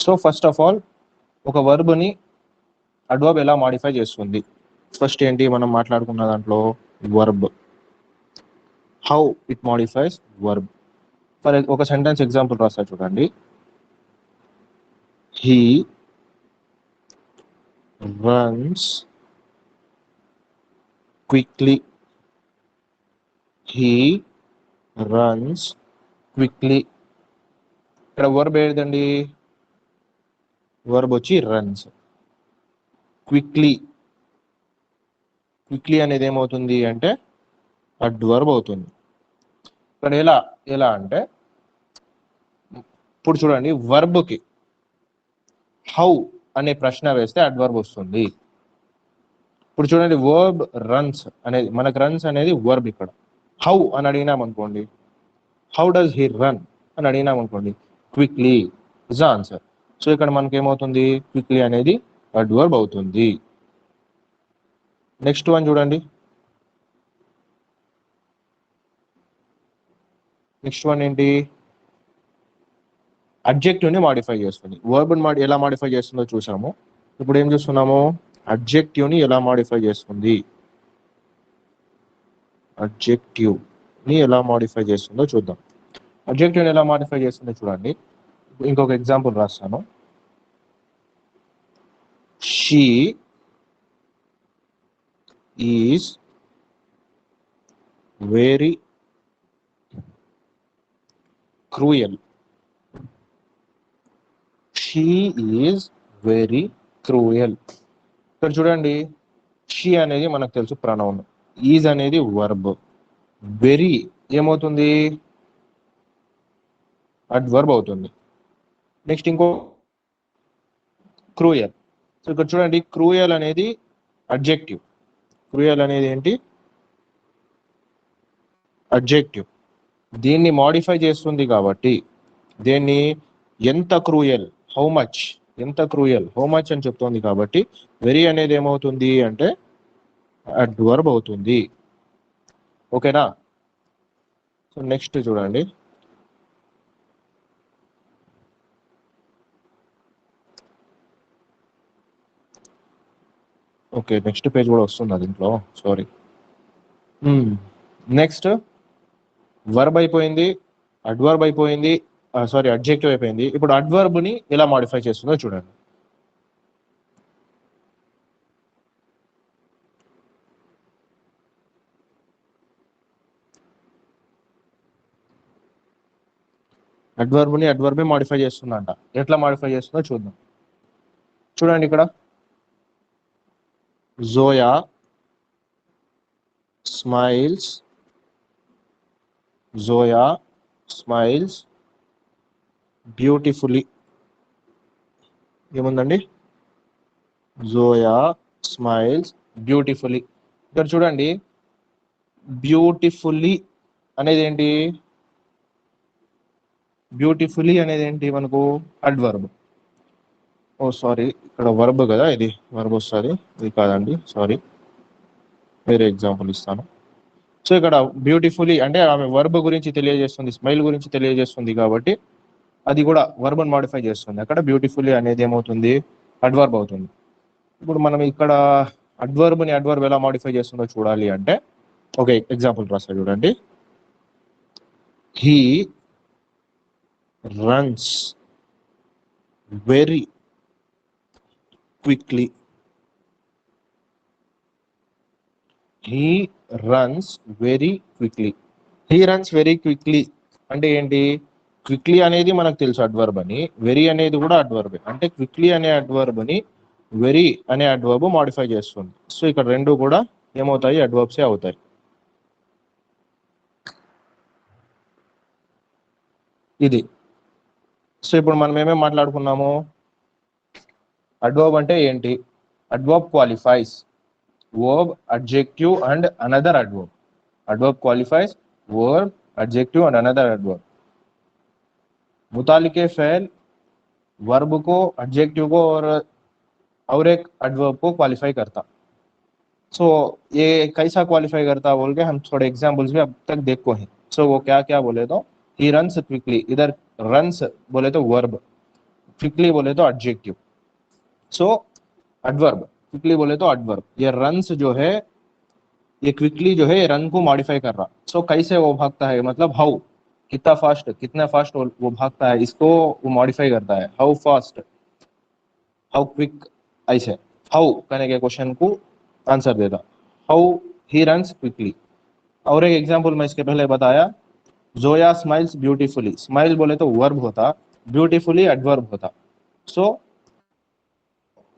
So first of all ఒక వర్బ్ని adverb ఎలా modify చేస్తుంది? ఫస్ట్ ఏంటి మనం మాట్లాడుకున్న దాంట్లో verb, how it modifies verb. For ఒక సెంటెన్స్ ఎగ్జాంపుల్ రాస్తా చూడండి. He runs quickly. He runs quickly. ఇక్కడ వర్బ్ ఏదండి? వర్బ్ వచ్చి రన్స్. క్విక్లీ, క్విక్లీ అనేది ఏమవుతుంది అంటే అడ్వర్బ్ అవుతుంది. ఇక్కడ ఎలా అంటే ఇప్పుడు చూడండి, వర్బ్కి హౌ అనే ప్రశ్న వేస్తే అడ్వర్బ్ వస్తుంది. ఇప్పుడు చూడండి, వర్బ్ రన్స్ అనేది, మనకు రన్స్ అనేది వర్బ్. ఇక్కడ హౌ అని అడిగినాం అనుకోండి, హౌ డస్ హీ రన్ అని అడిగినాం అనుకోండి, క్విక్లీ ఇస్ ఆన్సర్. సో ఇక్కడ మనకి ఏమవుతుంది, క్విక్లీ అనేది అడ్వర్బ్ అవుతుంది. నెక్స్ట్ వన్ చూడండి. నెక్స్ట్ వన్ ఏంటి? అడ్జెక్టివ్ని మాడిఫై చేస్తుంది. వర్బ్ని ఎలా మాడిఫై చేస్తుందో చూసాము. ఇప్పుడు ఏం చూస్తున్నాము? అడ్జెక్టివ్ని ఎలా మాడిఫై చేస్తుంది, అడ్జెక్టివ్ని ఎలా మాడిఫై చేస్తుందో చూద్దాం. అడ్జెక్టివ్ని ఎలా మాడిఫై చేస్తుందో చూడండి. ఇంకొక ఎగ్జాంపుల్ రాస్తాను. She is very cruel. She is very cruel. ఇక్కడ చూడండి, షీ అనేది మనకు తెలుసు ప్రనౌన్, ఈజ్ అనేది వర్బ్, వెరీ ఏమవుతుంది, అడ్వర్బ్ అవుతుంది. నెక్స్ట్ ఇంకో క్రూయల్. సో ఇక్కడ చూడండి, క్రూయల్ అనేది అడ్జెక్టివ్. క్రూయల్ అనేది ఏంటి? అడ్జెక్టివ్. దీన్ని మాడిఫై చేస్తుంది కాబట్టి, దీన్ని ఎంత క్రూయల్, హౌ మచ్, ఎంత క్రూయల్, హౌ మచ్ అని చెప్తోంది కాబట్టి వెరీ అనేది ఏమవుతుంది అంటే అడ్వర్బ్ అవుతుంది. ఓకేనా? సో నెక్స్ట్ చూడండి, ఓకే నెక్స్ట్ పేజ్ కూడా వస్తుంది దీంట్లో, సారీ. నెక్స్ట్ వర్బ్ అయిపోయింది, అడ్వర్బ్ అయిపోయింది, సారీ అడ్జెక్టివ్ అయిపోయింది. ఇప్పుడు అడ్వర్బ్ని ఎలా మాడిఫై చేస్తుందో చూడండి. అడ్వర్బ్ని అడ్వర్బే మాడిఫై చేస్తుందంట. ఎట్లా మాడిఫై చేస్తుందో చూద్దాం. చూడండి ఇక్కడ, Zoya smiles, Zoya smiles beautifully. ఏముందండి? Zoya smiles beautifully. ఇక్కడ చూడండి, బ్యూటిఫుల్లీ అనేది ఏంటి? బ్యూటిఫుల్లీ అనేది ఏంటి మనకు? అడ్వర్బ్. ఓ సారీ, ఇక్కడ వర్బ్ కదా, ఇది వర్బ్ వస్తుంది, ఇది కాదండి, సారీ, వేరే ఎగ్జాంపుల్ ఇస్తాను. సో ఇక్కడ బ్యూటిఫుల్లీ అంటే ఆమె వర్బ్ గురించి తెలియజేస్తుంది, స్మైల్ గురించి తెలియజేస్తుంది కాబట్టి అది కూడా వర్బ్ని మాడిఫై చేస్తుంది. అక్కడ బ్యూటిఫుల్లీ అనేది ఏమవుతుంది? అడ్వర్బ్ అవుతుంది. ఇప్పుడు మనం ఇక్కడ అడ్వర్బ్ని అడ్వర్బ్ ఎలా మాడిఫై చేస్తుందో చూడాలి అంటే ఓకే ఎగ్జాంపుల్ రాస్తా చూడండి. He runs very quickly. He runs very quickly. He runs very quickly అంటే ఏంటి? క్విక్లీ అనేది మనకు తెలుసు అడ్వర్బ్ అని, వెరీ అనేది కూడా అడ్వర్బ్. అంటే క్విక్లీ అనే అడ్వర్బ్ని వెరీ అనే అడ్వర్బ్ మాడిఫై చేస్తుంది. సో ఇక్కడ రెండు కూడా ఏమవుతాయి? అడ్వర్బ్సే అవుతాయి. ఇది. సో ఇప్పుడు మనం ఏమేమి మాట్లాడుకున్నాము? అడ్వర్బ్ అంటే ఏంటి? Adverb qualifies verb, adjective and another adverb. Adverb qualifies verb, adjective and another adverb. मुतालिके फेल वर्ब को, एडजेक्टिव को और एक एडवर्ब को क्वालिफाई करता. सो ये कैसा क्वालिफाई करता बोल के हम थोड़े एग्जांपल्स भी अब तक देखो हैं. सो वो क्या क्या बोले तो, ही रन्स क्विकली, इधर रन्स बोले तो वर्ब, क्विकली बोले तो एडजेक्टिव। सो एडवर्ब, क्विकली बोले तो एडवर्ब। ये रन्स जो है, ये क्विकली जो है रन को मॉडिफाई कर रहा। सो कैसे वो भागता है, मतलब हाउ, कितना फास्ट, कितना फास्ट वो भागता है, इसको वो मॉडिफाई करता है। हाउ फास्ट, हाउ क्विक, ऐसे हाउ कहने के क्वेश्चन को आंसर देता, हाउ ही रन्स क्विकली। और एक एग्जांपल मैं इसके पहले बताया, जोया स्माइल्स ब्यूटीफुली। स्माइल बोले तो वर्ब होता, ब्यूटीफुली एडवर्ब होता। सो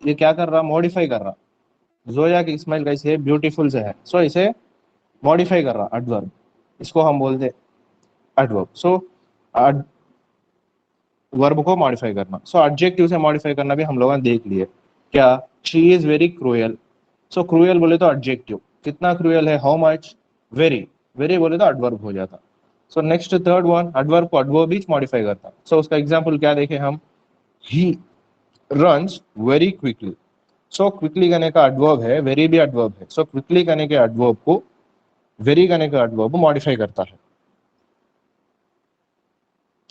ये क्या कर रहा, मॉडिफाई कर रहा। जोया की स्माइल कैसी है, ब्यूटीफुल से है। सो इसे मॉडिफाई कर रहा एडवर्ब, इसको हम बोलते एडवर्ब। सो वर्ब को मॉडिफाई करना। सो एडजेक्टिव से मॉडिफाई करना भी हम लोगों ने देख लिए। क्या, she is very cruel. So cruel बोले तो एडजेक्टिव, कितना क्रूएल है, हाउ मच, वेरी। वेरी बोले तो एडवर्ब हो जाता। So next third one, adverb को एडवर्ब भी मॉडिफाई करता। सो उसका एग्जांपल क्या देखें हम, he runs very quickly. So quickly करने का एडवर्ब है, वेरी भी एडवर्ब है। सो क्विकली करने के एडवर्ब को वेरी करने का एडवर्ब मॉडिफाई करता है।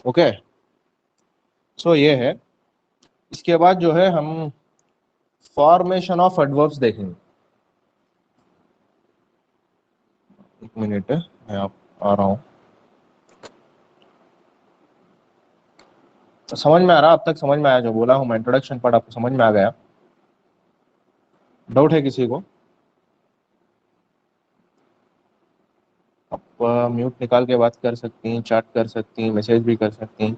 ओके, सो ये है। इसके बाद जो है हम फॉर्मेशन ऑफ एडवर्ब्स देखेंगे। एक मिनट है, मैं आप आ रहा हूँ। तो समझ में आ रहा, अब तक समझ में आया जो बोला हूँ मैं, इंट्रोडक्शन पार्ट आपको समझ में आ गया? डाउट है किसी को? आप म्यूट निकाल के बात कर सकती हैं, चैट कर सकती हैं, मैसेज भी कर सकती हैं।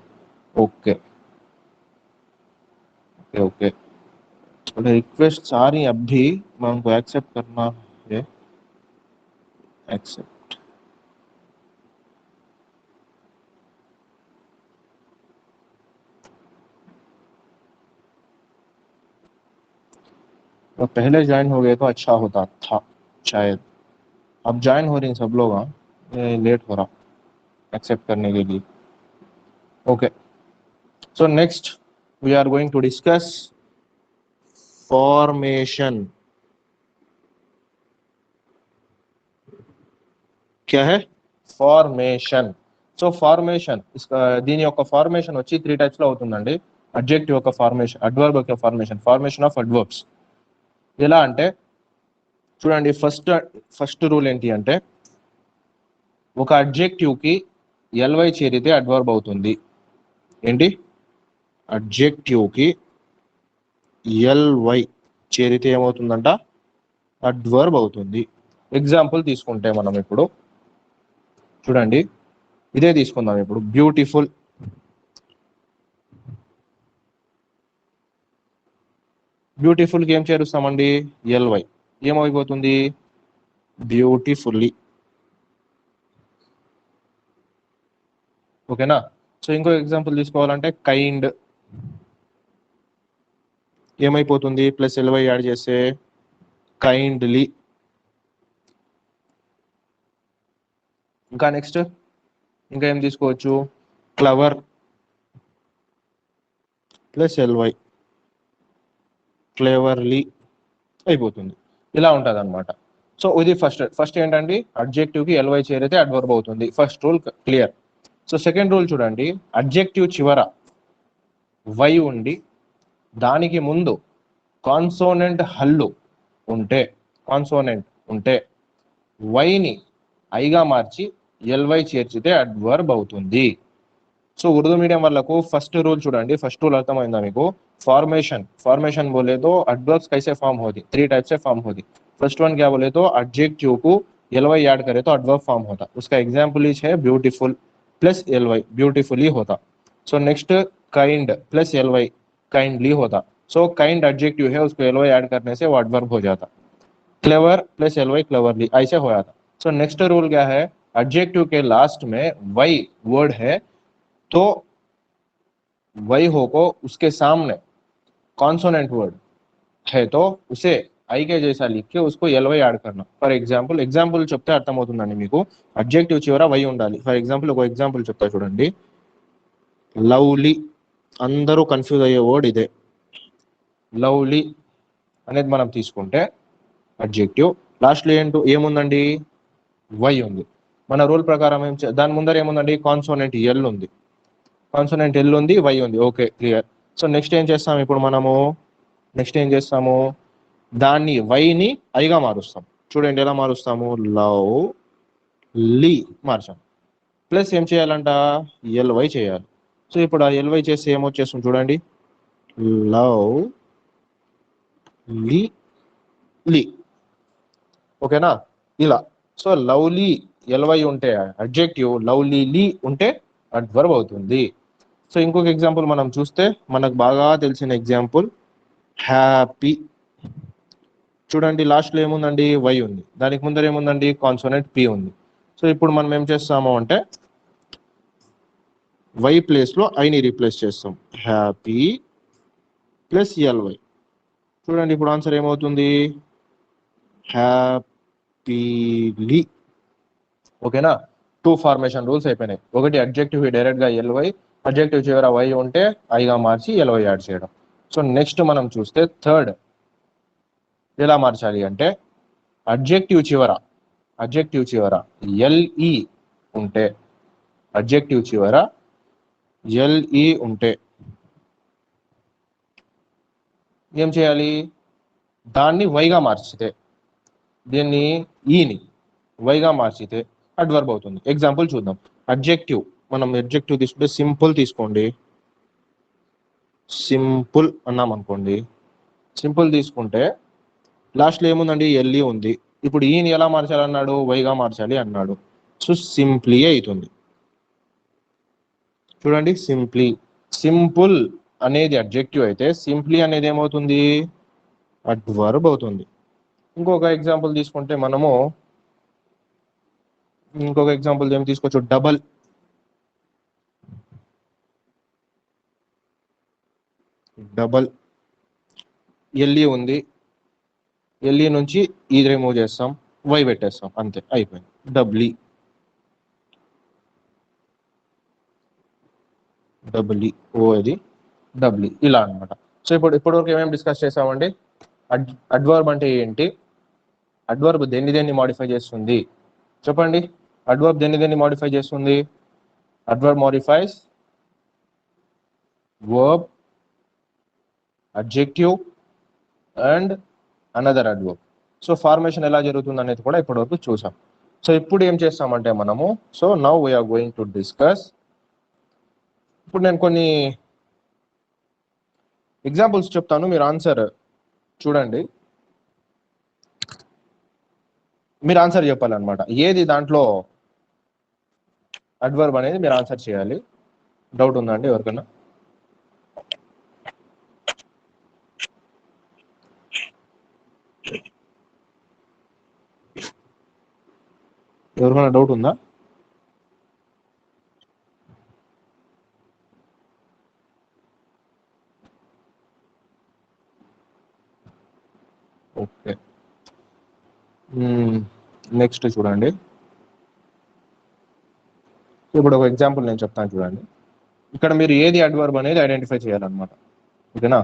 Okay okay okay. थोड़े रिक्वेस्ट आ रही हैं, अब भी मैं उनको एक्सेप्ट करना है। एक्सेप्ट, तो पहले ज्वाइन हो गए तो अच्छा होता था शायद। अब ज्वाइन हो रही सब लोग, हाँ, लेट हो रहा एक्सेप्ट करने के लिए। Okay, so next we are going to discuss formation. क्या है ఫార్మేషన్? సో ఫార్మేషన్, దీని యొక్క ఫార్మేషన్ వచ్చి 3 టైప్స్ లో అవుతుందండి. అడ్జెక్టివ్ యొక్క ఫార్మేషన్, అడ్వర్బ్ యొక్క ఫార్మేషన్, ఫార్మేషన్ ఆఫ్ అడ్వర్బ్స్. ఎలా అంటే చూడండి, ఫస్ట్ రూల్ ఏంటి అంటే, ఒక అడ్జెక్టివ్ కి ఎల్వై చేరితే అడ్వర్బ్ అవుతుంది. ఏంటి, అడ్జెక్టివ్ కి ఎల్వై చేరితే ఏమవుతుందంట, అడ్వర్బ్ అవుతుంది. ఎగ్జాంపుల్ తీసుకుంటే మనం ఇప్పుడు చూడండి, ఇదే తీసుకుందాం ఇప్పుడు, బ్యూటిఫుల్. బ్యూటిఫుల్ కి ఏం చేరుస్తామండి, ఎల్వై, ఏమైపోతుంది, బ్యూటిఫుల్లీ. ఓకేనా? సో ఇంకో ఎగ్జాంపుల్ తీసుకోవాలంటే కైండ్, ఏమైపోతుంది, ప్లస్ ఎల్వై యాడ్ చేస్తే కైండ్లీ. ఇంకా నెక్స్ట్ ఇంకా ఏం తీసుకోవచ్చు, క్లవర్ ప్లస్ ఎల్వై, క్లేవర్లీ అయిపోతుంది. ఇలా ఉంటుంది అనమాట. సో ఇది ఫస్ట్ ఏంటండి, అడ్జెక్టివ్ కి ఎల్వై చేరితే అడ్వర్బ్ అవుతుంది. First rule clear. So second rule చూడండి, అడ్జెక్టివ్ చివర వై ఉండి దానికి ముందు కాన్సోనెంట్ హల్లు ఉంటే, కాన్సోనెంట్ ఉంటే వైని ఐగా మార్చి ఎల్వై చేర్చితే అడ్వర్బ్ అవుతుంది. సో ఉర్దూ మీడియం వాళ్ళకు ఫస్ట్ రూల్ చూడండి, ఫస్ట్ రూల్ అర్థమైందా మీకు? फॉर्मेशन, फॉर्मेशन बोले तो एडवर्ब्स कैसे फॉर्म होती, 3 टाइप से फॉर्म होती. फर्स्ट वन क्या बोले तो एडजेक्टिव को एलवाई ऐड करे तो एडवर्ब फॉर्म होता. उसका एग्जांपल इज है ब्यूटीफुल प्लस एलवाई, ब्यूटीफुली होता. So next kind plus L Y, kindly होता. सो काइंड एडजेक्टिव है, उसको एलवाई ऐड करने से वो एडवर्ब हो जाता. क्लेवर प्लस एलवाई क्लेवरली, ऐसे हो जाता. सो नेक्स्ट रूल क्या है, एडजेक्टिव के लास्ट में वाई वर्ड है तो वही हो को उसके सामने कॉन्सोनेंट वर्ड है तो उसे ఐ के जैसा लिख के उसको ఎల్వై యాడ్ करना. ఫర్ ఎగ్జాంపుల్ చెప్తే అర్థమవుతుందండి మీకు. అడ్జెక్టివ్ చివర వై ఉండాలి. ఫర్ ఎగ్జాంపుల్ ఒక ఎగ్జాంపుల్ చెప్తా చూడండి, లవ్లీ. అందరూ కన్ఫ్యూజ్ అయ్యే వర్డ్ ఇదే, లవ్లీ అనేది మనం తీసుకుంటే అడ్జెక్టివ్, లాస్ట్లో ఏముందండి, వై ఉంది. మన రూల్ ప్రకారం దాని ముందర ఏముందండి, కాన్సోనెంట్ ఎల్ ఉంది, కాన్సోనెంట్ ఎల్ ఉంది, వై ఉంది. Okay, clear. సో నెక్స్ట్ ఏం చేస్తాం ఇప్పుడు మనము, నెక్స్ట్ ఏం చేస్తాము, దాన్ని వైని ఐగా మారుస్తాం. చూడండి ఎలా మారుస్తాము, లవ్ లీ మార్చాం. ప్లస్ ఏం చేయాలంట, ఎల్వై చేయాలి. సో ఇప్పుడు ఆ ఎల్వై చేస్తే ఏమొచ్చేస్తుంది చూడండి, లవ్ లీ లీ. ఓకేనా, ఇలా. సో లవ్లీ ఎల్వై ఉంటే అడ్జెక్టివ్, లవ్లీ లీ ఉంటే అడ్వర్బ్ అవుతుంది. సో ఇంకొక ఎగ్జాంపుల్ మనం చూస్తే మనకు బాగా తెలిసిన ఎగ్జాంపుల్ హ్యాపీ. చూడండి లాస్ట్లో ఏముందండి, వై ఉంది, దానికి ముందర ఏముందండి, కాన్సోనెంట్ పి ఉంది. సో ఇప్పుడు మనం ఏం చేస్తాము అంటే వై ప్లేస్లో ఐని రీప్లేస్ చేస్తాం, హ్యాపీ ప్లస్ ఎల్వై. చూడండి ఇప్పుడు ఆన్సర్ ఏమవుతుంది, హ్యాపీలీ. ఓకేనా, 2 ఫార్మేషన్ రూల్స్ అయిపోయినాయి. ఒకటి అడ్జెక్టివ్ డైరెక్ట్గా ఎల్వై, అడ్జెక్టివ్ చివర వై ఉంటే ఐగా మార్చి ఎల్వై యాడ్ చేయడం. సో నెక్స్ట్ మనం చూస్తే థర్డ్ ఎలా మార్చాలి అంటే అడ్జెక్టివ్ చివర ఎల్ఈ ఉంటే, అడ్జెక్టివ్ చివర ఎల్ఈ ఉంటే ఏం చేయాలి, దాన్ని వైగా మార్చితే, దీన్ని ఈని వైగా మార్చితే అడ్వర్బ్ అవుతుంది. ఎగ్జాంపుల్ చూద్దాం. అడ్జెక్టివ్, మనం అడ్జెక్టివ్ తీసుకుంటే సింపుల్ తీసుకోండి, సింపుల్ అన్నాం అనుకోండి. సింపుల్ తీసుకుంటే లాస్ట్లో ఏముందండి, ఎల్ఈ ఉంది. ఇప్పుడు ఈని ఎలా మార్చాలన్నాడు, వైగా మార్చాలి అన్నాడు. సో సింప్లీ అవుతుంది. చూడండి సింప్లీ. సింపుల్ అనేది అడ్జెక్టివ్ అయితే సింప్లీ అనేది ఏమవుతుంది, అడ్వర్బ్ అవుతుంది. ఇంకొక ఎగ్జాంపుల్ తీసుకుంటే మనము, ఇంకొక ఎగ్జాంపుల్ ఏం తీసుకోవచ్చు, డబల్. ఎల్ఈ ఉంది, ఎల్ఈ నుంచి ఈ రిమూవ్ చేస్తాం, వై పెట్టేస్తాం, అంతే అయిపోయింది, డబ్ల్యూ. ఓ అది డబ్ల్యూ, ఇలా అనమాట. సో ఇప్పటివరకు ఏమేమి డిస్కస్ చేసామండి, అడ్వర్బ్ అంటే ఏంటి, అడ్వర్బ్ దేన్ని మాడిఫై చేస్తుంది చెప్పండి. అడ్వర్బ్ దేన్ని మాడిఫై చేస్తుంది, adverb modifies verb, adjective and another adverb. So formation ఎలా జరుగుతుంది అనేది కూడా ఇప్పటివరకు చూసాం. సో ఇప్పుడు ఏం చేస్తామంటే మనము, so now we're going to discuss. ఇప్పుడు నేను కొన్ని ఎగ్జాంపుల్స్ చెప్తాను, మీరు ఆన్సర్ చూడండి, మీరు ఆన్సర్ చెప్పాలన్నమాట. ఏది దాంట్లో అడ్వర్బ్ అనేది మీరు ఆన్సర్ చేయాలి. డౌట్ ఉందా అండి ఎవరికైనా? ఎవరికైనా డౌట్ ఉందా? ఓకే, నెక్స్ట్ చూడండి. ఇప్పుడు ఒక ఎగ్జాంపుల్ నేను చెప్తాను చూడండి. ఇక్కడ మీరు ఏది అడ్వర్బ్ అనేది ఐడెంటిఫై చేయాలన్నమాట. ఓకేనా,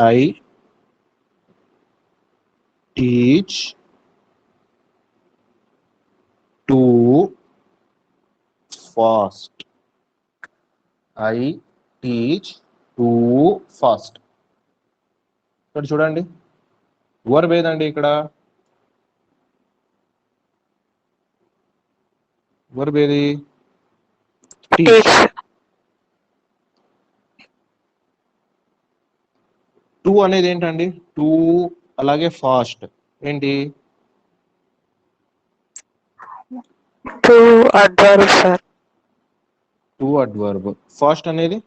I teach to fast. I teach to fast. ఇక్కడ చూడండి వర్బ్ ఏదండి, ఇక్కడ వర్బ్ ఏది, టీచ్. టు అనేది ఏంటండి, టు అలాగే ఫాస్ట్ ఏంటి, to adverb sir. To adverb. Fast అనేది,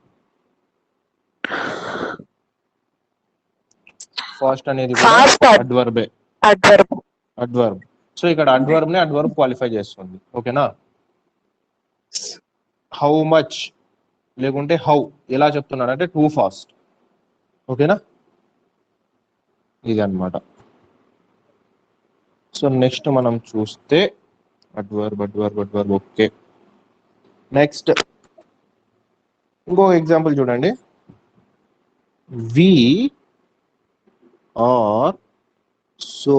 ఫాస్ట్ అనేది అడ్వర్బే, అడ్వర్బ్. సో ఇక్కడ అడ్వర్బ్ ని అడ్వర్బ్ క్వాలిఫై చేస్తుంది. ఓకేనా, హౌ మచ్ లేకుంటే హౌ ఎలా చెప్తున్నాడు అంటే టూ ఫాస్ట్. ఓకేనా, ఇది అన్నమాట. సో నెక్స్ట్ మనం చూస్తే అడ్వర్బ్. ఓకే, నెక్స్ట్ ఇంకో ఎగ్జాంపుల్ చూడండి. We are so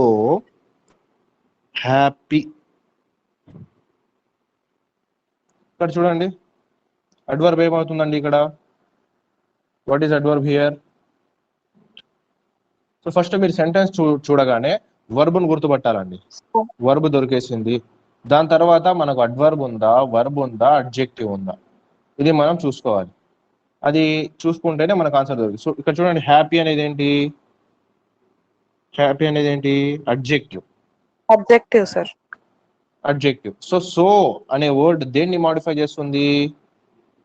happy. ఇక్కడ చూడండి అడ్వర్బ్ ఏమవుతుందండి ఇక్కడ? What is adverb here? So first మీరు సెంటెన్స్ చూడగానే వర్బ్ను గుర్తుపట్టాలండి. వర్బ్ దొరికేసింది. దాని తర్వాత మనకు అడ్వర్బ్ ఉందా, వర్బ్ ఉందా, అడ్జెక్టివ్ ఉందా, ఇది మనం చూసుకోవాలి. అది చూసుకుంటేనే మనకు ఆన్సర్ దొరుకుతుంది. సో ఇక్కడ చూడండి, హ్యాపీ అనేది ఏంటి? హ్యాపీ అనేది ఏంటి? Adjective. Objective sir. Adjective. So అనే వర్డ్ దేన్ని మాడిఫై చేస్తుంది?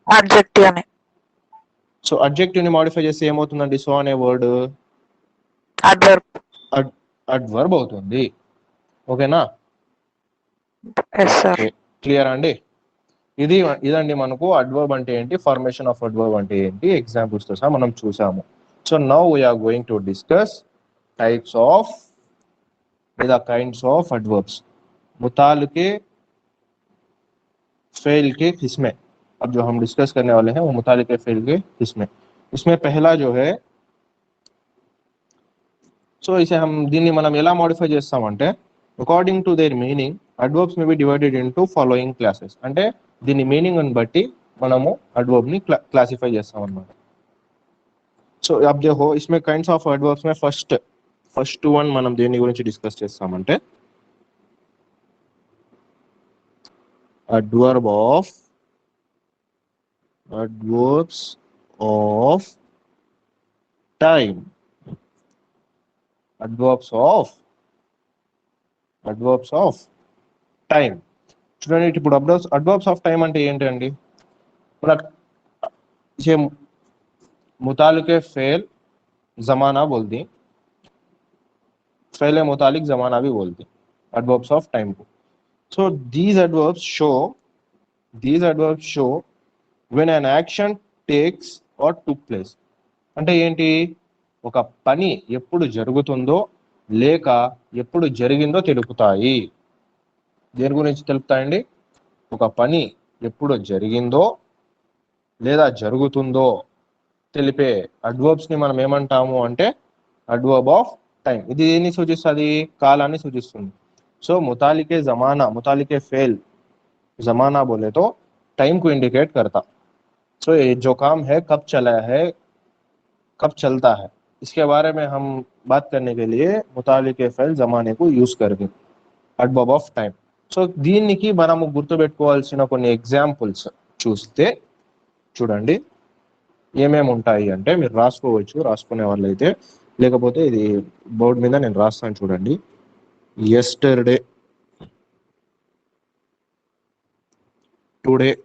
అబ్జెక్టివ్ అని. సో అడ్జెక్టివ్ ని మాడిఫై చేస్తే ఏమవుతుందండి? సో అనే వర్డ్ అడ్వర్బ్. అడ్వర్బ్ అవుతుంది. ఓకేనా? Yes sir. క్లియర్ అండి? ఇదండి మనకు అడ్వర్బ్ అంటే ఏంటి, ఫార్మేషన్ ఆఫ్ అడ్వర్బ్ అంటే ఏంటి, ఎగ్జాంపుల్స్ తో సహా మనం చూసాము. So now we're going to discuss types of లేదా काइंड्स ऑफ एडवर्ब्स. मुतालिके फेल के किस्में अब जो हम डिस्कस करने वाले हैं वो मुतालिके फेल के किस्में. इसमें पहला जो है, సో ఇसे हम దీన్ని మనం ఎలా మోడిఫై చేస్తామంటే according to their meaning adverbs may be divided into following classes. అంటే దీని మీనింగ్ ని బట్టి మనము అడ్వర్బ్ ని క్లాసిఫై చేస్తాం అన్నమాట. సో अब देखो इसमें काइंड्स ऑफ एडवर्ब्स में फर्स्ट वन మనం దేని గురించి డిస్కస్ చేస్తామంటే adverbs of time. adverbs of time. చూడండి, ఇప్పుడు adverbs of time అంటే ఏంటండి? మనకు ये मुतालिके फेल जमाना बोल दी, फेल मुतालिक जमाना भी बोल दी adverbs of time को. So these adverbs show when an action takes or took place. అంటే ఏంటి? ఒక పని ఎప్పుడు జరుగుతుందో లేక ఎప్పుడు జరిగిందో తెలుపుతాయి. దేని గురించి తెలుపుతాయండి? ఒక పని ఎప్పుడు జరిగిందో లేదా జరుగుతుందో తెలిపే అడ్వర్బ్స్ ని మనం ఏమంటాము అంటే అడ్వర్బ్ ఆఫ్ టైం. ఇది దేన్ని సూచిస్తుంది? కాలాన్ని సూచిస్తుంది. సో मुतालिके जमाना, मुतालिके फेल जमाना बोले तो टाइम को इंडिकेट करता. सो ये जो काम है कब चला है, कब चलता है, इसके बारे में हम बात करने के लिए मुतालिके फेल जमाने को यूज करते అడ్వర్బ్ ఆఫ్ టైం. సో దీనికి మనము గుర్తుపెట్టుకోవాల్సిన కొన్ని ఎగ్జాంపుల్స్ చూస్తే చూడండి ఏమేమి ఉంటాయి అంటే, మీరు రాసుకోవచ్చు రాసుకునే వాళ్ళైతే, లేకపోతే ఇది బోర్డు మీద నేను రాస్తాను చూడండి. yesterday, today,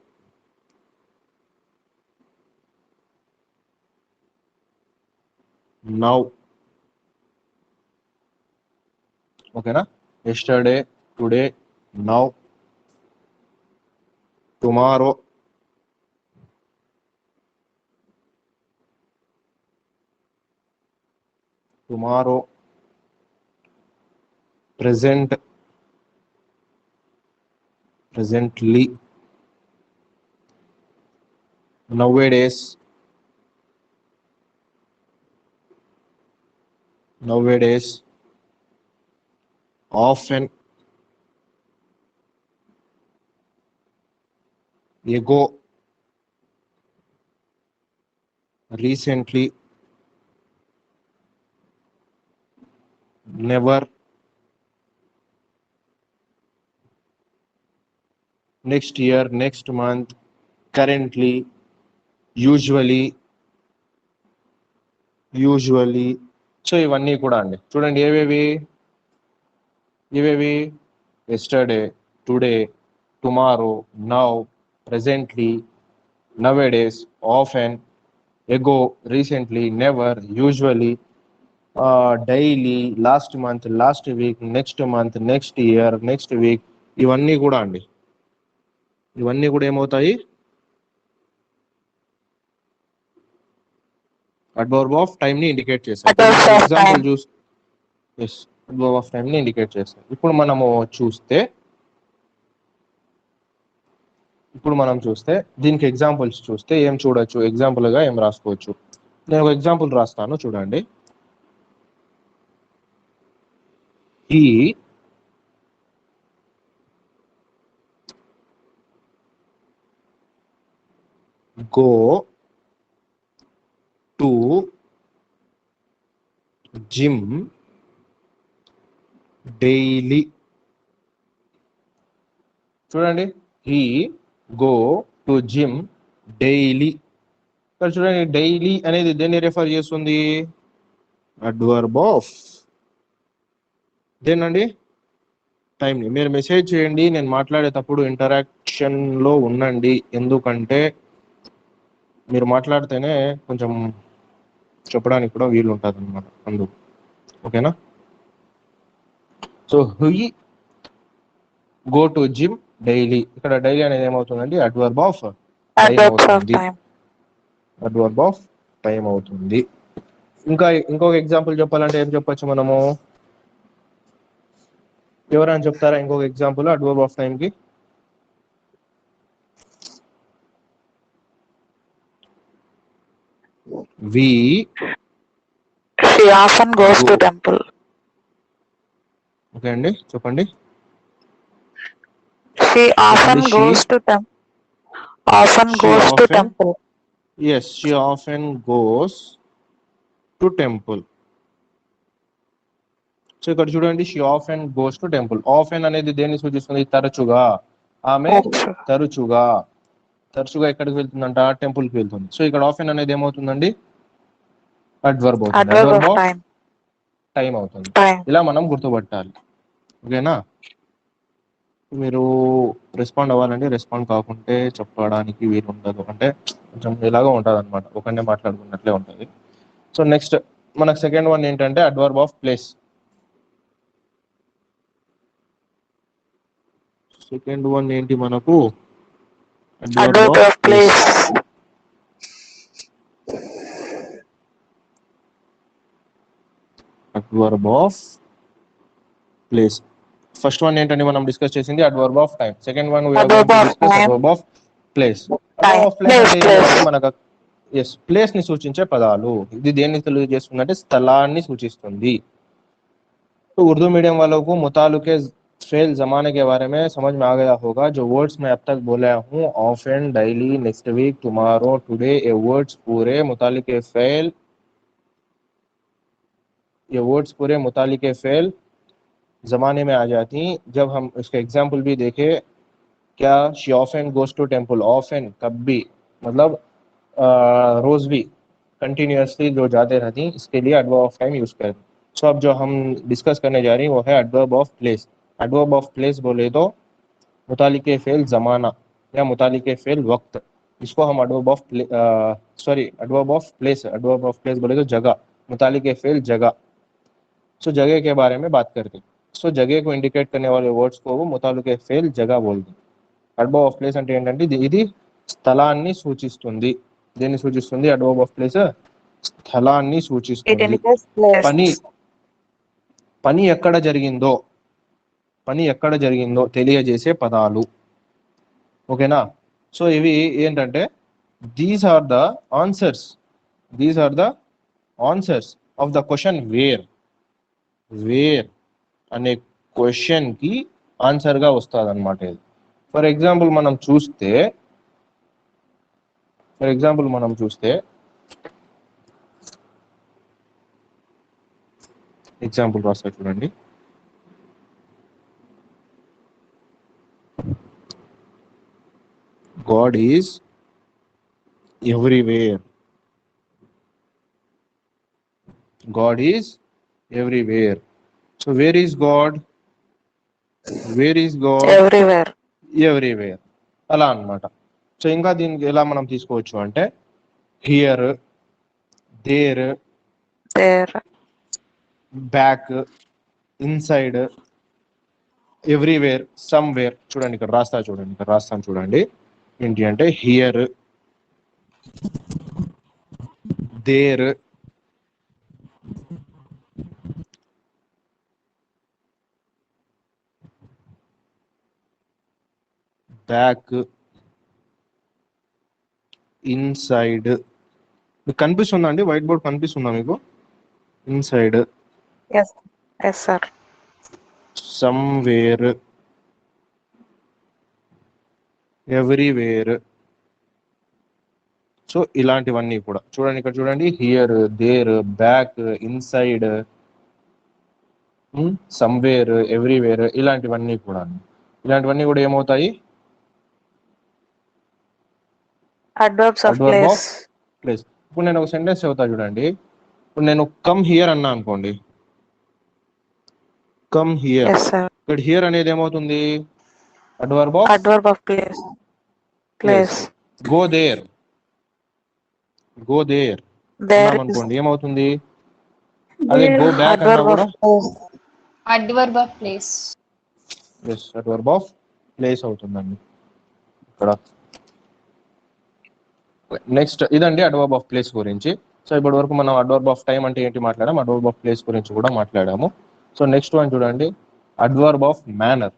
now. ఓకేనా? yesterday, today, now, tomorrow, present, presently, nowadays, often, ago, recently, never, next year, next month, currently, usually. So ఇవన్నీ కూడా అండి చూడండి ఏవేవి yesterday, today, tomorrow, now, presently, nowadays, often, ago, recently, never, usually, daily, last month, last week, next month, next year, next week. ఇవన్నీ కూడా అండి, ఇవన్నీ కూడా ఏమవుతాయి? అడ్వర్బ్ ఆఫ్ టైం ని ఇండికేట్ చేస్తాయి. ఎగ్జాంపుల్ చూసి అడ్వర్బ్ ఆఫ్ టైం ని ఇండికేట్ చేస్తాయి. ఇప్పుడు మనం చూస్తే దీనికి ఎగ్జాంపుల్స్ చూస్తే ఏం చూడొచ్చు? ఎగ్జాంపుల్ గా ఏం రాసుకోవచ్చు? నేను ఒక ఎగ్జాంపుల్ రాస్తాను చూడండి. He go to gym daily. చూడండి, he go to gym daily. ఇక్కడ చూడండి, డైలీ అనేది దేన్ని రెఫర్ చేస్తుంది? అడ్వర్బ్ ఆఫ్ దేనండి? టైంని. మీరు మెసేజ్ చేయండి, నేను మాట్లాడేటప్పుడు ఇంటరాక్షన్ లో ఉండండి, ఎందుకంటే మీరు మాట్లాడితేనే కొంచెం చెప్పడానికి కూడా వీలు ఉంటుంది అనమాట, అందుకు. ఓకేనా? So he go to gym daily. ఇక్కడ డైలీ అనేది ఏమవుతుందండి? Adverb of time Adverbs of అవుతుంది. time. అడ్వర్బ్ ఆఫ్ టైం అవుతుంది. ఇంకా ఇంకొక ఎగ్జాంపుల్ చెప్పాలంటే ఏం చెప్పొచ్చు మనము? ఎవరైనా చెప్తారా ఇంకొక ఎగ్జాంపుల్ అడ్వర్బ్ ఆఫ్ టైం కి? వి She often goes to temple. Okay అండి, చెప్పండి. She often చెప్పండి. goes to temple. Often She goes to often- temple. Yes, she often goes to temple. So ఇక్కడ చూడండి, she often goes to temple. Often అనేది దేన్ని సూచిస్తుంది? తరచుగా. ఆమె తరచుగా ఎక్కడికి వెళ్తుందంట? టెంపుల్ కి వెళ్తుంది. సో ఇక్కడ ఆఫెన్ అనేది ఏమవుతుందండి? అడ్వర్బ్ అవుతుంది. Adverb of adverb of time. Time అవుతుంది. Time. ఇలా మనం గుర్తుపట్టాలి. ఓకేనా? మీరు రెస్పాండ్ అవ్వాలండి, రెస్పాండ్ కాకుంటే చెప్పడానికి వీలు ఉండదు, అంటే కొంచెం ఇలాగా ఉంటుంది అనమాట, ఒకనే మాట్లాడుకున్నట్లే ఉంటుంది. సో నెక్స్ట్ మనకు సెకండ్ వన్ ఏంటంటే adverb of place. Second one ఏంటి మనకు? Adverb of place. Adverb of place. First one ఏంటని మనం డిస్కస్ చేసింది? Adverb of time. Second one Adverb of time. Adverb of place. Time. Of place అంటే Place. ఏంటంటే మనకు place ని సూచించే పదాలు. ఇది దేన్ని తెలియజేస్తుందంటే స్థలాన్ని సూచిస్తుంది. तो उर्दू मीडियम वालों को मुतालु के फेल जमाने के बारे में समझ में आ गया होगा. जो वर्ड्स मैं अब तक बोला हूँ, often, daily, next week, tomorrow, today, ये वर्ड्स पूरे मुतालिक के फेल, ये वर्ड्स पूरे मुतालिक के फेल जमाने में आ जाती. जब हम इसका एग्जाम्पल भी देखे, क्या? She often goes to temple. Often कब भी, मतलब रोज भी, कंटिन्यूसली जो जाते रहती, इसके लिए एडवर्ब ऑफ टाइम यूज करते. सो अब जो हम डिस्कस करने जा रही हैं वो है adverb of place. Adverb of place बोले तो मुतालिक फेल जमाना या मुतालिक फेल वक्त, इसको हम adverb of adverb of place. Adverb of place बोले तो जगह, मुतालिक फेल जगह. सो जगह के बारे में बात करते. सो जगह को इंडिकेट करने वाले वर्ड्स को वो मुतालिक फेल जगह बोलते. అడ్వర్బ్ ఆఫ్ ప్లేస్ అంటే ఏంటంటే ఇది స్థలాన్ని సూచిస్తుంది. దేన్ని సూచిస్తుంది? అడ్వర్బ్ ఆఫ్ ప్లేస్ స్థలాన్ని It సూచిస్తుంది. indicates place. పని ఎక్కడ జరిగిందో తెలియజేసే పదాలు. ఓకేనా? సో ఇవి ఏంటంటే these are the answers of the question where అనే క్వశ్చన్ కి ఆన్సర్ గా వస్తుంది అనమాట. ఇది ఫర్ ఎగ్జాంపుల్ మనం చూస్తే ఎగ్జాంపుల్ రాస్తా చూడండి. God is everywhere. God is everywhere. So where is God? Everywhere. Everywhere. అలా అన్నమాట. సో ఇంకా దీనికి ఎలా మనం తీసుకోవచ్చు అంటే here, there, There. Back, inside, everywhere, somewhere. చూడండి ఇక్కడ రాస్తాను చూడండి. ఏంటి అంటే హియర్, దేర్, బ్యాక్, ఇన్సైడ్. మీకు కనిపిస్తుందా అండి? వైట్ బోర్డ్ కనిపిస్తుందా మీకు? Inside, Yes. Yes, sir. somewhere, everywhere, so ఇలాంటివన్నీ కూడా చూడండి, ఇక్కడ చూడండి, here, there, back, inside, somewhere, everywhere, ఇలాంటివన్నీ కూడా ఏమవుతాయి? Adverbs of adverb of place. Place. ఇప్పుడు నేను ఒక సెంటెన్స్ చెబుతా చూడండి. ఇప్పుడు నేను కమ్ హియర్ అన్నా అనుకోండి, కమ్ హియర్, ఎస్ సార్. ఇక్కడ హియర్ అనేది ఏమవుతుంది? Adverb of place. Place. Go there, go there there అన్నాం అనుకోండి, ఏమవుతుంది? అదే గో బ్యాక్ అన్నా కూడా adverb of place. Yes, adverb of place అవుతుందండి ఇక్కడ. నెక్స్ట్ ఇదండి అడ్వర్బ్ ఆఫ్ ప్లేస్ గురించి. సో ఇప్పటి వరకు మనం అడ్వర్బ్ ఆఫ్ టైం అంటే ఏంటి మాట్లాడాము, అడ్వర్బ్ ఆఫ్ ప్లేస్ గురించి కూడా మాట్లాడాము. సో నెక్స్ట్ వన్ చూడండి, adverb of manner.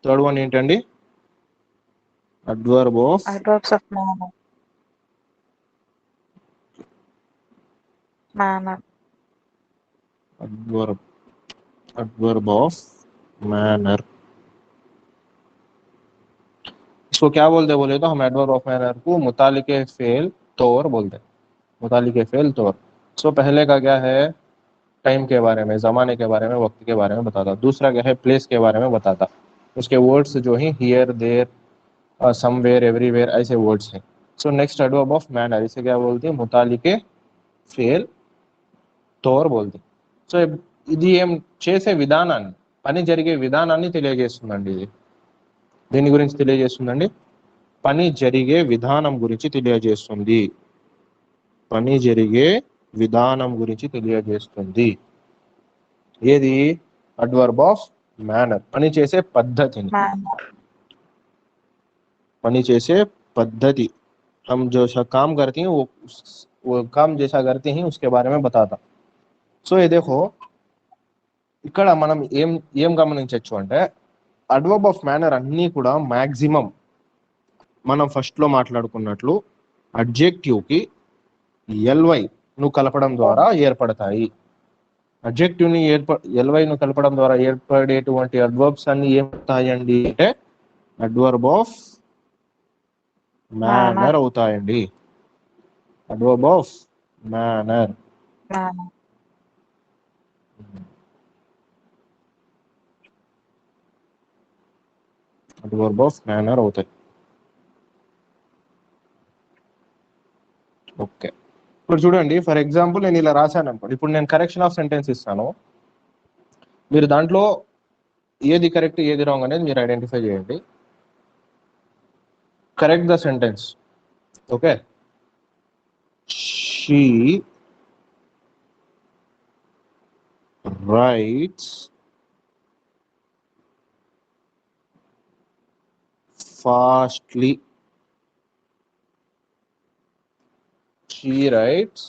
Third one ఏంటండి? Adverbs of manner. adverb of manner. इसको क्या बोले तो हम एडवर्ब ऑफ मैनर को मुतालिके फेल तौर बोलते हैं, मुतालिके फेल तौर. सो पहले का क्या है? टाइम के बारे में, जमाने के बारे में, वक्त के बारे में बताता. दूसरा क्या है? प्लेस के बारे में बताता. उसके वर्ड्स जो है हियर, देयर, समवेयर, एवरीवेयर, ऐसे वर्ड्स हैं. So next adverb of manner, इसे क्या बोलते हैं? मुतालिके फेल తోర్ బోల్ది. సో ఇది ఏం చేసే విధానాన్ని, పని జరిగే విధానాన్ని తెలియజేస్తుందండి. ఇది దేని గురించి తెలియజేస్తుందండి? పని జరిగే విధానం గురించి తెలియజేస్తుంది. పని జరిగే విధానం గురించి తెలియజేస్తుంది. ఏది? Adverb of manner. పని చేసే పద్ధతిని, పని చేసే పద్ధతి. हम जो काम करते हैं वो काम जैसा करते हैं उसके बारे में बताता. సో ఇదేహో ఇక్కడ మనం ఏం గమనించవచ్చు అంటే, అడ్వర్బ్ ఆఫ్ మేనర్ అన్నీ కూడా మ్యాక్సిమం మనం ఫస్ట్ లో మాట్లాడుకున్నట్లు అడ్జెక్టివ్ కి ఎల్వై ను కలపడం ద్వారా ఏర్పడతాయి. అడ్జెక్టివ్ ని ఎల్వై ను కలపడం ద్వారా ఏర్పడేటువంటి అడ్వర్బ్స్ అన్ని ఏమవుతాయండి అంటే అడ్వర్బ్ ఆఫ్ మేనర్ అవుతాయండి. Adverb of manner. Adverb of manner అవుతాయి. ఓకే, ఇప్పుడు చూడండి, ఫర్ ఎగ్జాంపుల్ నేను ఇలా రాశాను అనుకోండి. ఇప్పుడు నేను కరెక్షన్ ఆఫ్ సెంటెన్స్ ఇస్తాను, మీరు దాంట్లో ఏది కరెక్ట్ ఏది రాంగ్ అనేది మీరు ఐడెంటిఫై చేయండి. Correct the sentence. Okay, she writes fastly. She writes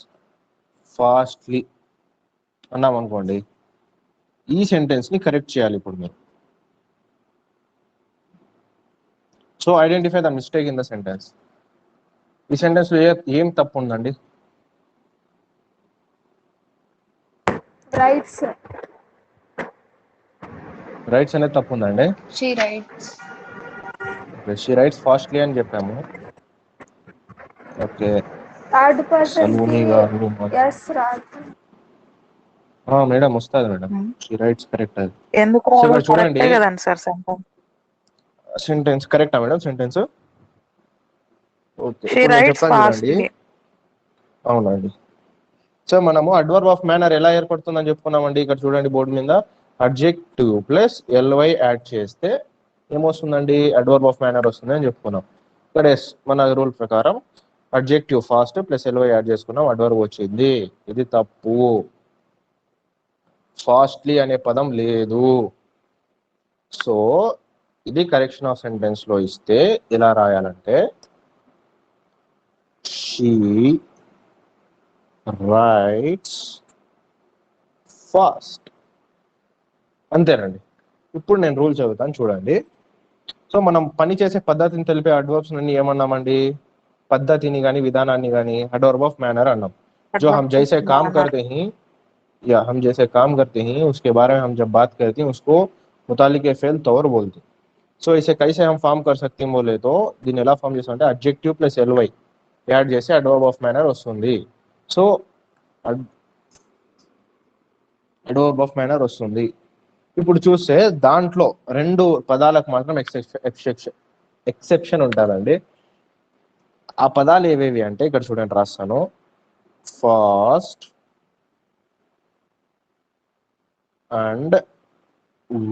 fastly అన్నాం అనుకోండి. ఈ సెంటెన్స్ ని కరెక్ట్ చేయాలి ఇప్పుడు మీరు. So identify the mistake in the sentence. ఈ సెంటెన్స్ లో ఏం తప్పు ఉందండి? రైట్స్ అనేది తప్పు ఉందండి. She rights. She rights fastly అని చెప్పాము. ఓకే, థర్డ్ పర్సన్ సలూని గారు మేడం వస్తుంది మేడం. She rights correct. అది ఎందుకు చూడండి, కదండి సార్ సెంటెన్స్ కరెక్టా madam? Sentence okay, she rights fastly. అవునండి. సో మనము అడ్వర్బ్ ఆఫ్ మేనర్ ఎలా ఏర్పడుతుందని చెప్పుకున్నామండి. ఇక్కడ చూడండి బోర్డు మీద, అడ్జెక్టివ్ ప్లస్ ఎల్వై యాడ్ చేస్తే ఏమొస్తుందండి? అడ్వర్బ్ ఆఫ్ మేనర్ వస్తుంది అని చెప్పుకున్నాం. ఇక్కడ మన రూల్ ప్రకారం adjective fast plus LY add చేసుకున్నాం, అడ్వర్బ్ వచ్చింది. ఇది తప్పు. ఫాస్ట్లీ అనే పదం లేదు. సో ఇది కరెక్షన్ ఆఫ్ సెంటెన్స్ లో ఇస్తే ఎలా రాయాలంటే, షీ రైట్స్ ఫాస్ట్, అంతేనండి. ఇప్పుడు నేను రూల్ చదువుతాను చూడండి. సో మనం పని చేసే పద్ధతిని తెలిపే అడ్వర్బ్స్ అన్ని ఏమన్నామండి? పద్ధతిని కానీ విధానాన్ని కానీ అడ్వర్బ్ ఆఫ్ मैनर అన్నాం. जो हम जैसे काम करते हैं या हम जैसे काम करते हैं उसके बारे में हम जब बात करते हैं उसको मुतालिक फेल तौर बोलते हैं. సో इसे कैसे हम फॉर्म कर सकते हैं बोले तो దీన్ని ఎలా ఫామ్ చేస్తామంటే అడ్జెక్టివ్ ప్లస్ ఎల్వై యాడ్ చేస్తే అడ్వర్బ్ ఆఫ్ మేనర్ వస్తుంది. సో అడ్వర్బ్ ఆఫ్ మేనర్ వస్తుంది. ఇప్పుడు చూస్తే దాంట్లో 2 పదాలకు మాత్రం ఎక్సెప్షన్ ఉంటుందండి. ఆ పదాలు ఏవేవి అంటే ఇక్కడ చూడండి రాస్తాను. Fast and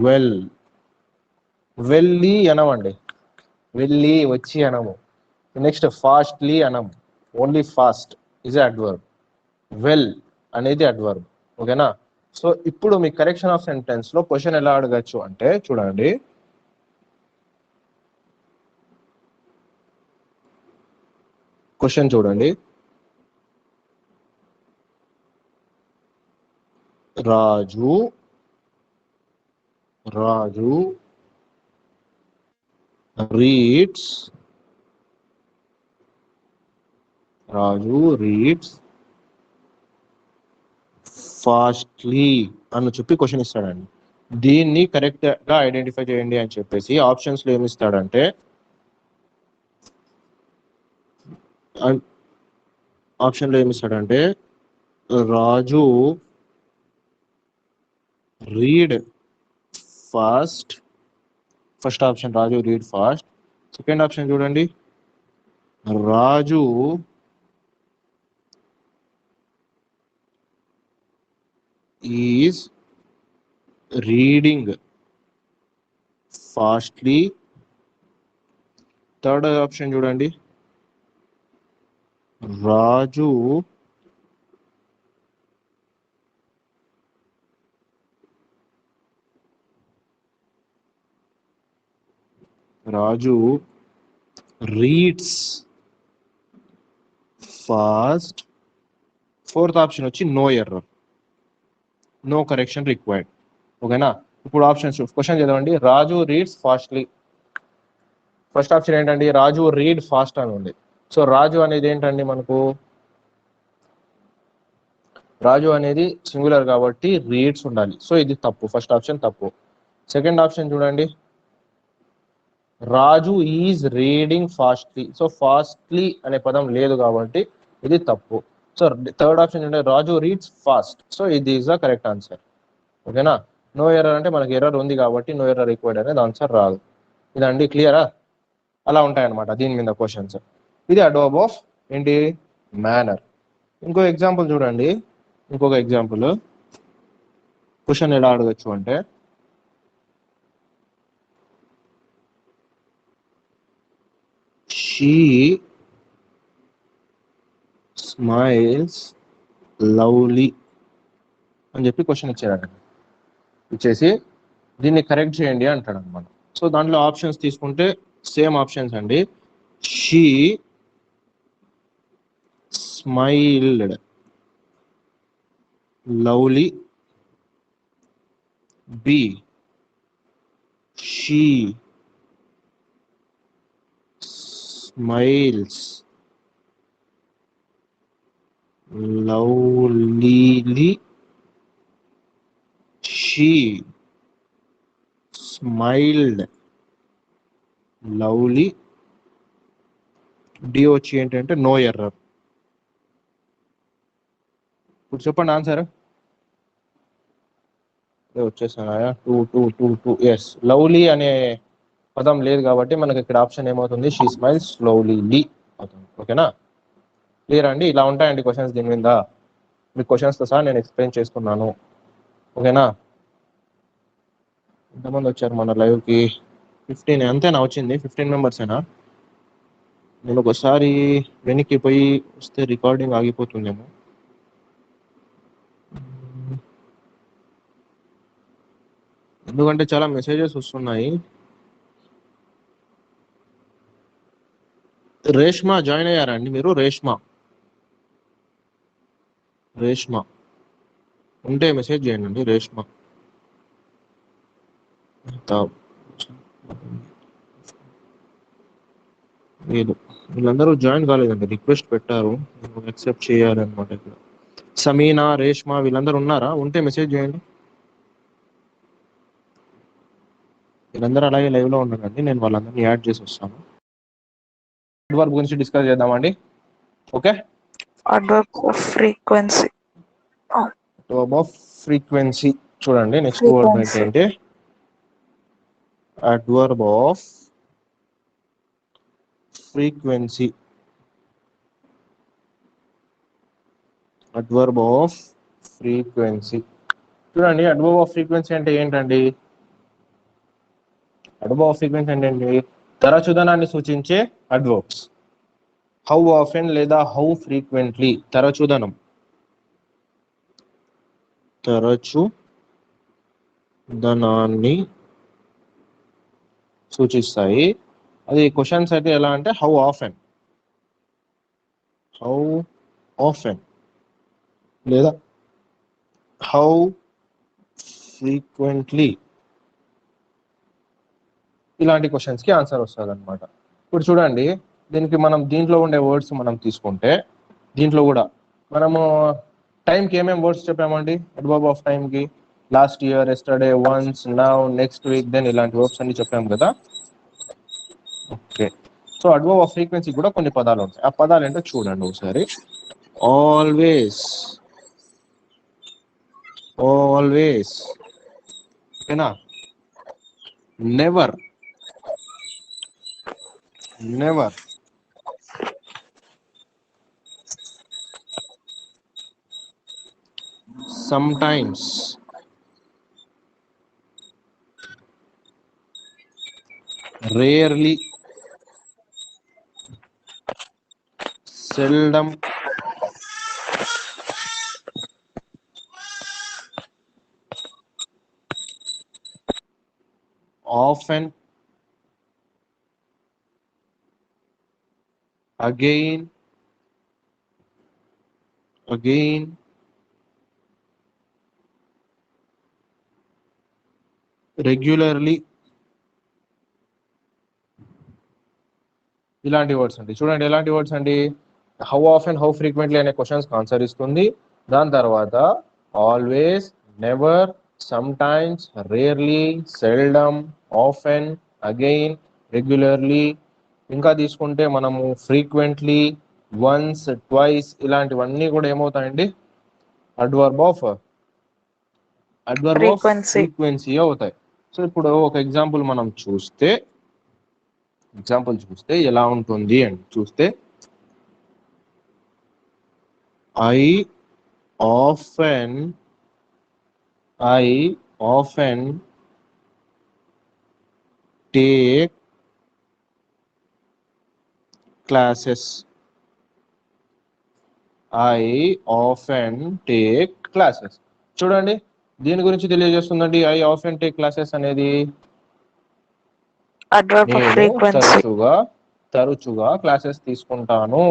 well. వెళ్ళి అనమండి, వెళ్ళి వచ్చి అనము. నెక్స్ట్ ఫాస్ట్లీ అనము, only fast is adverb, well అనేది అడ్వర్బ్. ఓకేనా? సో ఇప్పుడు మీ కరెక్షన్ ఆఫ్ సెంటెన్స్ లో క్వశ్చన్ ఎలా అడగచ్చు అంటే చూడండి, క్వశ్చన్ చూడండి. రాజు రీడ్స్ ఫాస్ట్లీ అని చెప్పి క్వశ్చన్ ఇస్తాడండి. దీన్ని కరెక్ట్ గా ఐడెంటిఫై చేయండి అని చెప్పేసి ఆప్షన్స్ లో ఏమి ఇస్తాడంటే, Raju read fast. First option Raju read fast. Second option చూడండి, Raju is reading fastly. Third option చూడండి, Raju reads fast. Fourth option వచ్చి no error, no correction required. ఓకేనా? ఇప్పుడు ఆప్షన్స్ క్వశ్చన్ చదవండి. Raju reads fastly. First option ఏంటండి, రాజు రీడ్ ఫాస్ట్ అని ఉంది. సో రాజు అనేది ఏంటండి, మనకు రాజు అనేది సింగులర్ కాబట్టి రీడ్స్ ఉండాలి. సో ఇది తప్పు, ఫస్ట్ ఆప్షన్ తప్పు. సెకండ్ ఆప్షన్ చూడండి, Raju is reading fastly. So fastly అనే పదం లేదు కాబట్టి ఇది తప్పు. సో థర్డ్ ఆప్షన్ ఏంటంటే రాజు రీడ్స్ ఫాస్ట్. సో ఇది ఈజ్ ద కరెక్ట్ ఆన్సర్. ఓకేనా? నో ఎర్రర్ అంటే మనకి ఎర్రర్ ఉంది కాబట్టి నో ఎర్రర్ రిక్వైర్డ్ అనేది ఆన్సర్ రాదు. ఇదండి, క్లియరా? అలా ఉంటాయన్నమాట దీని మీద క్వశ్చన్స్. ఇది అడ్వర్బ్ ఆఫ్ ఏంటి, మేనర్. ఇంకో ఎగ్జాంపుల్ చూడండి. ఇంకొక ఎగ్జాంపుల్ క్వశ్చన్ ఎలా అడగచ్చు అంటే, షీ స్మైల్స్ లవ్లీ అని చెప్పి క్వశ్చన్ ఇచ్చాడు. ఇచ్చేసి దీన్ని కరెక్ట్ చేయండి అంటాడు అనమాట. సో దాంట్లో ఆప్షన్స్ తీసుకుంటే సేమ్ ఆప్షన్స్ అండి. She smiled lovely, B she smiles lovelily, she smiled lovely. D వచ్చి ఏంటంటే నో ఎర్రర్. ఇప్పుడు చెప్పండి ఆన్సర్. వచ్చేసానా? 2 2 2 2. ఎస్, లవ్లీ అనే పదం లేదు కాబట్టి మనకి ఇక్కడ ఆప్షన్ ఏమవుతుంది, షీ స్మైల్స్ లవ్లీలీ అవుతుంది. ఓకేనా? క్లియర్ అండి? ఇలా ఉంటాయండి క్వశ్చన్స్. దీని మీద మీ క్వశ్చన్స్తో సహా నేను ఎక్స్ప్లెయిన్ చేసుకున్నాను. ఓకేనా? ఎంతమంది వచ్చారు మన లైవ్కి? 15 అంతేనా వచ్చింది? 15 మెంబర్సేనా? నేను ఒకసారి వెనక్కి పోయి వస్తే రికార్డింగ్ ఆగిపోతుందేమో. ఎందుకంటే చాలా మెసేజెస్ వస్తున్నాయి. రేష్మా జాయిన్ అయ్యారా అండి మీరు? రేష్మా ఉంటే మెసేజ్ చేయండి. రేష్మా లేదు, వీళ్ళందరూ జాయిన్ కాలేదండి. రిక్వెస్ట్ పెట్టారు, యాక్సెప్ట్ చేయాలన్నమాట. ఇక్కడ సమీనా, రేష్మా వీళ్ళందరూ ఉన్నారా? ఉంటే మెసేజ్ చేయండి. వీళ్ళందరూ అలాగే లైవ్ లో ఉన్నారండి. నేను వాళ్ళందరినీ యాడ్ చేసి వస్తాను. అడ్వర్బ్ గురించి డిస్కస్ చేద్దామండి. Okay, adverb of frequency. Oh, adverb of frequency. చూడండి నెక్స్ట్ వర్డ్ frequency. ఏంటి? Adverb of frequency. Adverb of frequency. చూడండి అడ్వర్బ్ ఆఫ్ ఫ్రీక్వెన్సీ అంటే ఏంటండి? అడ్వర్బ్ ఆఫ్ ఫ్రీక్వెన్సీ అంటే ఏంటి? తరచుదనాన్ని సూచించే అడ్వర్బ్స్. హౌ ఆఫెన్ లేదా హౌ ఫ్రీక్వెంట్లీ, తరచుదనం, తరచుదనాన్ని సూచిస్తాయి. అది క్వశ్చన్స్ అయితే ఎలా అంటే హౌ ఆఫెన్, హౌ ఆఫెన్ లేదా హౌ ఫ్రీక్వెంట్లీ, ఇలాంటి క్వశ్చన్స్కి ఆన్సర్ వస్తుంది అనమాట. ఇప్పుడు చూడండి దీనికి మనం దీంట్లో ఉండే వర్డ్స్ మనం తీసుకుంటే దీంట్లో కూడా మనము టైంకి ఏమేమి వర్డ్స్ చెప్పామండి? అడ్వర్బ్ ఆఫ్ టైంకి last year, yesterday, once, now, next week, then, ఇలాంటి వర్బ్స్ అన్ని చెప్పాము కదా. Okay, so adverb of frequency కూడా కొన్ని పదాలు ఉంటాయి. ఆ పదాలు ఏంటో చూడండి ఒకసారి. ఆల్వేస్, ఆల్వేస్, ఓకేనా. Never, never, sometimes, rarely, seldom, often, again, again, regularly, ఇలాంటి వర్డ్స్ అండి. చూడండి ఎలాంటి వర్డ్స్ అండి? హౌ ఆఫెన్, హౌ ఫ్రీక్వెంట్లీ అనే క్వశ్చన్స్ ఆన్సర్ ఇస్తుంది. దాని తర్వాత always, never, sometimes, rarely, seldom, often, again, regularly. ఇంకా తీసుకుంటే మనము ఫ్రీక్వెంట్లీ, వన్స్, ట్వైస్, ఇలాంటివన్నీ కూడా ఏమవుతాయండి? Adverb of Frequency. ఫ్రీక్వెన్సీ అవుతాయి. సో ఇప్పుడు ఒక ఎగ్జాంపుల్ మనం చూస్తే, ఎలా ఉంటుంది అని చూస్తే, I often take classes. I often take classes. చూడండి దీని గురించి తెలియజేస్తుందండి. ఐ ఆఫెన్ టేక్ క్లాసెస్ అనేది Adverb of నేను frequency. తరచుగా క్లాసెస్ తీసుకుంటాను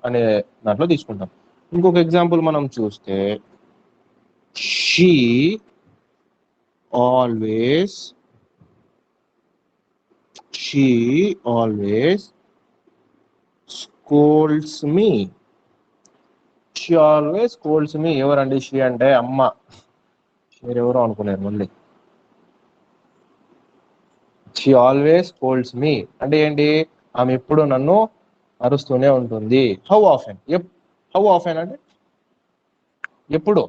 అనే దాంట్లో తీసుకుంటాం. ఇంకొక ఎగ్జాంపుల్ మనం చూస్తే, she always scolds me. She always scolds me. ఎవరండి షీ అంటే? అమ్మ. మీరు ఎవరో అనుకున్నారు మళ్ళీ. షీ ఆల్వేస్ స్కోల్డ్స్ మీ అంటే ఏంటి? ఆమె ఎప్పుడు నన్ను అరుస్తూనే ఉంటుంది. హౌ ఆఫెన్, హౌ ఆఫెన్ అంటే ఎప్పుడు,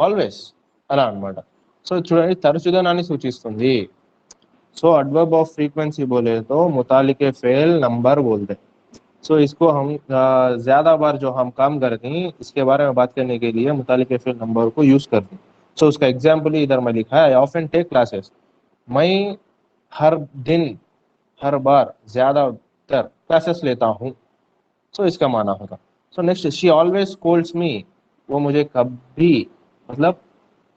ఆల్వేస్, అలా అనమాట. సో చూడండి తరచుదనాన్ని సూచిస్తుంది. सो एडवर्ब ऑफ फ्रीक्वेंसी बोले तो मुतालिके फेल नंबर बोलते हैं. सो इसको हम ज्यादा बार जो हम काम करते हैं इसके बारे में बात करने के लिए मुतालिके फेल नंबर को यूज करते हैं. सो उसका एग्जाम्पल ही इधर में लिखा है. I often take classes. मैं हर दिन, हर बार, ज्यादातर क्लासेस लेता हूँ. सो इसका माना होगा. So next, she always scolds me. वो मुझे कभी, मतलब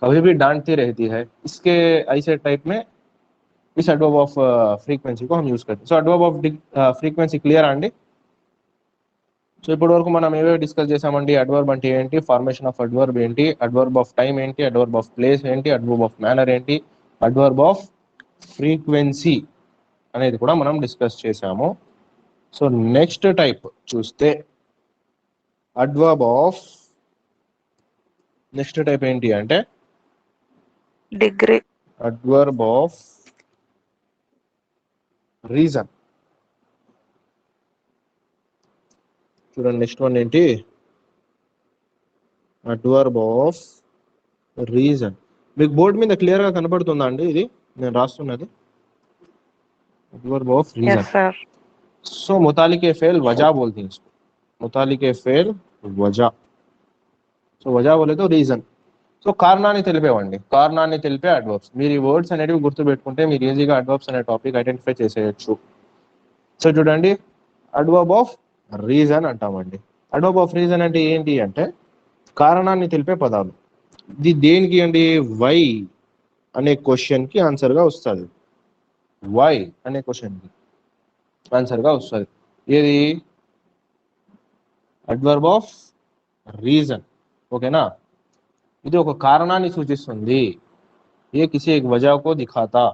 कभी भी डांटती रहती है. इसके ऐसे टाइप में इस अडवर्ब ऑफ फ्रीक्वेंसी को हम यूज करते हैं. सो अडवर्ब ऑफ फ्रीक्वेंसी क्लियर अंडी. సో ఇప్పటి వరకు మనం ఏవేవి డిస్కస్ చేసామండి? అడ్వర్బ్ అంటే ఏంటి, ఫార్మేషన్ ఆఫ్ అడ్వర్బ్ ఏంటి, అడ్వర్బ్ ఆఫ్ టైం ఏంటి, అడ్వర్బ్ ఆఫ్ ప్లేస్ ఏంటి, అడ్వర్బ్ ఆఫ్ మేనర్ ఏంటి, అడ్వర్బ్ ఆఫ్ ఫ్రీక్వెన్సీ అనేది కూడా మనం డిస్కస్ చేసాము. సో నెక్స్ట్ టైప్ చూస్తే అడ్వర్బ్ ఆఫ్, నెక్స్ట్ టైప్ ఏంటి అంటే Degree. Adverb of reason. చూడండి నెక్స్ట్ వన్ ఏంటి, అడ్వర్బ్ ఆఫ్ రీజన్. మీకు బోర్డు మీద క్లియర్ గా కనబడుతుందా అండి ఇది నేను రాస్తున్నది? Adverb of yes reason. sir. So मुतालिके फेल वजह बोलते हैं इसको, मुतालिके फेल वजह. సో వజా बोले तो రీజన్. సో కారణాన్ని తెలిపేవండి, కారణాన్ని తెలిపే అడ్వర్బ్స్. మీరు ఈ వర్డ్స్ అనేవి గుర్తుపెట్టుకుంటే మీరు ఈజీగా అడ్వర్బ్స్ అనే టాపిక్ ఐడెంటిఫై చేసేయచ్చు. సో చూడండి అడ్వర్బ్ ఆఫ్ రీజన్ అంటామండి. అడ్వర్బ్ ఆఫ్ రీజన్ అంటే ఏంటి అంటే కారణాన్ని తెలిపే పదాలు. ఇది దేనికి అండి, వై అనే క్వశ్చన్ కి ఆన్సర్ గా వస్తుంది. వై అనే క్వశ్చన్ కి ఆన్సర్ గా వస్తుంది. ఏది, అడ్వర్బ్ ఆఫ్ రీజన్. ఓకేనా, ఇది ఒక కారణాన్ని సూచిస్తుంది. ये किसी एक वजह को दिखाता.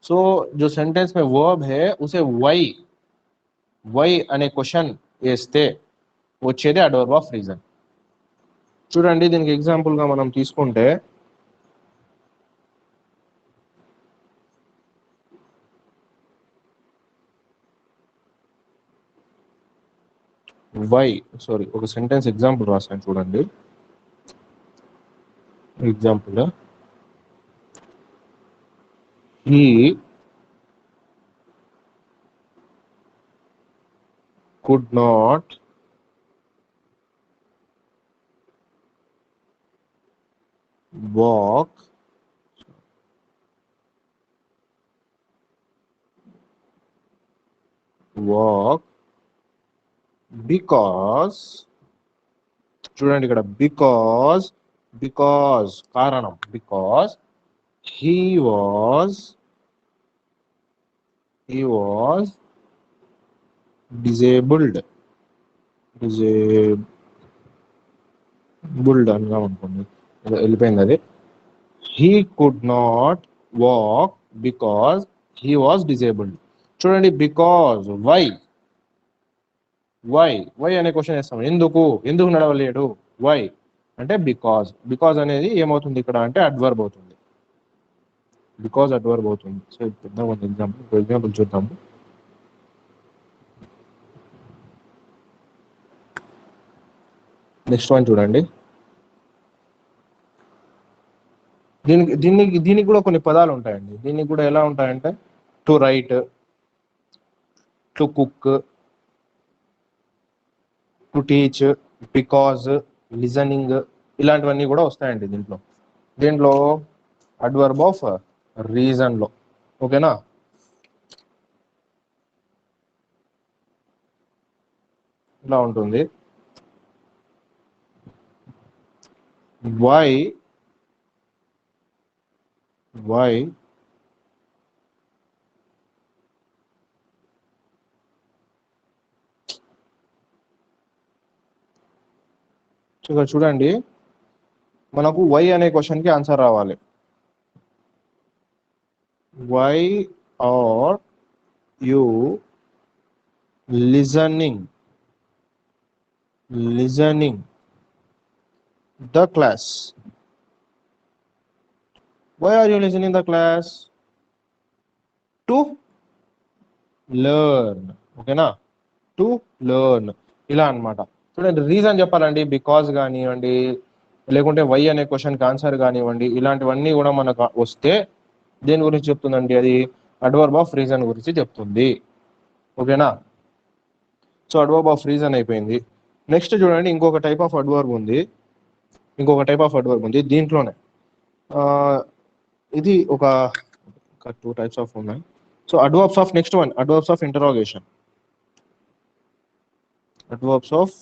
सो जो सेंटेंस में वर्ब है उसे వై అనే క్వశ్చన్ వేస్తే వచ్చేది అడ్వర్బ్ ఆఫ్ రీజన్. చూడండి దీనికి ఎగ్జాంపుల్ గా మనం తీసుకుంటే వై, సారీ ఒక సెంటెన్స్ ఎగ్జాంపుల్ రాశాను చూడండి. Example, he could not walk because, చూడండి ఇక్కడ బికాజ్ కారణం, బికాజ్ he was disabled అనగా అనుకోండి, వెళ్ళిపోయింది అది. he could not walk because he was disabled. చూడండి బికాజ్, వై అనే క్వశ్చన్ వేస్తాం. ఎందుకు నడవలేడు, వై అంటే బికాజ్ అనేది ఏమవుతుంది ఇక్కడ అంటే అడ్వర్బ్ అవుతుంది. బికాజ్ అడ్వర్బ్ అవుతుంది. సో పెద్ద ఎగ్జాంపుల్ చూద్దాము. నెక్స్ట్ వన్ చూడండి. దీనికి కూడా కొన్ని పదాలు ఉంటాయండి. దీనికి కూడా ఎలా ఉంటాయంటే to right, to cook, to teach, because, listening, ఇలాంటివన్నీ కూడా వస్తాయండి దీంట్లో అడ్వర్బ్ ఆఫ్ రీజన్ లో. ఓకేనా, ఇలా ఉంటుంది. వై చూడండి మనకు వై అనే క్వశ్చన్ కి ఆన్సర్ రావాలి. Why are you listening the class? Why are you listening the class? To learn. ఓకేనా, టు లెర్న్, ఇలా అన్నమాట. చూడండి రీజన్ చెప్పాలండి, బికాజ్ కానివ్వండి లేకుంటే వై అనే క్వశ్చన్కి ఆన్సర్ కానివ్వండి, ఇలాంటివన్నీ కూడా మనకు వస్తే దేని గురించి చెప్తుందండి, అది అడ్వర్బ్ ఆఫ్ రీజన్ గురించి చెప్తుంది. ఓకేనా, సో అడ్వర్బ్ ఆఫ్ రీజన్ అయిపోయింది. నెక్స్ట్ చూడండి ఇంకొక టైప్ ఆఫ్ అడ్వర్బ్ ఉంది. దీంట్లోనే ఇది ఒక 2 టైప్స్ ఆఫ్ ఉన్నాయి. So adverbs of next one, adverbs of interrogation. Adverbs of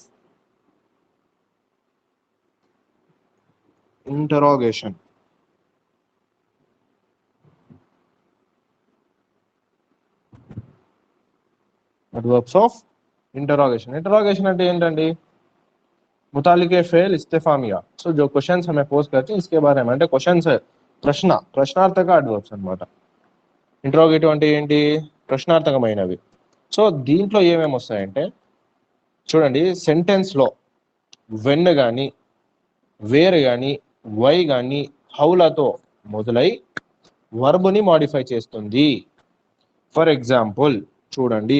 interrogation. Adverbs of interrogation అంటే ఏంటండి, मुतालिके फेल इस्तेफामिया. सो जो क्वेश्चंस हमें पोज करते हैं इसके बारे में, అంటే క్వశ్చన్స్ ప్రశ్నార్థక అడ్వర్బ్స్ అన్నమాట. ఇంటరాగేటివ్ అంటే ఏంటి, ప్రశ్నార్థకమైనవి. సో దీంట్లో ఏమేమి వస్తాయంటే చూడండి, సెంటెన్స్ లో వెన్ కానీ వేర్ కానీ వై కానీ హౌలతో మొదలై వర్బ్ని మాడిఫై చేస్తుంది. ఫర్ ఎగ్జాంపుల్ చూడండి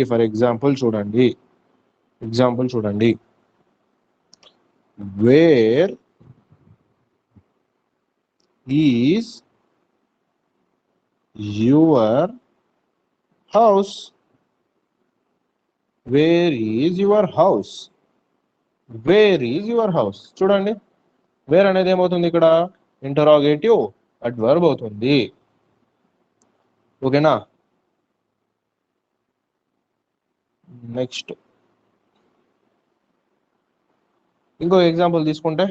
ఎగ్జాంపుల్ చూడండి, where is your house, where is your house, where is your house. చూడండి, వేర్ అనేది ఏమవుతుంది ఇక్కడ, ఇంటరాగేటివ్ అడ్వర్బ్ అవుతుంది. ఓకేనా, నెక్స్ట్ ఇంకో ఎగ్జాంపుల్ తీసుకుంటే,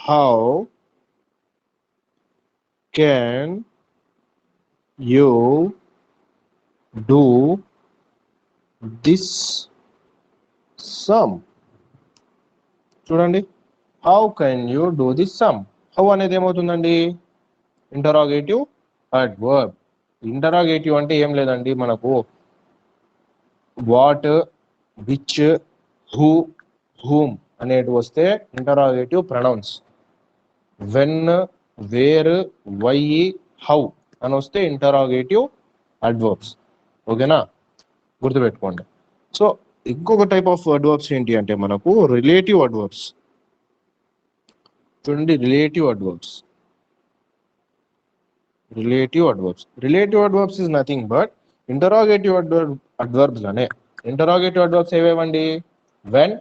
how can you do this sum. చూడండి, how can you do this sum. How అనేది ఏమవుతుందండి, ఇంటరాగేటివ్ అడ్వర్బ్. ఇంటరాగేటివ్ అంటే ఏం లేదండి, మనకు వాట్, విచ్, హూ, హూమ్ అనేటివి వస్తే interrogative pronouns. When, where, why, how అని వస్తే ఇంటరాగేటివ్ అడ్వర్బ్స్. ఓకేనా, గుర్తుపెట్టుకోండి. సో ఇంకొక టైప్ ఆఫ్ అడ్వర్బ్స్ ఏంటి అంటే మనకు రిలేటివ్ అడ్వర్బ్స్. చూడండి, relative adverbs. Relative adverbs, relative adverbs is nothing but interrogative adverbs అనే. ఇంటరాగేటివ్ అడ్వర్బ్స్ ఏవేవండి, వెన్,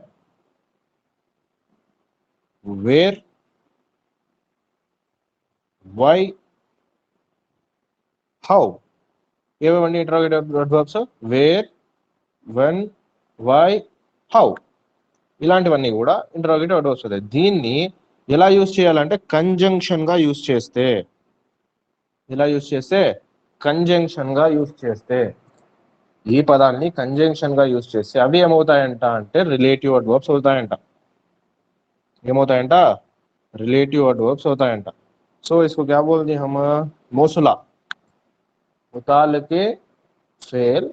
వేర్, వై, హౌ. ఏవేవండి interrogative adverbs, where, when, why, how. ఇలాంటివన్నీ కూడా ఇంటరాగేటివ్ అడ్వర్బ్స్ అవుతాయి. దీన్ని ఎలా యూజ్ చేయాలంటే కంజంక్షన్ గా యూజ్ చేస్తే, ఎలా యూజ్ చేస్తే, కంజంక్షన్ గా యూజ్ చేస్తే, ఈ పదాన్ని కంజంక్షన్ గా యూజ్ చేస్తే అవి ఏమవుతాయంట అంటే రిలేటివ్ అడ్వర్బ్స్ అవుతాయంట. ఏమవుతాయంట, रिलेटिव एडवर्ब्स होता है। सो इसको क्या बोलते हैं हम, मौसूला, मुताल के फेल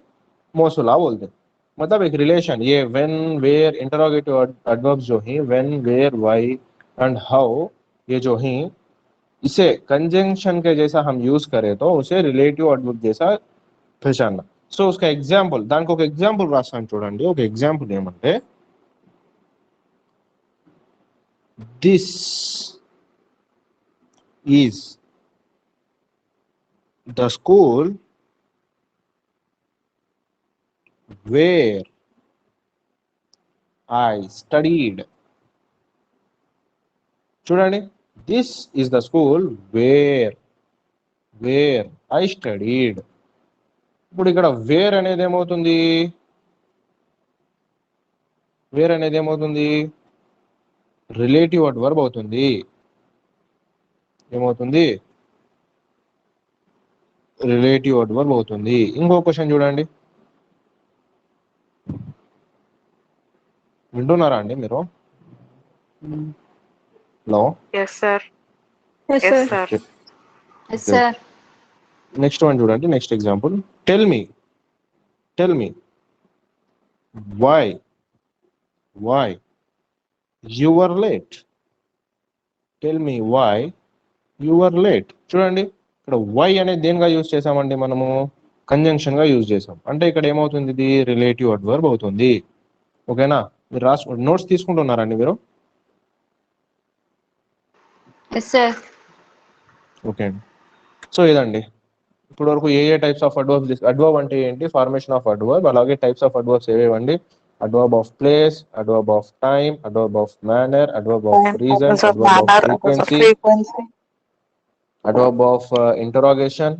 मौसूला बोलते हैं। मतलब एक रिलेशन, ये व्हेन, वेयर, इंटरोगेटिव एडवर्ब्स जो हैं when, where, why and how, ये जो हैं इसे कंजंक्शन के जैसा हम यूज करें तो उसे रिलेटिव एडवर्ब जैसा पहचानना। సో उसका एग्जांपल, దానికి ఒక ఎగ్జాంపుల్ రాస్తాను చూడండి। ఒక ఎగ్జాంపుల్ ఏమంటే, this is the school where I studied. చూడండి, this is the school where I studied. ఇప్పుడు ఇక్కడ వేర్ అనేది ఏమవుతుంది, వేర్ అనేది ఏమవుతుంది, రిలేటివ్ అడ్వర్బ్ అవుతుంది। ఏమవుతుంది, రిలేటివ్ అడ్వర్బ్ అవుతుంది। ఇంకో క్వశ్చన్ చూడండి, వింటున్నారా అండి మీరు? Hello, Yes, sir. Yes, Yes, sir. sir. Yes, sir. Next one చూడండి, next example, tell me why you are late. Tell me why you are late. చూడండి, ఇక్కడ వై అనేది దేనిగా యూజ్ చేసామండి, మనము కంజంక్షన్ గా యూజ్ చేసాం, అంటే ఇక్కడ ఏమవుతుంది, ఇది రిలేటివ్ అడ్వర్బ్ అవుతుంది। ఓకేనా, మీరు నోట్స్ తీసుకుంటున్నారండి మీరు? Yes, sir. ఓకే అండి, సో ఇదండి ఇప్పుడు వరకు ఏ టైప్స్ ఆఫ్ అడ్వర్బ్స్, అడ్వర్బ్ అంటే ఏంటి, ఫార్మేషన్ ఆఫ్ అడ్వర్బ్, అలాగే టైప్స్ ఆఫ్ అడ్వర్బ్స్ ఏవేవండి, adverb of place, adverb of time, adverb of manner, adverb of Time, reason, purpose of adverb of manner, purpose of frequency, frequency, adverb of interrogation,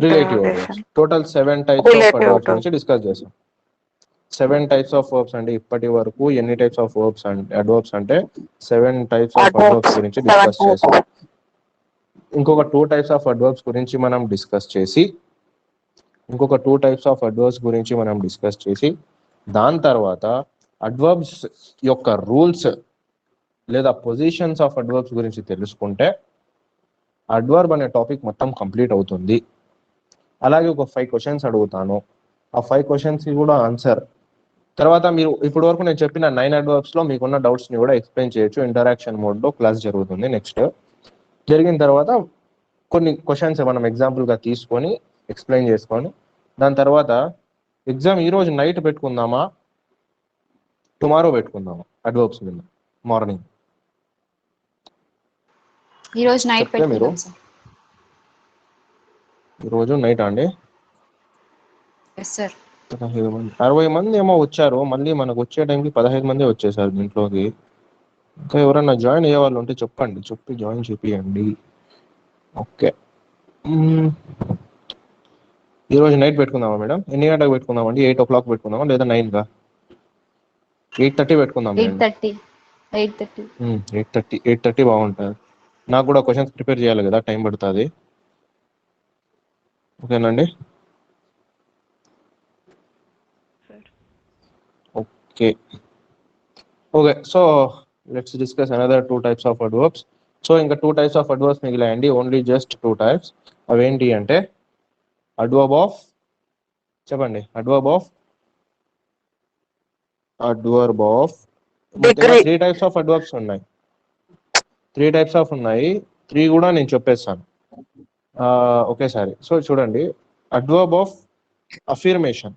relative adverbs. interrogation, total 7 types of relative adverbs to, గురించి discuss చేసాం। 7 types of verbs అండి, ఇప్పటి వరకు ఎన్ని types of verbs అంటే, adverbs అంటే 7 types of adverbs, adverbs గురించి 7 discuss చేసాం। types. ఇంకొక 2 టైప్స్ ఆఫ్ అడ్వర్బ్స్ గురించి మనం డిస్కస్ చేసి, దాని తర్వాత అడ్వర్బ్స్ యొక్క రూల్స్ లేదా పొజిషన్స్ ఆఫ్ అడ్వర్బ్స్ గురించి తెలుసుకుంటే అడ్వర్బ్ అనే టాపిక్ మొత్తం కంప్లీట్ అవుతుంది। అలాగే ఒక 5 క్వశ్చన్స్ అడుగుతాను, ఆ 5 క్వశ్చన్స్ కి కూడా ఆన్సర్, తర్వాత మీరు ఇప్పటి వరకు నేను చెప్పిన 9 అడ్వర్బ్స్ లో మీకున్న డౌట్స్ ని కూడా ఎక్స్ప్లెయిన్ చేయొచ్చు। ఇంటరాక్షన్ మోడ్ లో క్లాస్ జరుగుతుంది। నెక్స్ట్ జరిగిన తర్వాత కొన్ని క్వశ్చన్స్ మనం ఎగ్జాంపుల్ గా తీసుకొని ఎక్స్ప్లెయిన్ చేసుకొని దాని తర్వాత ఎగ్జామ్ ఈ రోజు నైట్ పెట్టుకుందామా టుమారో పెట్టుకుందామా అడ్వర్బ్స్ మీద మార్నింగ్ ఈ రోజు నైట్ చెప్తే మీరు పెట్టుకుందాం సార్. ఈరోజు నైట్ అండి ఎస్ సార్. 15 మంది 60 మంది ఏమో వచ్చారు, మళ్ళీ మనకు వచ్చే టైంకి 15 మంది వచ్చేసారు దీంట్లోకి. ఇంకా ఎవరైనా జాయిన్ అయ్యే వాళ్ళు ఉంటే చెప్పి జాయిన్ చేపియండి. ఓకే, ఈరోజు నైట్ పెట్టుకుందామా మేడం? ఎన్ని గంటలకు పెట్టుకుందామండి? 8 o'clock పెట్టుకుందామా లేదా 9గా? 8:30 పెట్టుకుందాం. 8:30. 8:30 బాగుంటుంది. నాకు కూడా క్వశ్చన్స్ ప్రిపేర్ చేయాలి కదా, టైం పడుతుంది. ఓకేనండి. Okay okay, so let's discuss another 2 types of adverbs. So ఇంకా 2 types ఆఫ్ అడ్వర్బ్స్ మిగిలాయండి, ఓన్లీ జస్ట్ 2 types. అవేంటి అంటే అడ్వర్బ్ ఆఫ్, చెప్పండి, adverb of Degree. 3 types of adverbs ఉన్నాయి. 3 types ఆఫ్ ఉన్నాయి, 3 కూడా నేను చెప్పేస్తాను ఒకేసారి. సో చూడండి, అడ్వర్బ్ ఆఫ్ అఫిర్మేషన్.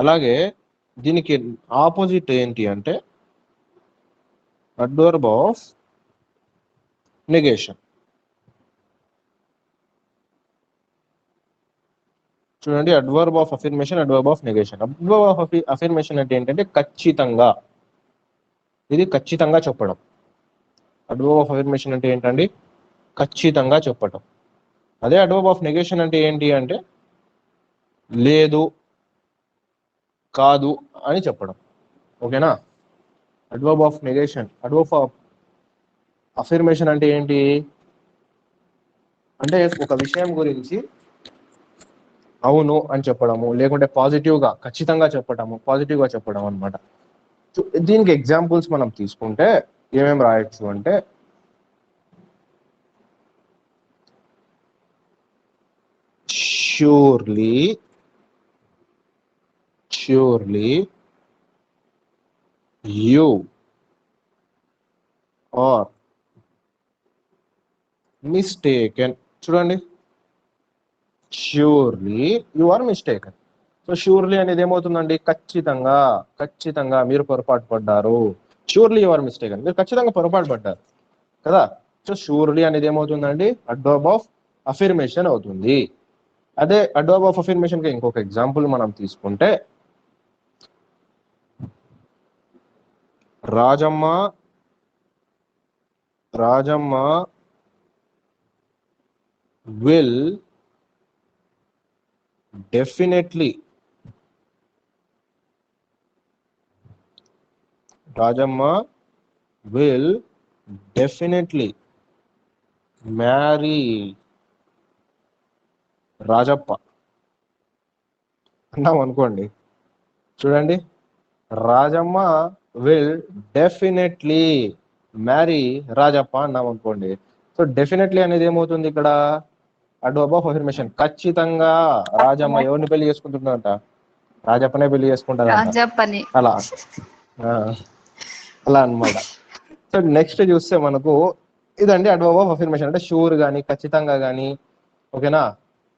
అలాగే దీనికి ఆపోజిట్ ఏంటి అంటే అడ్వర్బ్ ఆఫ్ నెగేషన్. చూడండి, adverb of affirmation, adverb of negation. Adverb of affirmation అంటే ఏంటంటే ఖచ్చితంగా, ఇది ఖచ్చితంగా చెప్పడం. అడ్వర్బ్ ఆఫ్ అఫిర్మేషన్ అంటే ఏంటండి? ఖచ్చితంగా చెప్పటం. అదే అడ్వర్బ్ ఆఫ్ నెగేషన్ అంటే ఏంటి అంటే లేదు, కాదు అని చెప్పడం. ఓకేనా? Adverb of negation. Adverb of affirmation అంటే ఏంటి అంటే ఒక విషయం గురించి అవును అని చెప్పడము, లేకుంటే పాజిటివ్గా ఖచ్చితంగా చెప్పడము, పాజిటివ్గా చెప్పడం అనమాట. దీనికి ఎగ్జాంపుల్స్ మనం తీసుకుంటే ఏమేమి రాయొచ్చు అంటే surely you are mistaken. చూడండి, surely you are mistaken. So surely అనేది ఏమవుతుందండి? ఖచ్చితంగా, ఖచ్చితంగా మీరు పొరపాటు పడ్డారు. షూర్లీ యు ఆర్ మిస్టేకన్, మీరు ఖచ్చితంగా పొరపాటు పడ్డారు కదా. సో షూర్లీ అనేది ఏమవుతుందండి? అడ్వర్బ్ ఆఫ్ అఫిర్మేషన్ అవుతుంది. అదే అడ్వర్బ్ ఆఫ్ అఫిర్మేషన్ కి ఇంకొక ఎగ్జాంపుల్ మనం తీసుకుంటే Rajamma will definitely marry Rajappa అన్నాం అనుకోండి. చూడండి, Rajamma will definitely marry Rajappa అన్నాం అనుకోండి. సో డెఫినెట్లీ అనేది ఏమవుతుంది ఇక్కడ? Adverb of affirmation. ఖచ్చితంగా రాజమ్మ ఎవరిని పెళ్లి చేసుకుంటుందంట? రాజప్పనే పెళ్లి చేసుకుంటారంట. అలా అన్నమాట. సో నెక్స్ట్ చూస్తే మనకు ఇదండి అడ్వర్బ్ ఆఫ్ అఫర్మేషన్. అంటే షూర్ గానీ, ఖచ్చితంగా గానీ, ఓకేనా,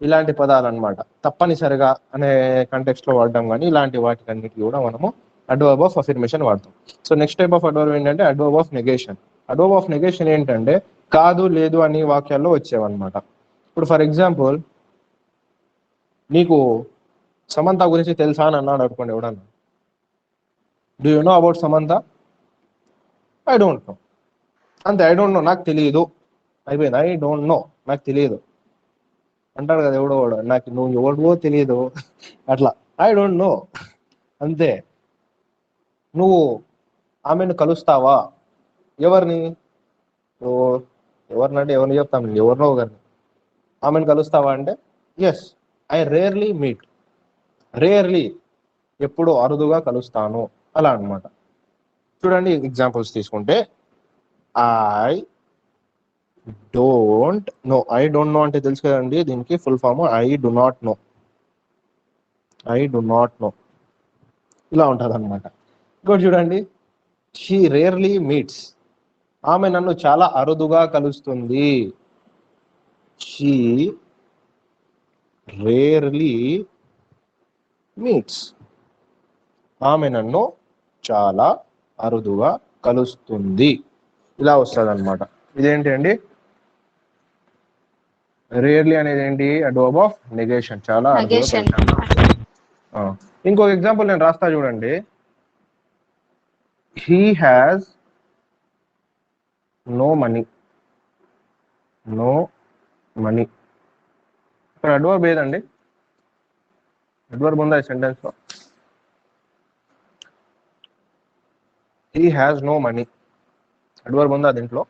ఇలాంటి పదాలు అనమాట. తప్పనిసరిగా అనే కంటెక్స్ట్ లో వాడడం కానీ ఇలాంటి వాటికన్నిటికీ కూడా మనము అడ్వర్బ్ ఆఫ్ అఫర్మేషన్ వాడతాం. So next type of adverb ఏంటంటే adverb of negation. Adverb of negation ఏంటంటే కాదు, లేదు అని వాక్యాల్లో వచ్చేవన్నమాట. ఇప్పుడు ఫర్ ఎగ్జాంపుల్, నీకు సమంత గురించి తెలుసా అని అన్నాడు అనుకోండి ఎవడన్నా. Do you know about Samantha? I don't no. అంతే, ఐ డోంట్ నో, నాకు తెలియదు, అయిపోయింది. ఐ డోంట్ నో, నాకు తెలియదు అంటాడు కదా ఎవడో వాడు. నాకు నువ్వు ఎవడో తెలియదు అట్లా, ఐ డోంట్ నో, అంతే. నువ్వు ఆమెను కలుస్తావా? ఎవరిని? ఎవరినంటే ఎవరిని చెప్తాను, ఎవరినో ఒకరిని. ఆమెను కలుస్తావా అంటే yes, I rarely meet. Rarely, ఎప్పుడు అరుదుగా కలుస్తాను, అలా అనమాట. చూడండి ఎగ్జాంపుల్స్ తీసుకుంటే I don't know. I don't know అంటే తెలుసు కదండి, దీనికి full form I do not know. ఇలా ఉంటుంది అనమాట. ఇంకోటి చూడండి, షీ రేర్లీ మీట్స్. ఆమె నన్ను చాలా అరుదుగా కలుస్తుంది. She rarely meets. ఆమె నన్ను చాలా అరుదుగా కలుస్తుంది. ఇలా వస్తుంది అనమాట. ఇదేంటి అండి? రేర్లీ అనేది ఏంటి? Adverb of negation. చాలా అరుదుగా Negation. కలుస్తుంది. ఇంకొక ఎగ్జాంపుల్ నేను రాస్తా చూడండి. He has no money. No money. ఇక్కడ అడ్వర్బ్ ఏదండి? అడ్వర్బ్ ఉందా ఈ సెంటెన్స్ లో? He has no money. Adverb ఉందా దీంట్లో?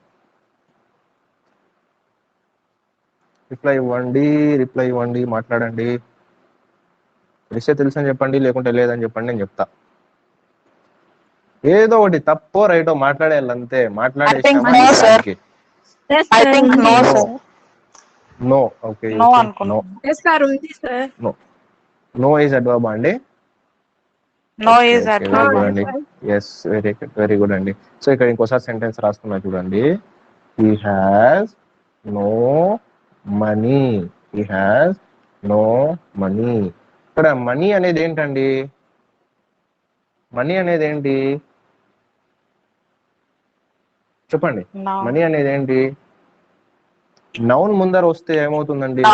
రిప్లై ఇవ్వండి, మాట్లాడండి. తెలిసే తెలుసని చెప్పండి, లేకుంటే లేదని చెప్పండి, నేను చెప్తా. ఏదో ఒకటి తప్పో రైటో మాట్లాడేయాలి అంతే. మాట్లాడేసామా no, sir. ఈసారికి I think no, No. sir. No. Okay, No no. అనుకుంటున్నా. నో ఈజ్ అడ్వర్బ్ అండి. No Okay, is okay, adverb. very good అండి. ఎస్, వెరీ గుడ్ అండి. సో ఇక్కడ ఇంకోసారి సెంటెన్స్ రాస్తున్నా చూడండి. He has no money. He has no money. ఇక్కడ money అనేది ఏంటండి? మనీ అనేది ఏంటి చెప్పండి? No. మనీ అనేది ఏంటి? నౌన్ ముందర వస్తే ఏమవుతుందండి? No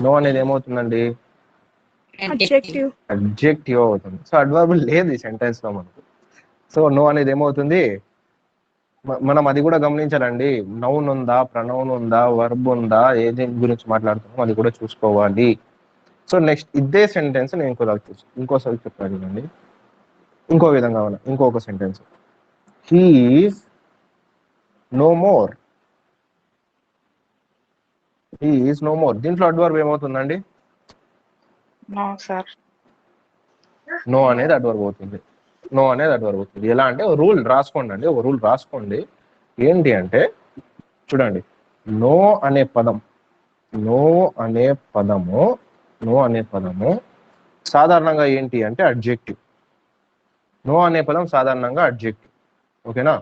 Noun. అనేది ఏమవుతుందండి? అడ్జెక్టివ్ అవుతుంది. సో అడ్వర్బ్ లేదు ఈ సెంటెన్స్ లో మనకు. సో నో అనేది ఏమవుతుంది? మనం అది కూడా గమనించాలండి. నౌన్ ఉందా, ప్రనౌన్ ఉందా, వర్బ్ ఉందా, ఏది గురించి మాట్లాడుతున్నామో అది కూడా చూసుకోవాలి. సో నెక్స్ట్ ఇదే సెంటెన్స్ నేను ఇంకోసారి చెప్తాను అండి. ఇంకో విధంగా ఇంకొక sentence. He is no more. He is no more. దీంట్లో అడ్వర్బ్ ఏమవుతుందండి? No, sir. నో అనేది అడ్వర్బ్ అవుతుంది. ఎలా అంటే రూల్ రాసుకోండి అండి. ఒక రూల్ రాసుకోండి. ఏంటి అంటే చూడండి, నో అనే పదము సాధారణంగా ఏంటి అంటే అడ్జెక్టివ్. నో అనే పదం సాధారణంగా అడ్జెక్టివ్. ఓకేనా?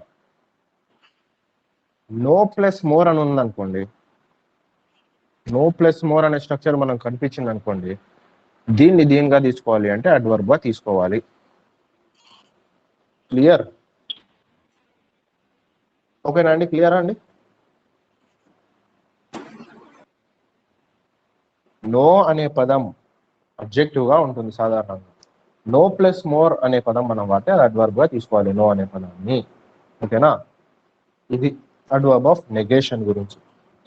నో ప్లస్ మోర్ అని ఉందనుకోండి, నో ప్లస్ మోర్ అనే స్ట్రక్చర్ మనం కనిపించింది అనుకోండి, దీనిగా తీసుకోవాలి అంటే అడ్వర్బ్ గా తీసుకోవాలి. క్లియర్? ఓకేనా అండి? క్లియరా అండి? నో అనే పదం అబ్జెక్టివ్ గా ఉంటుంది సాధారణంగా. నో ప్లస్ మోర్ అనే పదం మనం వాడితే అది అడ్వర్బ్ గా తీసుకోవాలి, నో అనే పదాన్ని. ఓకేనా? ఇది అడ్వర్బ్ ఆఫ్ నెగేషన్ గురించి.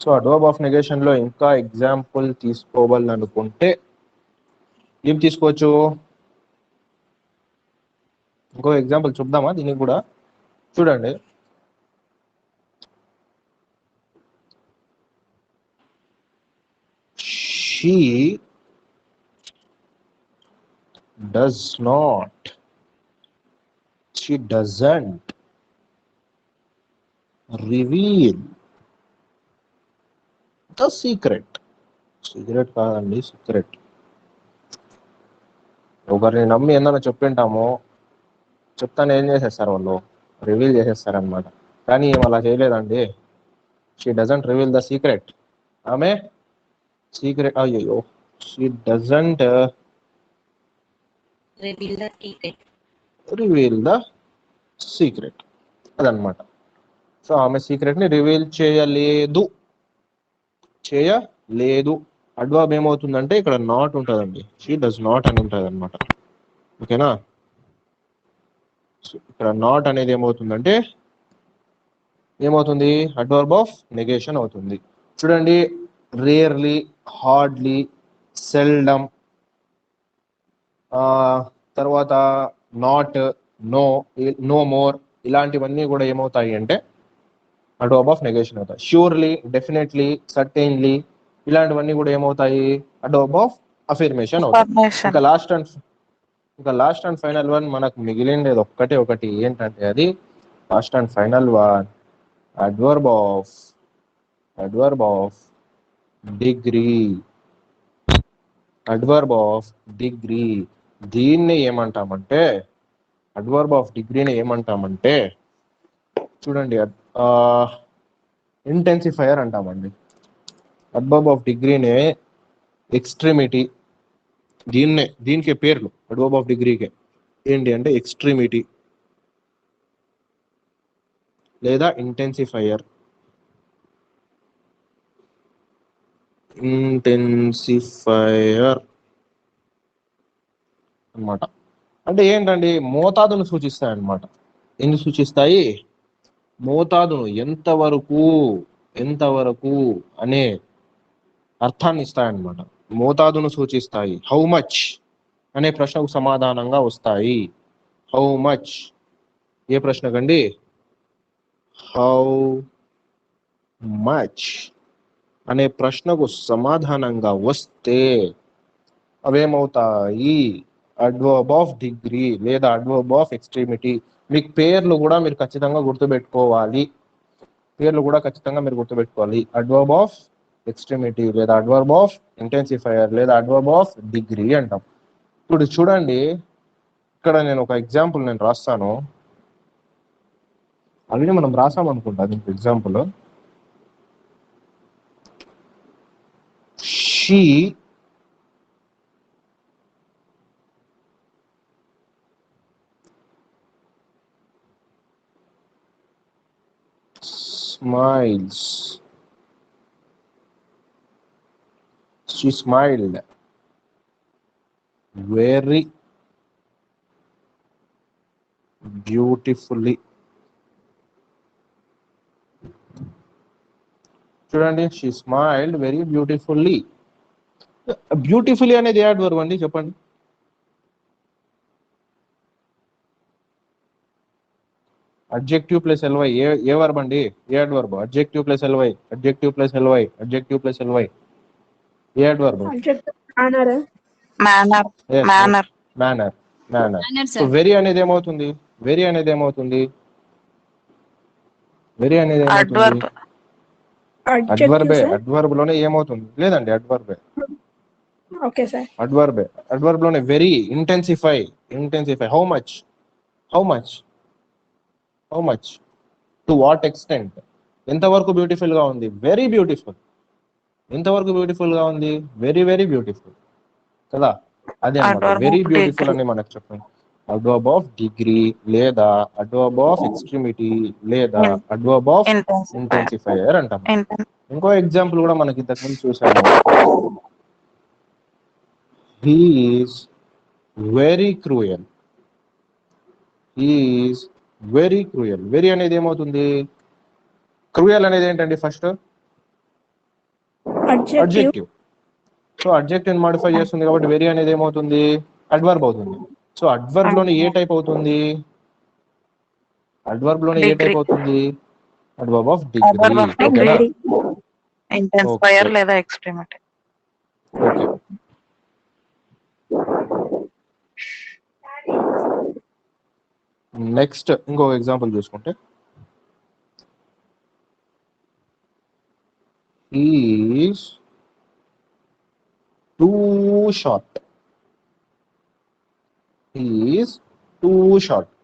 సో అడ్వర్బ్ ఆఫ్ నెగేషన్ లో ఇంకా ఎగ్జాంపుల్ తీసుకోవాలనుకుంటే ఏం తీసుకోవచ్చు? ఇంకో ఎగ్జాంపుల్ చూద్దామా దీనికి కూడా? చూడండి, she doesn't reveal the secret. Secret కాదండి, సీక్రెట్. ఒకరిని నమ్మి ఏదైనా చెప్పింటాము, చెప్తాను ఏం చేసేస్తారు వాళ్ళు? రివీల్ చేసేస్తారనమాట. కానీ ఏం అలా చేయలేదండి. She doesn't reveal the secret. ఆమె secret she doesn't reveal the secret అదనమాట. సో ఆమె సీక్రెట్ ని రివీల్ చేయలేదు. అడ్వర్బ్ ఏమవుతుందంటే ఇక్కడ నాట్ ఉంటుందండి. షీ డస్ నాట్ అని ఉంటుంది అనమాట. ఓకేనా? ఇక్కడ నాట్ అనేది ఏమవుతుందంటే అడ్వర్బ్ ఆఫ్ నెగేషన్ అవుతుంది. చూడండి, రేర్లీ, హార్డ్లీ, సెల్డమ్, తర్వాత నాట్, నో మోర్, ఇలాంటివన్నీ కూడా ఏమవుతాయి అంటే అడ్వర్బ్ ఆఫ్ నెగేషన్ అవుతాయి. ష్యూర్లీ, డెఫినెట్లీ, సర్టైన్లీ, ఇలాంటివన్నీ కూడా ఏమవుతాయి? అడ్వర్బ్ ఆఫ్ అఫర్మేషన్ అవుతాయి. ఇంకా లాస్ట్ అండ్ ఫైనల్ వన్ మనకు మిగిలిండేది ఒకటి ఏంటంటే అది last and final one adverb of degree. దీన్ని ఏమంటామంటే అడ్వర్బ్ ఆఫ్ డిగ్రీని ఏమంటామంటే చూడండి, ఇంటెన్సిఫైయర్ అంటామండి. అడ్వర్బ్ ఆఫ్ డిగ్రీనే ఎక్స్ట్రీమిటీ, దీనికే పేర్లు అడ్వర్బ్ ఆఫ్ డిగ్రీకే ఏంటి అంటే ఎక్స్ట్రీమిటీ లేదా ఇంటెన్సిఫైయర్. అన్నమాట. అంటే ఏంటండి, మోతాదును సూచిస్తాయి అన్నమాట. ఎన్ని సూచిస్తాయి? మోతాదును, ఎంతవరకు అనే అర్థాన్ని ఇస్తాయన్నమాట. మోతాదును సూచిస్తాయి. హౌ మచ్ అనే ప్రశ్నకు సమాధానంగా వస్తాయి. హౌ మచ్ ఏ ప్రశ్నకండి? హౌ మచ్ అనే ప్రశ్నకు సమాధానంగా వస్తే అవేమవుతాయి? అడ్వర్బ్ ఆఫ్ డిగ్రీ లేదా అడ్వర్బ్ ఆఫ్ ఎక్స్ట్రీమిటీ. మీకు పేర్లు కూడా మీరు ఖచ్చితంగా గుర్తుపెట్టుకోవాలి. అడ్వర్బ్ ఆఫ్ ఎక్స్ట్రీమిటీ లేదా అడ్వర్బ్ ఆఫ్ ఇంటెన్సిఫైయర్ లేదా అడ్వర్బ్ ఆఫ్ డిగ్రీ అంటాం. ఇప్పుడు చూడండి, ఇక్కడ నేను ఒక ఎగ్జాంపుల్ రాస్తాను. ఆల్రెడీ మనం రాసాం అనుకుంటా దీనికి example. She smiles. She smiled very beautifully. చూడండి, she smiled very beautifully. Beautifully అనేది ఏ అడ్వర్బ్ అండి చెప్పండి? అడ్జెక్టివ్ ప్లస్ ఎల్వై ఏ వర్బ్ అండి? ఏ అడ్వర్బ్? అడ్జెక్టివ్ ప్లస్ ఎల్వై ఏ అడ్వర్బ్? మేనర్. సో వెరీ అనేది ఏమవుతుంది? అడ్వర్బ్ లోనే ఏమవుతుంది? లేదండి, అడ్వర్బ్ లోనే very, intensify. How much to what extent. ఎంతవరకు బ్యూటిఫుల్ గా ఉంది? Very beautiful. ఎంతవరకు బ్యూటిఫుల్ గా ఉంది? వెరీ బ్యూటిఫుల్ కదా. అదే అన్నమాట వెరీ బ్యూటిఫుల్ అని మనకు చెప్పండి. అడ్వర్బ్ ఆఫ్ డిగ్రీ లేదా అడ్వర్బ్ ఆఫ్ ఎక్స్ట్రీమిటీ లేదా అడ్వర్బ్ ఆఫ్ ఇంటెన్సిఫైయర్ అంటాం. ఇంకో ఎగ్జాంపుల్ కూడా మనకి ఇంతకుముందు చూసాము. He is very cruel. Very అనేది ఏమవుతుంది? క్రూయల్ అనేది ఏంటండి? First adjective. So adjective modify చేస్తుంది కాబట్టి వెరీ అనేది ఏమవుతుంది? అడ్వర్బ్ అవుతుంది. సో అడ్వర్బ్ లోనే ఏ టైప్ అవుతుంది? Adverb of degree. ఓకేనా? ఇంటెన్సిఫైయర్ లేదా ఎక్స్ట్రీమిటీ. ఓకే. నెక్స్ట్ ఇంకో ఎగ్జాంపుల్ చూసుకుంటే, ఈజ్ టూ షార్ట్.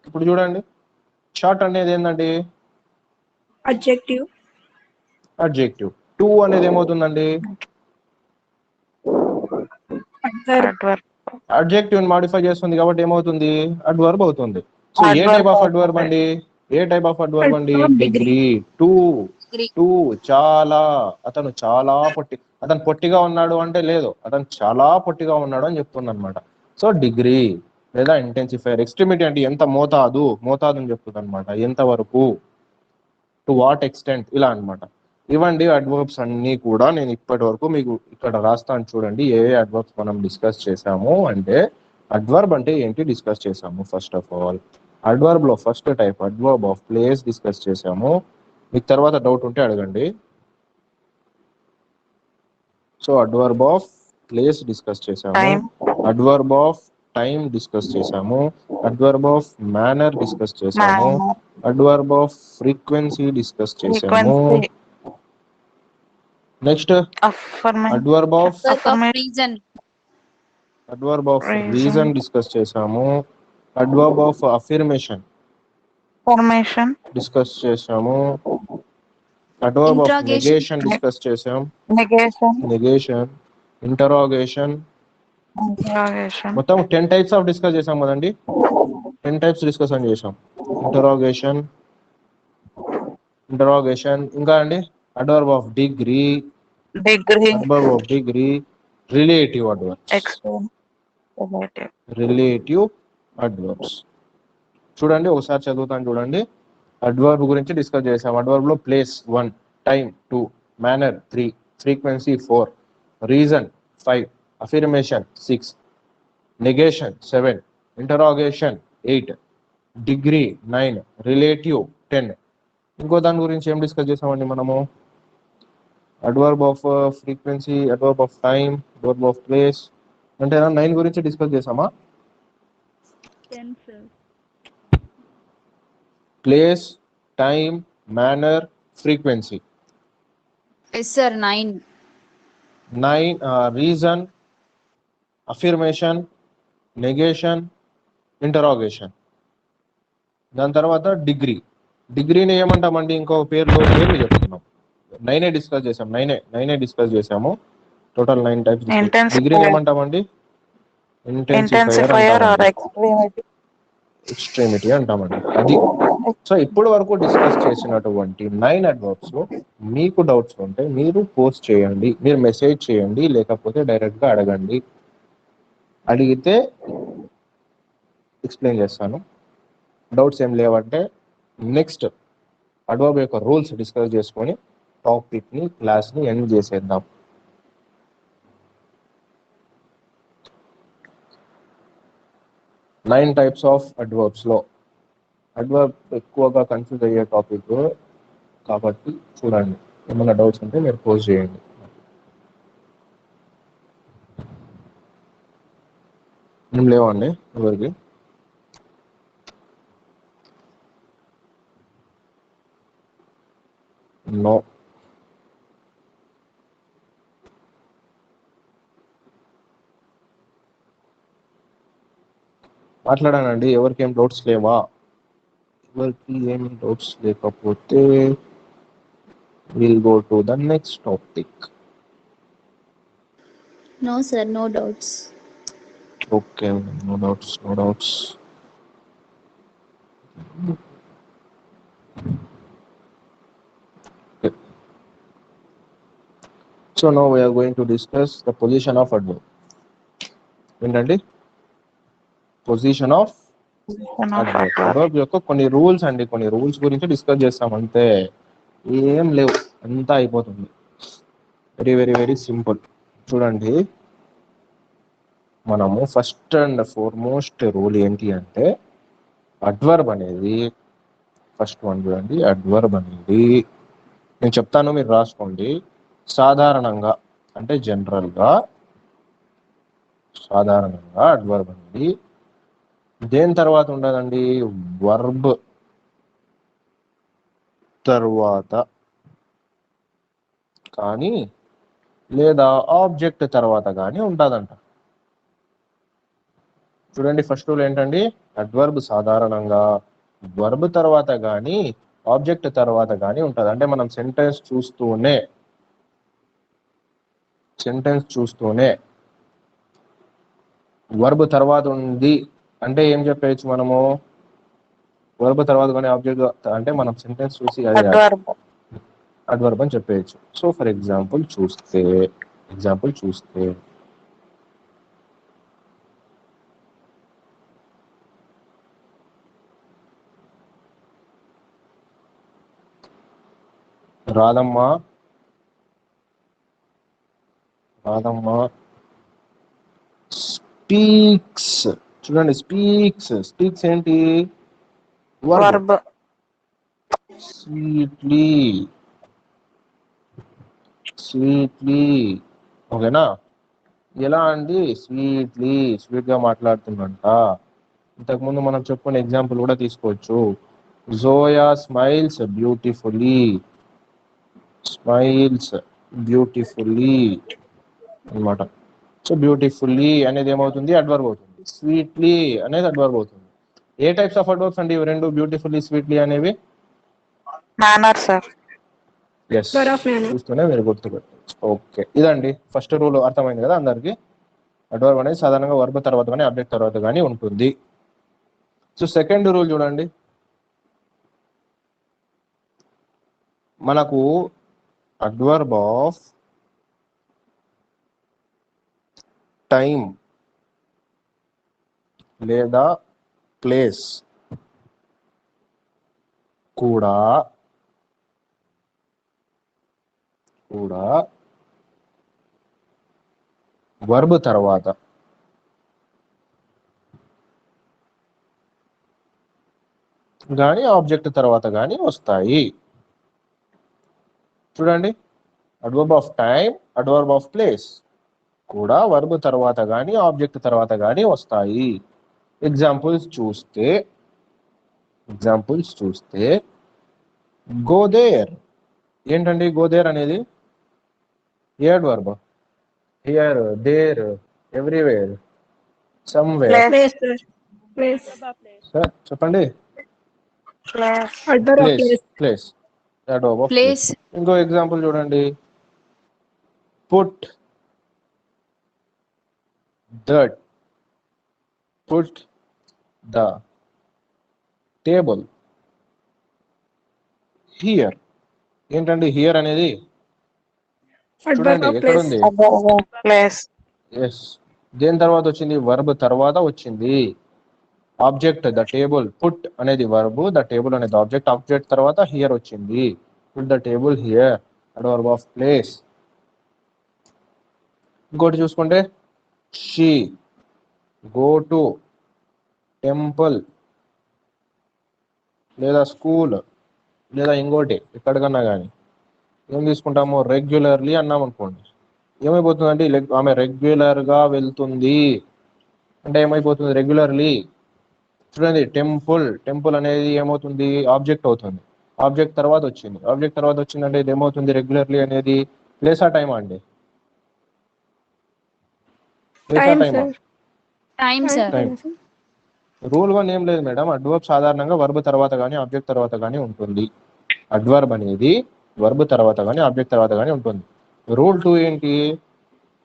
ఇప్పుడు చూడండి, షార్ట్ అనేది ఏంటండి? అడ్జెక్టివ్. టూ అనేది ఏమవుతుందండి? అడ్జెక్టివ్ మాడిఫై చేస్తుంది కాబట్టి ఏమవుతుంది? అడ్వర్బ్ అవుతుంది. So A type of adverb అండి? డిగ్రీ. టూ చాలా. అతను చాలా అతను పొట్టిగా ఉన్నాడు అంటే లేదు, అతను చాలా పొట్టిగా ఉన్నాడు అని చెప్తుంది అనమాట. సో డిగ్రీ లేదా ఇంటెన్సిఫైయర్. ఎక్స్ట్రీమిటీ అంటే ఎంత మోతాదుని చెప్తుంది అనమాట. ఎంతవరకు, టు వాట్ ఎక్స్టెంట్, ఇలా అనమాట. ఇవ్వండి అడ్వర్బ్స్ అన్ని కూడా నేను ఇప్పటి వరకు మీకు ఇక్కడ రాస్తాను. చూడండి ఏ అడ్వర్బ్స్ మనం డిస్కస్ చేసాము అంటే. అడ్వర్బ్ అంటే ఏంటి డిస్కస్ చేసాము. ఫస్ట్ ఆఫ్ ఆల్ అడ్వర్బ్ లో first type adverb of place discuss చేసాము. మీకు తర్వాత డౌట్ ఉంటే అడగండి. So adverb of place discuss చేసాము, అడ్వర్బ్ ఆఫ్ టైం డిస్కస్ చేసాము, అడ్వర్బ్ ఆఫ్ మేనర్ డిస్కస్ చేసాము, అడ్వర్బ్ ఆఫ్ ఫ్రీక్వెన్సీ డిస్కస్ చేసాము. Next adverb of reason discuss చేసాము, adverb of affirmation formation, discuss చేసాము. Adverb of Interrogation. Negation discuss చేసాం. Negation, negation, interrogation, interrogation, మొత్తం 10 types of discuss చేసాం కదండి. 10 types discussion చేసాం. Interrogation, ఇంకా అండి adverb of degree, degree, adverb of degree, relative adverbs, extreme, relative. Relative adverbs. చూడండి ఒకసారి చదువుతాను చూడండి. అడ్వర్బ్ గురించి డిస్కస్ చేసాం. అడ్వర్బ్ లో place 1, time 2, manner 3, frequency 4, reason 5, affirmation 6, negation 7, interrogation 8, degree 9, relative 10. ఇంకో దాని గురించి ఏం డిస్కస్ చేసామండి మనము? Adverb of frequency, adverb of time, adverb of place అంటే 9 గురించి డిస్కస్ చేసామా? Place, time, manner, frequency. Yes, sir. 9. 9 reason, affirmation, negation, interrogation. దాని తర్వాత డిగ్రీని ఏమంటామండి? ఇంకో పేరులో పేర్లు చెప్తున్నాం. 9 డిస్కస్ చేసాం. 9 డిస్కస్ చేసాము. Total 9 types. డిగ్రీని ఏమంటామండి? ఇంటెన్సిఫైయర్ ఆర్ ఎక్స్ట్రీమిటీ అంటామండి. అది. సో ఇప్పటి వరకు డిస్కస్ చేసినటువంటి 9 అడ్వర్బ్స్ లో మీకు డౌట్స్ ఉంటే మీరు పోస్ట్ చేయండి, మీరు మెసేజ్ చేయండి, లేకపోతే డైరెక్ట్ గా అడగండి. అడిగితే ఎక్స్ప్లెయిన్ చేస్తాను. డౌట్స్ ఏం లేవంటే నెక్స్ట్ అడ్వర్బ్ యొక్క రూల్స్ డిస్కస్ చేసుకొని టాపిక్ ని, క్లాస్ ని ఎండ్ చేసేద్దాం. నైన్ టైప్స్ ఆఫ్ అడ్వర్బ్స్ లో అడ్వర్బ్ ఎక్కువగా కన్ఫ్యూజ్ అయ్యే టాపిక్ కాబట్టి చూడండి. ఏమైనా డౌట్స్ ఉంటే మీరు పోస్ట్ చేయండి. ఏం లేవండి ఎవరికి? నో. మాట్లాడానండి. ఎవరికి ఏం డౌట్స్ లేవా? ఎవరికి ఏం డౌట్స్ లేకపోతే will go to the next topic. No, sir. No doubts. Okay, no doubts. So now we're going to discuss the position of adverb. ఏంటండి? పొజిషన్ ఆఫ్ అడ్వర్బ్ యొక్క కొన్ని రూల్స్ అండి. కొన్ని రూల్స్ గురించి డిస్కస్ చేస్తాం అంతే, ఏం లేవు, అంతా అయిపోతుంది. Very very very simple. చూడండి, మనము ఫస్ట్ అండ్ ఫార్మోస్ట్ రూల్ ఏంటి అంటే అడ్వర్బ్ అనేది, ఫస్ట్ వన్ చూడండి, అడ్వర్బ్ అనేది నేను చెప్తాను, మీరు రాసుకోండి. సాధారణంగా అంటే జనరల్గా, సాధారణంగా అడ్వర్బ్ అనేది దేని తర్వాత ఉండదండి? వర్బ్ తర్వాత కానీ లేదా ఆబ్జెక్ట్ తర్వాత కానీ ఉంటుందంట. చూడండి, ఫస్ట్ రూల్ ఏంటండి? అడ్వర్బ్ సాధారణంగా వర్బ్ తర్వాత కానీ ఆబ్జెక్ట్ తర్వాత కానీ ఉంటుంది. అంటే మనం సెంటెన్స్ చూస్తూనే వర్బ్ తర్వాత ఉంది అంటే ఏం చెప్పేయచ్చు మనము? వర్బ్ తర్వాత కానీ ఆబ్జెక్ట్ అంటే మనం సెంటెన్స్ చూసి అది అడ్వర్బ్ అని చెప్పేయచ్చు. సో ఫర్ ఎగ్జాంపుల్ చూస్తే రాధమ్మ స్పీక్స్. చూడండి, స్పీక్స్ ఏంటి? వర్బ్. స్వీట్లీ. ఓకేనా? ఎలా అండి? స్వీట్ గా మాట్లాడుతుందంట. ఇంతకుముందు మనం చెప్పుకునే ఎగ్జాంపుల్ కూడా తీసుకోవచ్చు. జోయా స్మైల్స్ బ్యూటిఫుల్లీ అన్నమాట. సో బ్యూటిఫుల్లీ అనేది ఏమవుతుంది? అడ్వర్బ్ అవుతుంది. స్వీట్లీ అనేది అడ్వర్బ్ అవుతుంది. ఏ టైప్స్ ఆఫ్ అడ్వర్బ్స్ అండి ఇవి రెండు, బ్యూటిఫుల్లీ, స్వీట్లీ అనేవి? Manner sir. ఎస్, చూస్తూనే మీరు గుర్తుపెట్టచ్చు. ఓకే, ఇదండి ఫస్ట్ రూల్. అర్థమైంది కదా అందరికి? అడ్వర్బ్ అనేది సాధారణంగా వర్బ్ తర్వాత కానీ ఆబ్జెక్ట్ తర్వాత కానీ ఉంటుంది. సో సెకండ్ రూల్ చూడండి. మనకు అడ్వర్బ్ ఆఫ్ టైం లేదా ప్లేస్ కూడా వర్బ్ తర్వాత కానీ ఆబ్జెక్ట్ తర్వాత కానీ వస్తాయి. చూడండి, adverb of time, adverb of place కూడా వర్బ్ తర్వాత కానీ ఆబ్జెక్ట్ తర్వాత కానీ వస్తాయి. ఎగ్జాంపుల్స్ చూస్తే గో దేర్. ఏంటండి గో దేర్ అనేది? ఏ adverb? Here, there, everywhere, somewhere. Sir చెప్పండి. ప్లేస్. Adverb of place. ఇంకో ఎగ్జాంపుల్ చూడండి. Put the table here. ఏంటండి హియర్ అనేది? చూడండి ఎక్కడుంది? ఎస్, దేని తర్వాత వచ్చింది? వర్బ్ తర్వాత వచ్చింది. ఆబ్జెక్ట్ ద టేబుల్, పుట్ అనేది వర్బ్, ద టేబుల్ అనేది ఆబ్జెక్ట్. ఆబ్జెక్ట్ తర్వాత హియర్ వచ్చింది. Put the table here, adverb of place. ఇంకోటి చూసుకుంటే షీ గో టు టెంపుల్ లేదా స్కూల్ లేదా ఇంకోటి ఎక్కడికన్నా కానీ ఏం తీసుకుంటాము? రెగ్యులర్లీ అన్నాం అనుకోండి. ఏమైపోతుందండి? ఆమె రెగ్యులర్గా వెళ్తుంది అంటే ఏమైపోతుంది? రెగ్యులర్లీ. చూడండి, టెంపుల్ అనేది ఏమవుతుంది? ఆబ్జెక్ట్ అవుతుంది. ఆబ్జెక్ట్ తర్వాత వచ్చిందంటే ఇది ఏమవుతుంది? రెగ్యులర్లీ అనేది ప్లేసా టైమా అండి? ప్లేసా టైమా? టైం. రూల్ 1 ఏం లేదు మేడం. అడ్వర్బ్ సాధారణంగా వర్బ్ తర్వాత కానీ ఆబ్జెక్ట్ తర్వాత కానీ ఉంటుంది. అడ్వర్బ్ అనేది వర్బ్ తర్వాత కానీ ఆబ్జెక్ట్ తర్వాత కానీ ఉంటుంది. రూల్ 2 ఏంటి?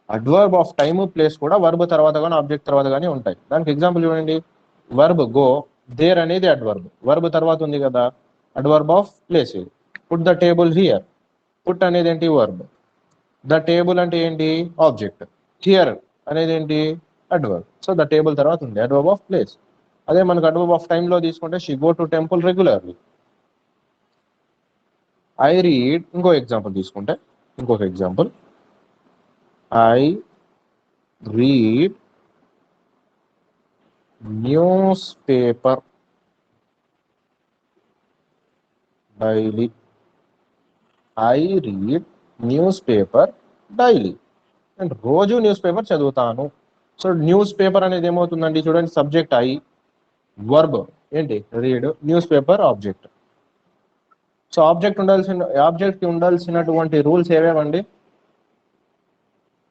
అడ్వర్బ్ ఆఫ్ టైమ్, ప్లేస్ కూడా వర్బ్ తర్వాత కానీ ఆబ్జెక్ట్ తర్వాత కానీ ఉంటాయి. దానికి ఎగ్జాంపుల్ చూడండి. వర్బ్ గో, దేర్ అనేది అడ్వర్బ్, వర్బ్ తర్వాత ఉంది కదా. అడ్వర్బ్ ఆఫ్ ప్లేస్ ఇది. Put the table here. Put అనేది ఏంటి? వర్బ్. ద టేబుల్ అంటే ఏంటి? ఆబ్జెక్ట్. హియర్ అనేది ఏంటి? అడ్వర్బ్. సో ద టేబుల్ తర్వాత ఉంది, అడ్వర్బ్ ఆఫ్ ప్లేస్. అదే మనకు అడ్వర్బ్ ఆఫ్ టైమ్ లో తీసుకుంటే she go to temple regularly. I read. ఇంకొక example. I read newspaper daily. And రోజు న్యూస్ పేపర్ చదువుతాను. సో న్యూస్ పేపర్ అనేది ఏమవుతుందండి? చూడండి, సబ్జెక్ట్ ఐ, వర్బ్ ఏంటి? Read, newspaper object. So object ఉండాల్సినటువంటి రూల్స్ ఏవేవండి?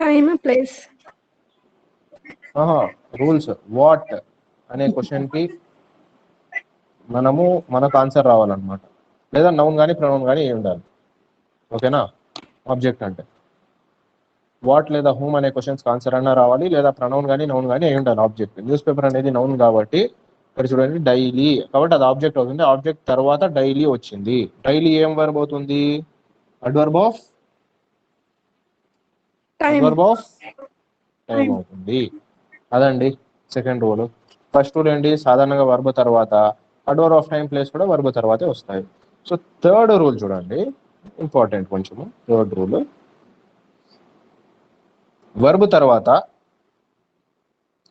Time, place. రూల్స్ వాట్ అనే క్వశ్చన్ కి మనకు ఆన్సర్ రావాలన్నమాట. లేదా నౌన్ కానీ ప్రొనౌన్ కానీ ఉండాలి. ఓకేనా? ఆబ్జెక్ట్ అంటే వాట్ లేదా హూమ్ అనే క్వశ్చన్స్ ఆన్సర్ అన్నా రావాలి, లేదా ప్రొనౌన్ కానీ నౌన్ కానీ అయి ఉండాలి ఆబ్జెక్ట్. న్యూస్ పేపర్ అనేది నౌన్ కాబట్టి ఇక్కడ చూడండి డైలీ, కాబట్టి అది ఆబ్జెక్ట్ అవుతుంది. ఆబ్జెక్ట్ తర్వాత డైలీ వచ్చింది. డైలీ ఏం వర్బ్ అవుతుంది? అడ్వర్బ్ ఆఫ్ టైం అవుతుంది. అదండి సెకండ్ రూల్. ఫస్ట్ రూల్ ఏంటి? సాధారణంగా వర్బ్ తర్వాత, అడ్వర్బ్ ఆఫ్ టైం, ప్లేస్ కూడా వర్బ్ తర్వాతే వస్తాయి. సో థర్డ్ రూల్ చూడండి, ఇంపార్టెంట్ కొంచెము. థర్డ్ రూల్, వర్బ్ తర్వాత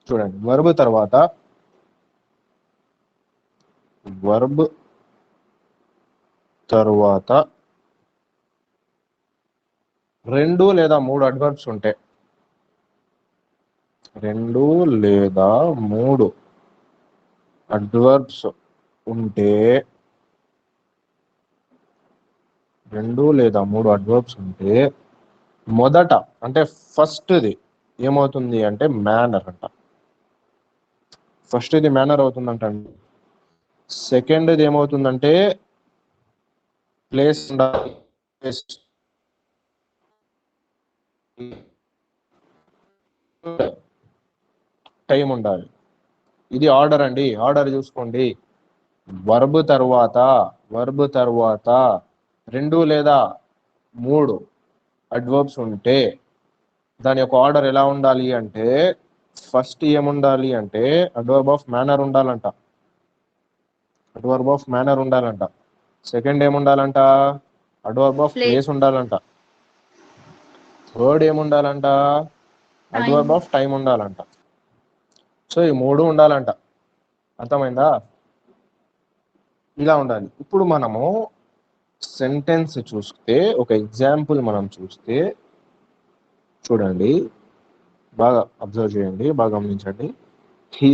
చూడండి, వర్బ్ తర్వాత 2 లేదా 3 అడ్వర్బ్స్ ఉంటాయి. 2 లేదా 3 అడ్వర్బ్స్ ఉంటే, 2 లేదా 3 అడ్వర్బ్స్ ఉంటే మొదట అంటే ఫస్ట్ది ఏమవుతుంది అంటే మేనర్ అంట. ఫస్ట్ ఇది మేనర్ అవుతుందంటండి. సెకండ్ ఏమవుతుందంటే ప్లేస్ ఉండాలి, టైం ఉండాలి. ఇది ఆర్డర్ అండి. ఆర్డర్ చూసుకోండి. వర్బ్ తర్వాత 2 లేదా 3 అడ్వర్బ్స్ ఉంటే దాని యొక్క ఆర్డర్ ఎలా ఉండాలి అంటే ఫస్ట్ ఏముండాలి అంటే అడ్వర్బ్ ఆఫ్ మేనర్ ఉండాలంట. సెకండ్ ఏముండాలంట? అడ్వర్బ్ ఆఫ్ ప్లేస్ ఉండాలంట. థర్డ్ ఏముండాలంట? అడ్వర్బ్ ఆఫ్ టైం ఉండాలంట. సో ఈ 3 ఉండాలంట. అర్థమైందా? ఇలా ఉండాలి. ఇప్పుడు మనము సెంటెన్స్ చూస్తే, ఒక ఎగ్జాంపుల్ మనం చూస్తే చూడండి, బాగా అబ్జర్వ్ చేయండి, బాగా గమనించండి. He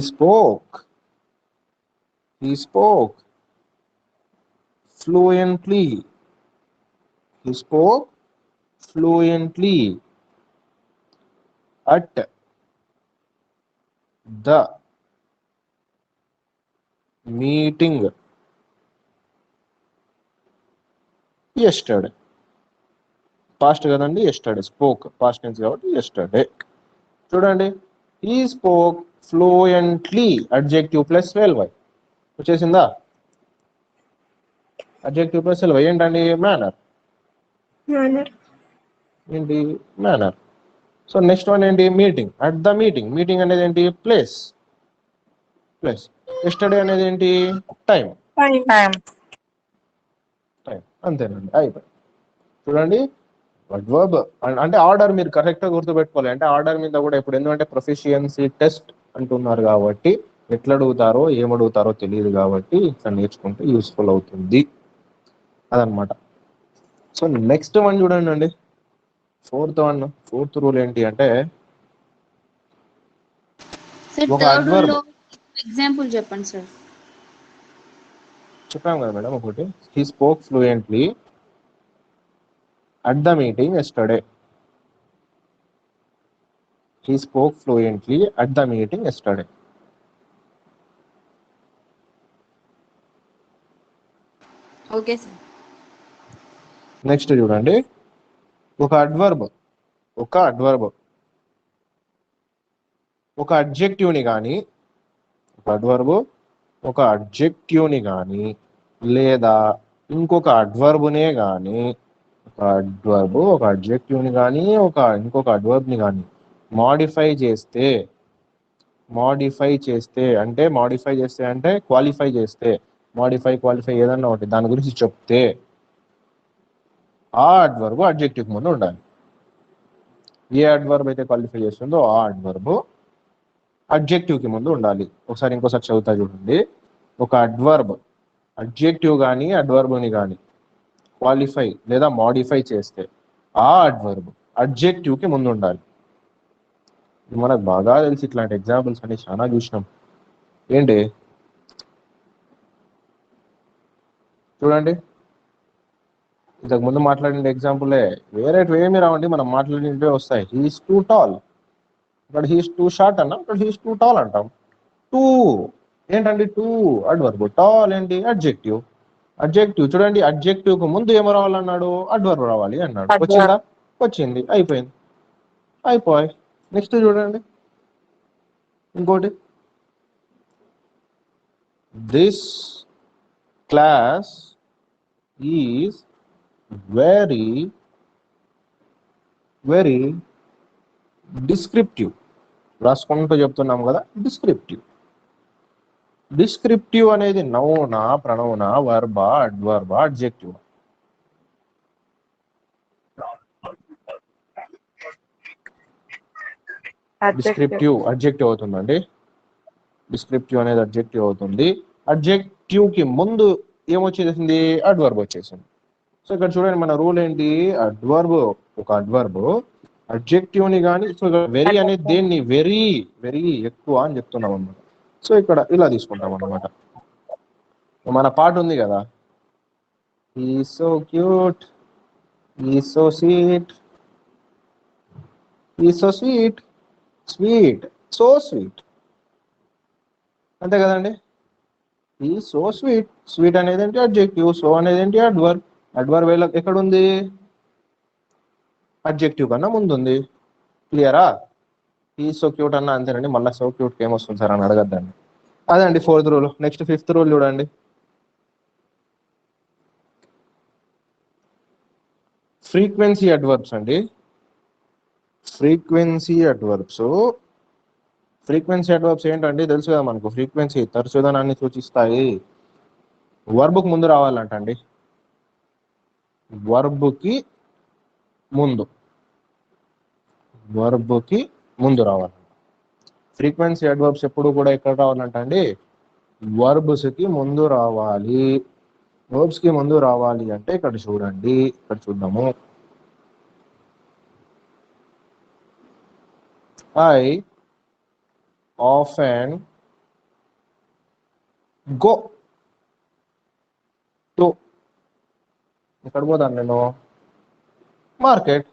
spoke fluently. at the meeting yesterday. Past కదండి, yesterday స్పోక్ పాస్ట్ టెన్స్ కాబట్టి yesterday. చూడండి, he spoke fluently adjective plus ly వచ్చేసిందా? adjective plus ly ఏంటండి? మేనర్. ఏంటి? మేనర్. సో నెక్స్ట్ వన్ ఏంటి? మీటింగ్. అట్ ద మీటింగ్ అనేది ఏంటి? Place. yesterday అనేది ఏంటి? టైం. అంతేనండి, అయిపోయింది. చూడండి, అడ్వర్బ్ అంటే ఆర్డర్ మీరు కరెక్ట్ గా గుర్తుపెట్టుకోవాలి. అంటే ఆర్డర్ మీద కూడా ఇప్పుడు ఎందుకంటే ప్రొఫిషియన్సీ టెస్ట్ అంటున్నారు కాబట్టి ఎట్లా అడుగుతారో ఏమడుగుతారో తెలియదు కాబట్టి ఇట్లా నేర్చుకుంటే యూస్ఫుల్ అవుతుంది అదనమాట. సో నెక్స్ట్ వన్ చూడండి అండి, ఫోర్త్ రూల్ ఏంటి అంటే ఒక అడ్వర్బ్. ఎగ్జాంపుల్ చెప్పండి సార్. చెప్పాం కదా మేడం ఒకటి, he spoke fluently at the meeting yesterday. He spoke fluently at the meeting yesterday. Okay sir. Next చూడండి, ఒక అడ్వర్బ్ ఒక అడ్జెక్టివ్ని కానీ లేదా ఇంకొక అడ్వర్బ్నే కానీ ఒక అడ్జెక్టివ్ని కానీ ఇంకొక అడ్వర్బ్ని కానీ మాడిఫై చేస్తే అంటే క్వాలిఫై చేస్తే ఏదన్నా ఒకటి దాని గురించి చెప్తే ఆ అడ్వర్బ్ అడ్జెక్టివ్ ముందు ఉండాలి. ఏ అడ్వర్బ్ అయితే క్వాలిఫై చేస్తుందో ఆ అడ్వర్బ్ అడ్జెక్టివ్ కి ముందు ఉండాలి. ఇంకోసారి చదువుతా చూడండి. ఒక అడ్వర్బ్ అడ్జెక్టివ్ కానీ అడ్వర్బ్ని కానీ క్వాలిఫై లేదా మాడిఫై చేస్తే ఆ అడ్వర్బ్ అడ్జెక్టివ్ కి ముందు ఉండాలి. మనకు బాగా తెలిసి ఇట్లాంటి ఎగ్జాంపుల్స్ అన్ని చాలా చూసినాం. ఏంటి చూడండి, ఇంతకు ముందు మాట్లాడిన ఎగ్జాంపులే, వేరేటివి ఏమి రావండి, మనం మాట్లాడినవే వస్తాయి. హీఈస్ టూ టాల్, ఇక్కడ హీఈస్ టూ షార్ట్ అన్నాం, ఇక్కడ హీఈస్ టూ టాల్ అంటాం. టూ ఏంటండి? Two adverb. టాల్ ఏంటి? అడ్జెక్టివ్. చూడండి, అడ్జెక్టివ్ కు ముందు ఏమో రావాలన్నాడు? అడ్వర్బ్ రావాలి అన్నాడు. వచ్చిందా? వచ్చింది, అయిపోయి. నెక్స్ట్ చూడండి, ఇంకోటి, this class is very descriptive. రాసుకుంటూ చెప్తున్నాం కదా, డిస్క్రిప్టివ్ అనేది నౌనా, ప్రొనౌనా, వర్బా, అడ్వర్బా, అడ్జెక్టివ్? డిస్క్రిప్టివ్ అడ్జెక్టివ్ అవుతుందండి. డిస్క్రిప్టివ్ అనేది అడ్జెక్టివ్ అవుతుంది. అడ్జెక్టివ్ కి ముందు ఏమొచ్చేసింది? అడ్వర్బ్ వచ్చేసింది. సో ఇక్కడ చూడండి, మన రూల్ ఏంటి? ఒక అడ్వర్బ్ అడ్జెక్టివ్ ని కానీ, సో వెరీ అనేది దేన్ని? వెరీ ఎక్కువ అని చెప్తున్నాం అన్నమాట. సో ఇక్కడ ఇలా తీసుకుంటాం అన్నమాట. మన పాట ఉంది కదా, ఈ సో క్యూట్, ఈ so sweet, sweet, so sweet, అంతే కదండి. ఈ సో స్వీట్, స్వీట్ అనేది ఏంటి అడ్జెక్టివ్, సో అనేది ఏంటి అడ్వర్బ్. అడ్వర్బ్ ఎక్కడ ఉంది, అడ్జెక్టివ్ కన్నా ముందు ఉంది. క్లియరా? ఈ సో క్యూట్ అన్న అంతేనండి, మళ్ళీ సో క్యూట్కి ఏమొస్తుంది సార్ అని అడగద్దండి. అదే అండి 4th rule. Next 5th rule చూడండి. ఫ్రీక్వెన్సీ అడ్వర్బ్స్ అండి. Frequency adverbs. ఫ్రీక్వెన్సీ అడ్వర్బ్స్ ఏంటంటే తెలుసు కదా మనకు, ఫ్రీక్వెన్సీ తరచుదనాన్ని సూచిస్తాయి. వర్బ్కు ముందు రావాలంటండి, వర్బ్కి ముందు, వర్బ్కి ముందు రావాలి. ఫ్రీక్వెన్సీ అడ్వర్బ్స్ ఎప్పుడు కూడా ఎక్కడ రావాలంట అండి, వర్బ్స్కి ముందు రావాలి. వర్బ్స్కి ముందు రావాలి అంటే ఇక్కడ చూడండి, ఇక్కడ చూద్దాము. ఐ ఆఫెన్ గో టు, ఎక్కడ పోతాను నేను, మార్కెట్.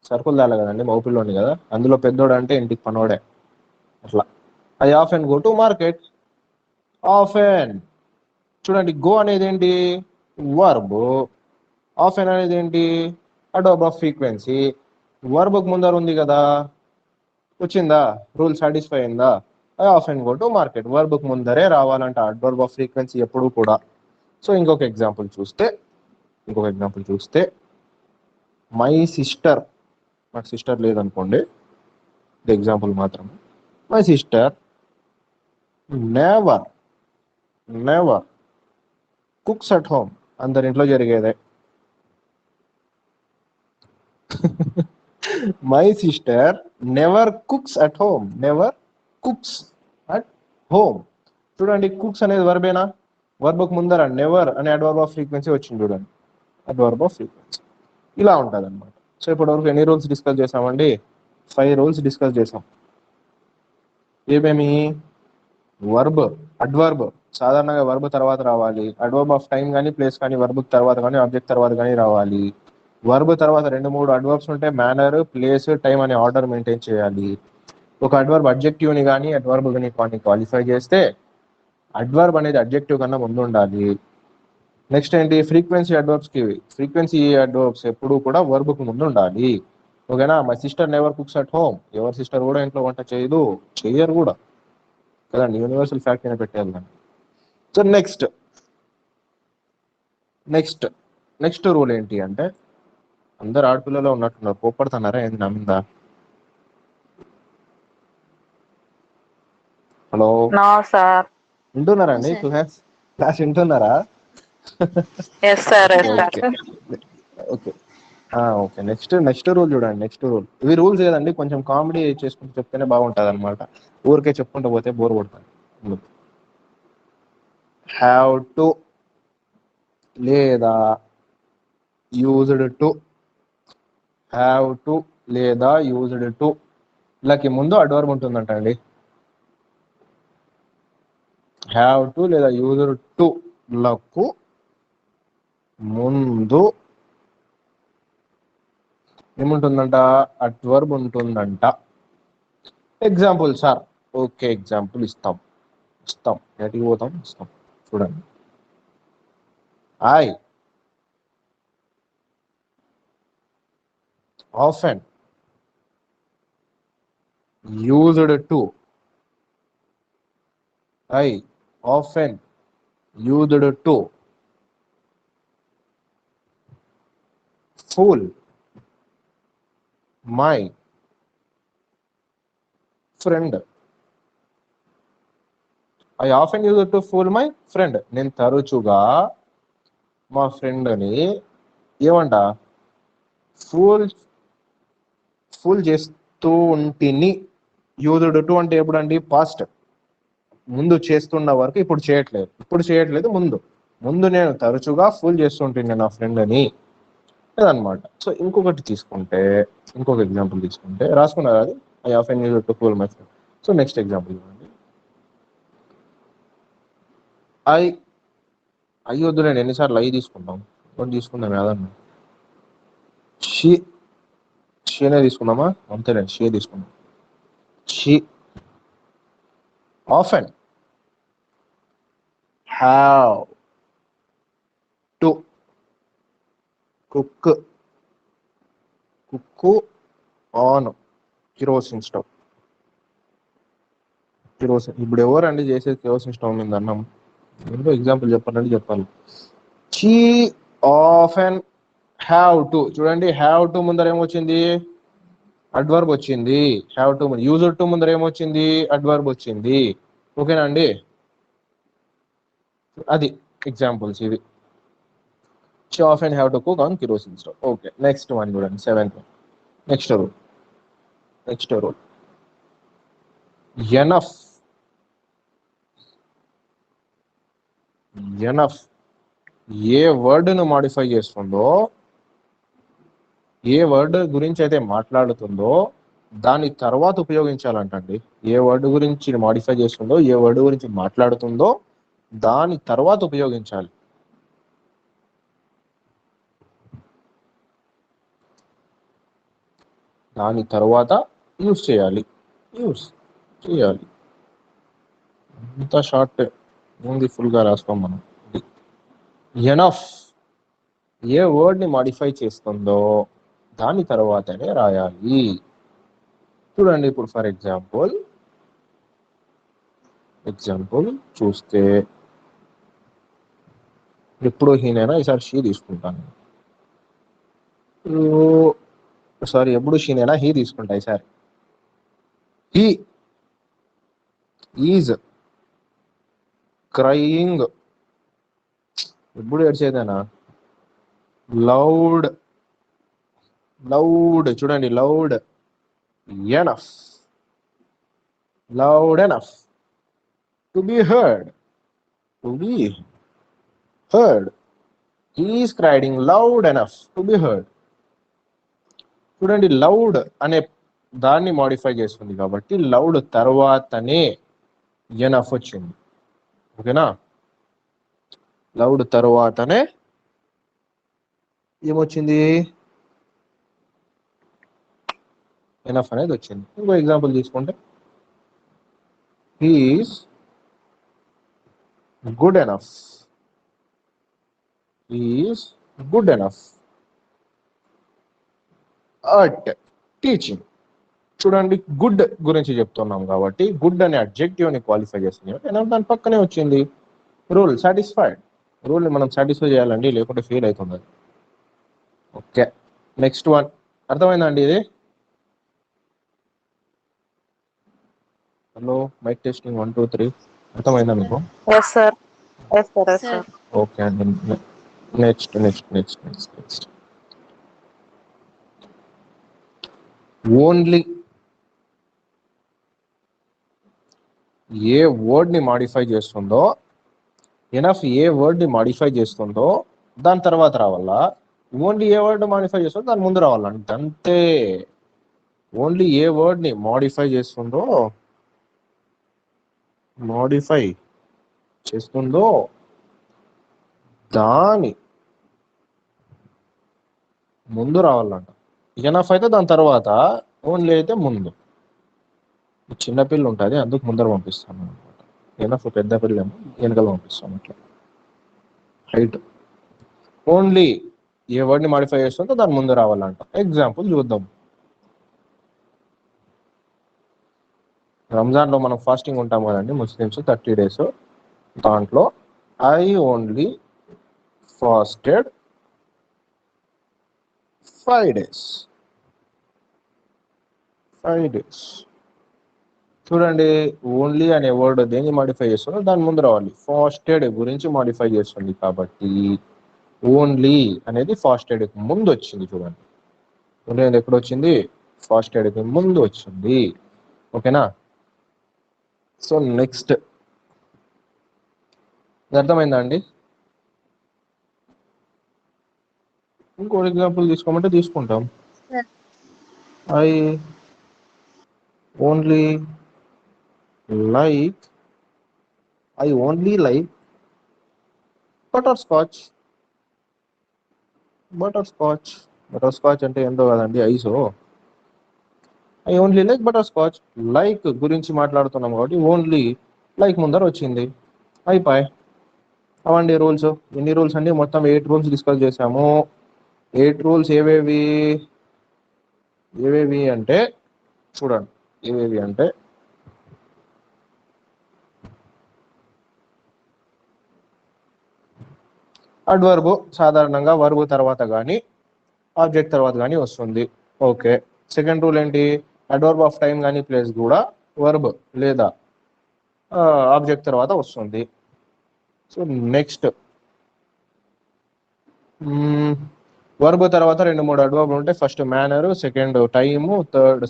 సరుకులు తేలే కదండి, మౌపిల్లోని కదా, అందులో పెద్దోడు అంటే ఇంటికి పనోడే, అట్లా. I often go to market. Often చూడండి, గో అనేది ఏంటి, వర్బ్. ఆఫెన్ అనేది ఏంటి, అడ్వర్బ్ ఆఫ్ ఫ్రీక్వెన్సీ. వర్బ్కు ముందర ఉంది కదా, వచ్చిందా, రూల్ సాటిస్ఫై అయిందా. I often go to market, వర్బ్కు ముందరే రావాలంట అడ్వర్బ్ ఆఫ్ ఫ్రీక్వెన్సీ ఎప్పుడు కూడా. సో ఇంకొక ఎగ్జాంపుల్ చూస్తే మై సిస్టర్, నాకు సిస్టర్ లేదనుకోండి, ఇది ఎగ్జాంపుల్ మాత్రమే. My sister never cooks at home, అందరి ఇంట్లో జరిగేదే. My sister never cooks at home, never cooks at home. చూడండి, కుక్స్ అనేది వర్బేనా, వర్బ్కు ముందర నెవర్ అనే అడ్వర్బ్ ఆఫ్ ఫ్రీక్వెన్సీ వచ్చింది చూడండి, అడ్వర్బ్ ఆఫ్ ఫ్రీక్వెన్సీ. ఇలా ఉంటుంది అనమాట. సో ఇప్పటివరకు ఎన్ని రూల్స్ డిస్కస్ చేసామండి, 5 రూల్స్ డిస్కస్ చేసాం. ఏమేమి, వర్బ్, అడ్వర్బ్ సాధారణంగా వర్బ్ తర్వాత రావాలి. అడ్వర్బ్ ఆఫ్ టైం కానీ ప్లేస్ కానీ వర్బ్ తర్వాత కానీ ఆబ్జెక్ట్ తర్వాత కానీ రావాలి. వర్బ్ తర్వాత 2-3 అడ్వర్బ్స్ ఉంటే మేనర్, ప్లేస్, టైం అనే ఆర్డర్ మెయింటైన్ చేయాలి. ఒక అడ్వర్బ్ అడ్జెక్టివ్ని కానీ అడ్వర్బ్ని కానీ క్వాలిఫై చేస్తే అడ్వర్బ్ అనేది అడ్జెక్టివ్ కన్నా ముందు ఉండాలి. నెక్స్ట్ ఏంటి, ఫ్రీక్వెన్సీ అడ్వర్బ్స్ ఎప్పుడు కూడా వర్బ్కు ముందు ఉండాలి. ఓకేనా. My sister never cooks at home, ఎవరి సిస్టర్ కూడా ఇంట్లో వంట చేయరు కూడా కదండి, యూనివర్సల్ ఫ్యాక్ట్ అయినా పెట్టేయాలి దాన్ని. సో నెక్స్ట్ రూల్ ఏంటి అంటే, అందరు ఆడపిల్లలో ఉన్నట్టున్నారు, కోప్పడుతున్నారా ఏంది నా మీద? Hello, no sir. వింటున్నారా అండి, క్లాస్ వింటున్నారా? Yes sir, yes sir. Okay okay. Next rule చూడండి. నెక్స్ట్ రూల్, ఇవి రూల్స్ కదండి, కొంచెం కామెడీ చేసుకుంటూ చెప్తేనే బాగుంటుంది అనమాట. ఊరికే చెప్పుకుంటూ పోతే బోర్ కొడుతుంది. హ్యావ్ టు లేదా యూజ్డ్ టు, హ్యావ్ టు లేదా యూజ్డ్ టు లకి ముందు అడ్వర్బ్ ఉంటుందంట అండి. హ్యావ్ టు లేదా యూజ్డ్ టు లకు ముందు ఏముంటుందంట, అడ్వర్బ్ ఉంటుందంట. ఎగ్జాంపుల్ సార్, ఓకే ఎగ్జాంపుల్ ఇస్తాం. ఎటుకి పోతాం, ఇస్తాం. చూడండి, I often used to, I often used to fool my friend. I often use to fool my friend, నేను తరచుగా మా ఫ్రెండ్ని ఏమంట, ఫూల్ చేస్తూ ఉంటిని. యూజ్డ్ టు అంటే ఎప్పుడండి, పాస్ట్, ముందు చేస్తున్న వరకు, ఇప్పుడు చేయట్లేదు, ముందు నేను తరచుగా ఫూల్ చేస్తుంటుంది నా ఫ్రెండ్ని అదనమాట. సో ఇంకొక ఎగ్జాంపుల్ తీసుకుంటే, రాసుకున్నారు అది, I often use to fool my friend. So next example చూడండి, వద్దు, నేను ఎన్నిసార్లు ఐ తీసుకుంటాం, ఒకటి తీసుకుందాం ఏదన్నా. షీనే తీసుకుందామా, అంతేనండి, షీ తీసుకుందాం. She often have to cook on kerosene stove. Kerosene ఇప్పుడు ఎవరండి చేసేది కిరోసిన్ స్టవ్ మీద అన్నం? ఏంటో ఎగ్జాంపుల్ చెప్పాలంటే చెప్పాలి. She often have to. చూడండి, హ్యావ్ టు ముందర ఏమొచ్చింది? అడ్వర్బ్ వచ్చింది. హ్యావ్ టు యూజ్డ్ టు ముందర ఏమొచ్చింది? అడ్వర్బ్ వచ్చింది. ఓకేనా అండి? అది ఎగ్జాంపుల్స్ ఇవి. She often have to cook on kerosene stove. Okay, next one చూడండి, 7th. Next rule enough. ఏ వర్డ్ ను మాడిఫై చేస్తుందో, ఏ వర్డ్ గురించి అయితే మాట్లాడుతుందో దాని తర్వాత ఉపయోగించాలంటండి. ఏ వర్డ్ గురించి మాడిఫై చేస్తుందో, ఏ వర్డ్ గురించి మాట్లాడుతుందో దాని తర్వాత ఉపయోగించాలి. దాని తర్వాత యూజ్ చేయాలి. ఇంత షార్ట్ ఉంది, ఫుల్గా రాస్తాం మనం. ఎనఫ్ ఏ వర్డ్ ని మాడిఫై చేస్తుందో దాని తర్వాతనే రాయాలి. చూడండి, ఇప్పుడు ఫర్ ఎగ్జాంపుల్ చూస్తే ఎప్పుడు హీనైనా ఈసారి షీ తీసుకుంటాను. సారీ, ఎప్పుడు షీనైనా హీ తీసుకుంటా ఈసారి. He is crying. ఎప్పుడు ఏడ్చేదేనా? లౌడ్. చూడండి, loud enough to be heard. He is crying loud enough to be heard. చూడండి, లౌడ్ అనే దాన్ని మాడిఫై చేస్తుంది కాబట్టి లౌడ్ తర్వాతనే ఎనఫ్ వచ్చింది. ఓకేనా? లౌడ్ తర్వాతనే ఏమొచ్చింది? ఎనఫ్ అనేది వచ్చింది. ఇంకో ఎగ్జాంపుల్ తీసుకుంటే, he is good enough at teaching. చూడండి, గుడ్ గురించి చెప్తున్నాం కాబట్టి గుడ్ అనే అడ్జెక్టివ్ ని క్వాలిఫై చేస్తుంది. దాని పక్కనే వచ్చింది రూల్ సాటిస్ఫైడ్. రూల్ ని మనం సాటిస్ఫై చేయాలండి, లేకుంటే ఫెయిల్ అవుతుంది. Okay, next one. అర్థమైందండి ఇది? Hello, mike testing 1 2 3. అర్థమైందా మీకు? Yes sir. ఓకే అండి. Next only. ఏ వర్డ్ ని మాడిఫై చేస్తుందో, ఎనఫ్ ఏ వర్డ్ ని మాడిఫై చేస్తుందో దాని తర్వాత రావాలా, ఓన్లీ ఏ వర్డ్ మాడిఫై చేస్తుందో దాని ముందు రావాలా, అంతే. ఓన్లీ ఏ వర్డ్ ని మాడిఫై చేస్తుందో దాని ముందు రావాలంట. ఎనఫ్ అయితే దాని తర్వాత, ఓన్లీ అయితే ముందు. చిన్నపిల్ల ఉంటుంది, అందుకు ముందర పంపిస్తాను అనమాట. ఎనఫ్ పెద్ద పిల్లేమో వెనకాల పంపిస్తాను. అట్లా హైట్. ఓన్లీ ఏ వర్డ్ ని మాడిఫై చేస్తుందో దాని ముందు రావాలంట. ఎగ్జాంపుల్ చూద్దాం. రంజాన్లో మనం ఫాస్టింగ్ ఉంటాం కదండి, ముస్లిమ్స్ 30 days. దాంట్లో ఐ ఓన్లీ ఫాస్టెడ్ 5 days. చూడండి, ఓన్లీ అనే వర్డ్ దేన్ని మాడిఫై చేస్తుందో దాని ముందు రావాలి. ఫాస్టెడ్ గురించి మాడిఫై చేస్తుంది కాబట్టి ఓన్లీ అనేది ఫాస్టెడ్ ముందు వచ్చింది. చూడండి, ఓన్లీ అనేది ఎప్పుడు వచ్చింది? ఫాస్టెడ్ ముందు వచ్చింది. ఓకేనా? సో నెక్స్ట్, అర్థమైందా అండి? ఇంకో ఎగ్జాంపుల్ తీసుకోమంటే తీసుకుంటాం. I only like butterscotch అంటే ఏంటో కదండి, ఐసో. I only like butterscotch. Like గురించి మాట్లాడుతున్నాం కాబట్టి ఓన్లీ లైక్ ముందర వచ్చింది. అయిపోయి అవండి రూల్స్. ఎన్ని రూల్స్ అండి? మొత్తం 8 రూల్స్ డిస్కస్ చేసాము. 8 రూల్స్ ఏవేవి అంటే చూడండి. ఏవేవి అంటే అడ్వర్బ్ సాధారణంగా వర్బ్ తర్వాత కానీ ఆబ్జెక్ట్ తర్వాత కానీ వస్తుంది. ఓకే. సెకండ్ రూల్ ఏంటి? అడ్వర్బ్ ఆఫ్ టైం కానీ ప్లేస్ కూడా వర్బ్ లేదా ఆబ్జెక్ట్ తర్వాత వస్తుంది. సో నెక్స్ట్ వర్బ్ తర్వాత 2-3 అడ్వర్బ్ ఉంటే first manner, second time,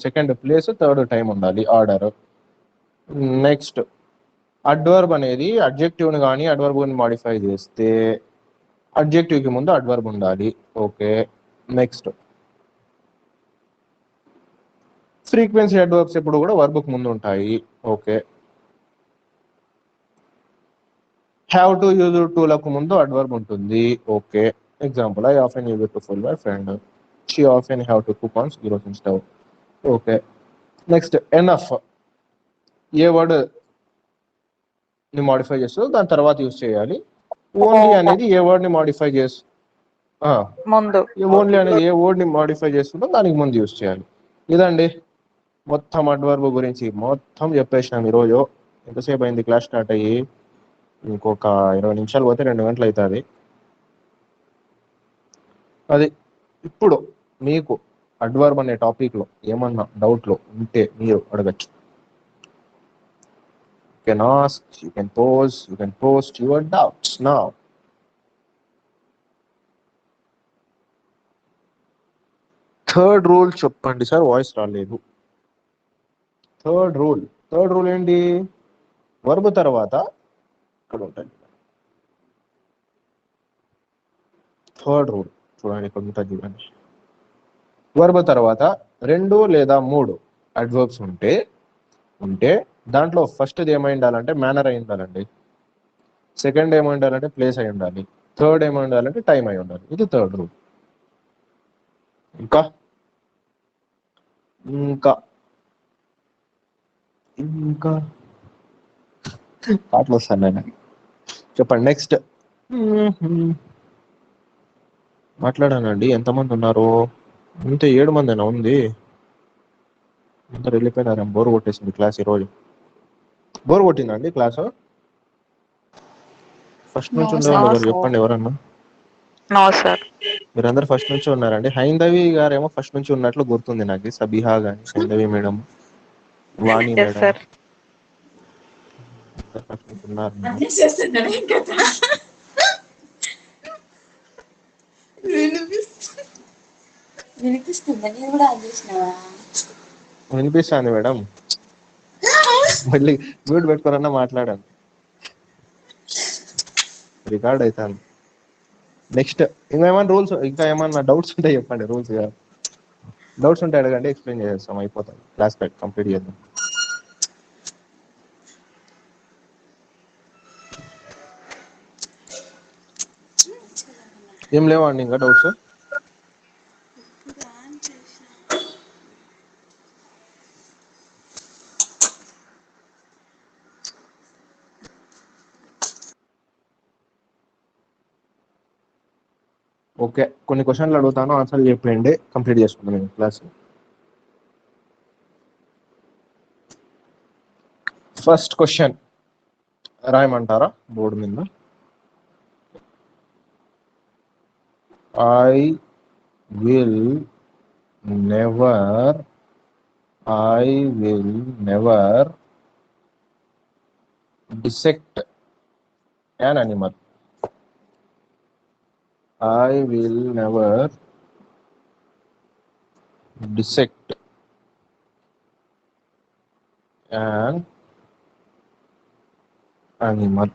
second place, third time ఉండాలి ఆర్డర్. నెక్స్ట్ అడ్వర్బ్ అనేది అడ్జెక్టివ్ని కానీ అడ్వర్బ్ని మాడిఫై చేస్తే అడ్జెక్టివ్కి ముందు అడ్వర్బ్ ఉండాలి. ఓకే. నెక్స్ట్ ఫ్రీక్వెన్సీ అడ్వర్బ్స్ ఎప్పుడు కూడా వర్బ్కి ముందు ఉంటాయి. Okay. Have to, use to లకు ముందు అడ్వర్బ్ ఉంటుంది. Okay. Example, I often use to fool my friend, she often have to cook on kerosene stove. Okay. Next enough ఏ వర్డ్ ని మాడిఫై చేస్తుందో దాని తర్వాత యూజ్ చేయాలి. ఓన్లీ అనేది ఏ వర్డ్ ని మాడిఫై చేస్తూ ముందు. ఓన్లీ అనేది ఏ వర్డ్ ని మాడిఫై చేస్తుందో దానికి ముందు యూజ్ చేయాలి. ఇదండి మొత్తం అడ్వర్బ్ గురించి మొత్తం చెప్పేసినాం ఈరోజు. ఎంతసేపు అయింది క్లాస్ స్టార్ట్ అయ్యి? ఇంకొక 20 నిమిషాలు పోతే 2 గంటలు అవుతుంది. అది ఇప్పుడు మీకు అడ్వర్బ్ అనే టాపిక్ లో ఏమన్నా డౌట్లు ఉంటే మీరు అడగచ్చు. You can ask, you can pose, you can post your doubts now. Third rule చెప్పండి సార్, వాయిస్ రాలేదు. థర్డ్ రూల్ ఏంటి? వర్బ్ తర్వాత ఇక్కడ ఉంటుంది. థర్డ్ రూల్ చూడండి, ఇక్కడ ఉంటుంది చూడండి. వర్బ్ తర్వాత 2 లేదా 3 అడ్వర్బ్స్ ఉంటే దాంట్లో ఫస్ట్ది ఏమై ఉండాలంటే మేనర్ అయి ఉండాలండి. సెకండ్ ఏమై ఉండాలంటే ప్లేస్ అయి ఉండాలి. థర్డ్ ఏమై ఉండాలంటే టైం అయి ఉండాలి. ఇది థర్డ్ రూల్. ఇంకా ఇంకా ఇంకా పాటలు వస్తాను నాకు. చెప్పండి నెక్స్ట్. మాట్లాడానండి. ఎంతమంది ఉన్నారు? ఇంత 7 మందినా ఉంది? అందరు వెళ్ళిపోయినారు. బోర్ కొట్టేసింది క్లాస్ ఈరోజు. Bore కొట్టిందండి class? ఫస్ట్ నుంచి ఉండేవాళ్ళు ఎవరు చెప్పండి ఎవరన్నా? No sir. మీరందరూ ఫస్ట్ నుంచి ఉన్నారండి. హైందవి గారేమో ఫస్ట్ నుంచి ఉన్నట్లు గుర్తుంది నాకు. సబిహా గాని, హైందవి మేడం, వాణి ఎస్ మేడం సార్. ఫస్ట్ నుంచి ఉన్నారు. వినిపిస్తుంది మేడం. మళ్ళీ మ్యూట్ పెట్టుకోరన్నా మాట్లాడండి, రికార్డ్ అవుతాను. నెక్స్ట్ ఇంకేమైనా రూల్స్, ఇంకా ఏమన్నా డౌట్స్ ఉంటే చెప్పండి. రూల్స్ డౌట్స్ ఉంటే అడగండి, ఎక్స్ప్లెయిన్ చేస్తాం. అయిపోతుంది క్లాస్ కంప్లీట్ చేద్దాం. ఏం లేవండి ఇంకా డౌట్స్? ఓకే. కొన్ని క్వశ్చన్లు అడుగుతాను, ఆన్సర్ చెప్పండి, కంప్లీట్ చేసుకుందాం నేను క్లాస్. ఫస్ట్ క్వశ్చన్ రాయమంటారా బోర్డు మీద? I will never dissect an animal. I will never dissect an animal.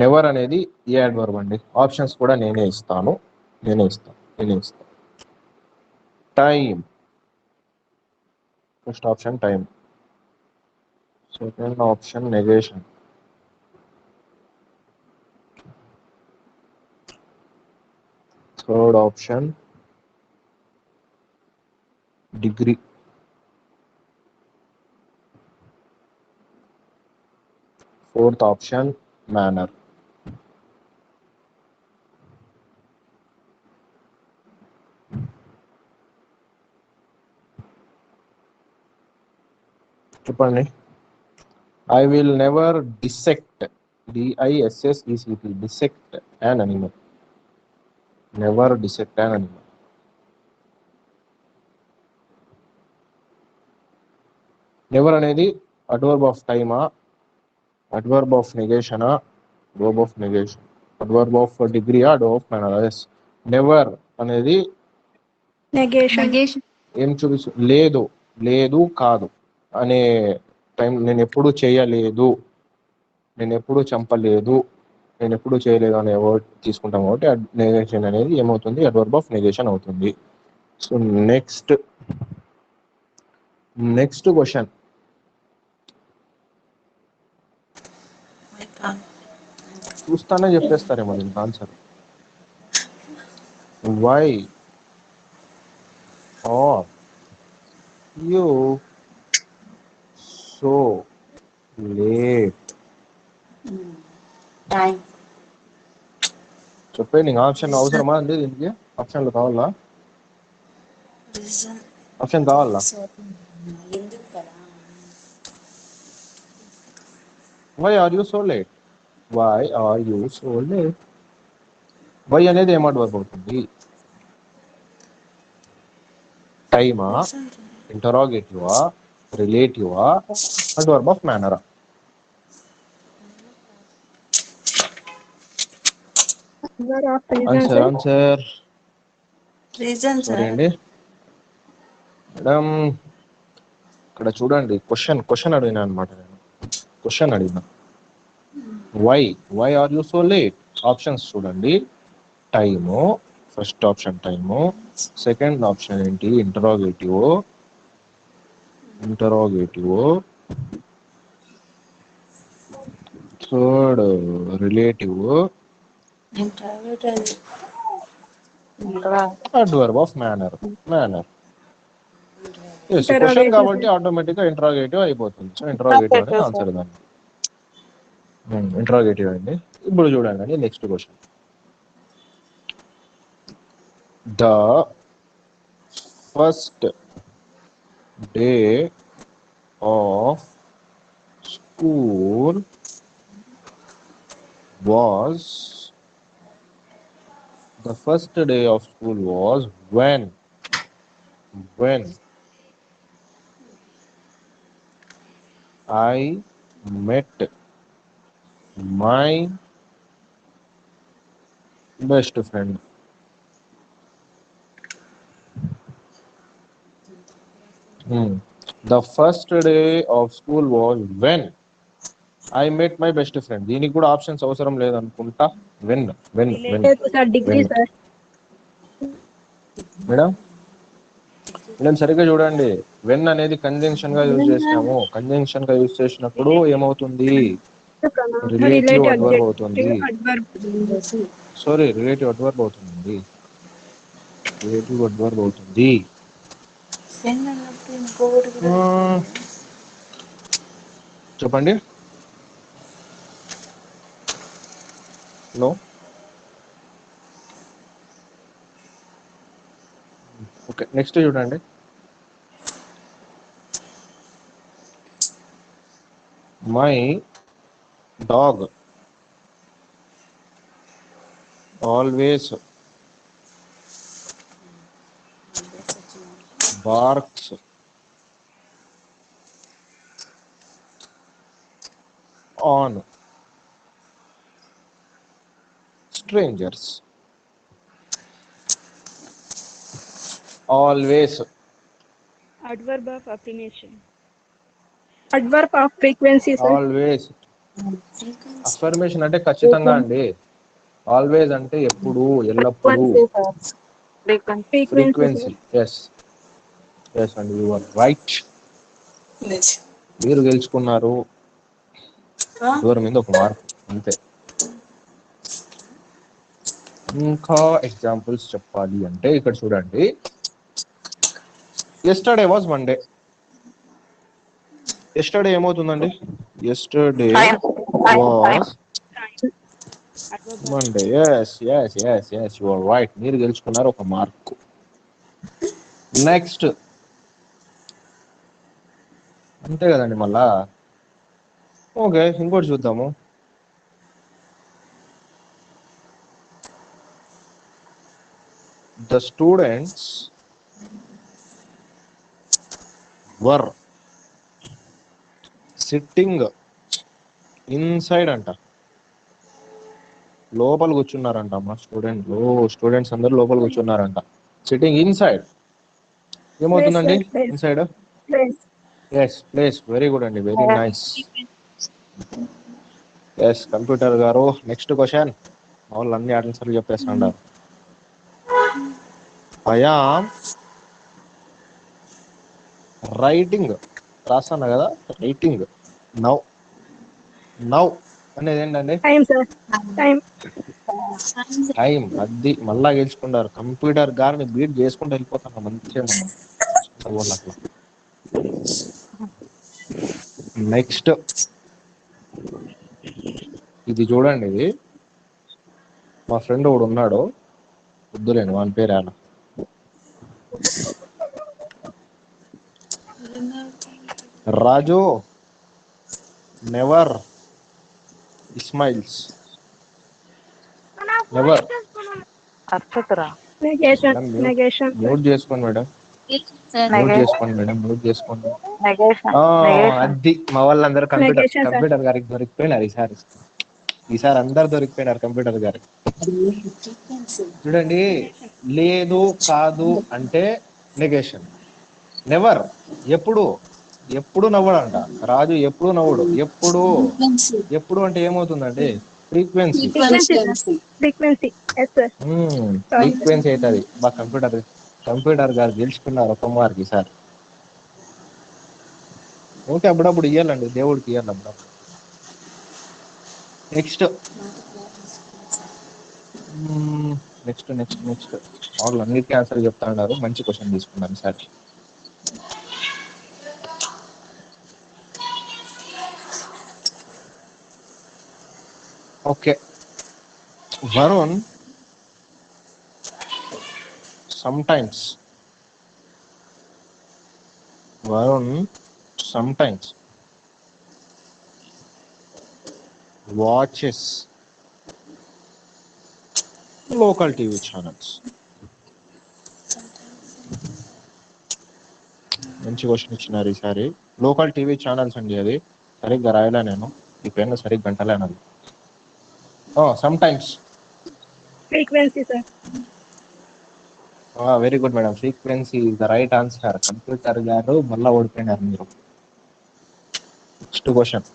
Never అనేది ఏ అడ్వర్బ్ అండి? ఆప్షన్స్ కూడా నేనే ఇస్తాను. Time, first option time. Second option negation. Third option degree. Fourth option, manner. చెప్పండి. I will never dissect, dissect, dissect an animal. Never dissect an animal. Never అనేది adverb of time, adverb of negation, verb of negation, adverb of degree, adverb of manner. Yes, never అనేది negation. ఏం చూపిస్తు లేదు, లేదు, కాదు అనే time. నేను ఎప్పుడు చేయలేదు, నేను ఎప్పుడు చంపలేదు, నేను ఎప్పుడు చేయలేదు అనే వర్డ్ తీసుకుంటాం కాబట్టి నెగేషన్ అనేది ఏమవుతుంది, అడ్వర్బ్ ఆఫ్ నెగేషన్ అవుతుంది. So next question. చూస్తానే చెప్పేస్తారేమో దీనికి answer. Why are you so late? చెప్పే నీకు ఆప్షన్ అవసరమా అండి? దీనికి ఆప్షన్లు కావాలా? ఆప్షన్ కావాలా? Why are you so late? Why are you so late? Why అనేది ఏం అడ్వర్బ్ అవుతుంది? టైమా, ఇంటరాగేటివా, రిలేటివా, అడ్వర్బ్ ఆఫ్ మేనరా? ఆన్సర్ సారీ అండి మేడం, ఇక్కడ చూడండి. క్వశ్చన్ అడిగినా అనమాట. నేను క్వశ్చన్ అడిగినా, why are you so late? Options చూడండి. Time, first option time, second option ఏంటి, interrogative, third relative, adverb of manner. Question కాబట్టి ఆటోమేటిక్ గా ఇంటరాగేటివ్ అయిపోతుంది. సో ఇంటరాగేటివ్ అనేది ఆన్సర్. దాన్ని ఇంటరాగేటివ్ అండి. ఇప్పుడు చూడండి next question. The first day of school was when I met my best friend. The first day of school was when I met my best friend. దీనికి కూడా options అవసరం లేదనుకుంటా. When madam సరిగ్గా చూడండి. వెన్ అనేది కంజంక్షన్ గా use చేసినాము. Conjunction గా యూజ్ చేసినప్పుడు ఏమవుతుంది, రిలేటివ్ అడ్వర్బ్ అవుతుంది. సారీ, రిలేటివ్ అడ్వర్బ్ అవుతుంది. చెప్పండి. ఓకే, నెక్స్ట్ చూడండి. My dog always barks on strangers. Always. Adverb of affirmation. Adverb of frequency, sir. Always. Affirmation అంటే ఖచ్చితంగా అండి. ఆల్వేస్ అంటే ఎప్పుడు, ఎల్లప్పుడూ. ఫ్రీక్వెన్సీ. yes అండి, యు ఆర్ రైట్. మీరు గెలుచుకున్నారు. దూరం మీద ఒక మార్క్ అంతే. ఇంకా ఎగ్జాంపుల్స్ చెప్పాలి అంటే ఇక్కడ చూడండి. Yesterday was Monday. ఎస్టర్డే ఏమవుతుందండి? yesterday Fine. was Adverb of Monday. Yes, you are right. మీరు గెలుచుకున్నారు ఒక మార్క్. నెక్స్ట్ అంతే కదండి మళ్ళా. ఓకే, ఇంకోటి చూద్దాము. The students were sitting inside అంట. లోపల కూర్చున్నారంట అమ్మా స్టూడెంట్స్ అందరూ లోపల కూర్చున్నారంట. సిట్టింగ్ ఇన్సైడ్ ఏమవుతుందండి? Place, sir, place. Inside Place. Yes, place. Very good అండి, వెరీ నైస్. ఎస్ కంప్యూటర్ గారు. Next question. వాళ్ళు అన్ని ఆన్సర్లు చెప్పేస్తున్నారు. ఐ యామ్ రైటింగ్, రాస్తాను కదా, రైటింగ్ నౌ అనేది ఏంటండి? Time, sir. Time. టైం. అది మళ్ళా గెలుచుకుంటారు. కంప్యూటర్ గారిని బీట్ చేసుకుంటూ వెళ్ళిపోతాను మంచిగా మనం. నెక్స్ట్ ఇది చూడండి. ఇది మా ఫ్రెండ్ ఒకడు ఉన్నాడు, వద్దులేండి వాని పేరు ఆయన. Raju never smiles. నెవర్. అర్చకురా. Negation. Madam Negation, sir. Mute చేసుకోండి మేడం, మ్యూట్ చేసుకోండి. నెగేషన్. అది మా వాళ్ళందరూ Negation, sir. కంప్యూటర్ గారికి దొరికిపోయినారు ఈసారి అందరు దొరికిపోయినారు కంప్యూటర్ గారికి. చూడండి, లేదు కాదు అంటే నెగేషన్. నెవర్ ఎప్పుడు నవ్వడంట. రాజు ఎప్పుడు నవ్వుడు. ఎప్పుడు అంటే ఏమవుతుందండి? Frequency. Frequency. Yes, sir. Sorry, sir. Frequency అవుతుంది. మా కంప్యూటర్ గారు గెలుచుకున్నారు ఒక మార్క్ ఈసారి. ఓకే, అప్పుడప్పుడు ఇవ్వాలండి, దేవుడికి ఇవ్వాలి అప్పుడప్పుడు. నెక్స్ట్ వాళ్ళు అన్నిటికీ ఆన్సర్ చెప్తా ఉన్నారు. మంచి క్వశ్చన్ తీసుకున్నాను sir. Okay, Varun sometimes watches local TV channels. మంచి క్వశ్చన్ ఇచ్చినారు ఈసారి. లోకల్ టీవీ ఛానల్స్ అండి. అది సరిగ్గా రాయలే నేను, ఈ పెన్ను సరిగ్గా గంటలేనది. Sometimes. Frequency, sir. Very good madam, frequency is the right answer. Computer గారు మళ్ళా ఓడిపోయినారు మీరు. Next question.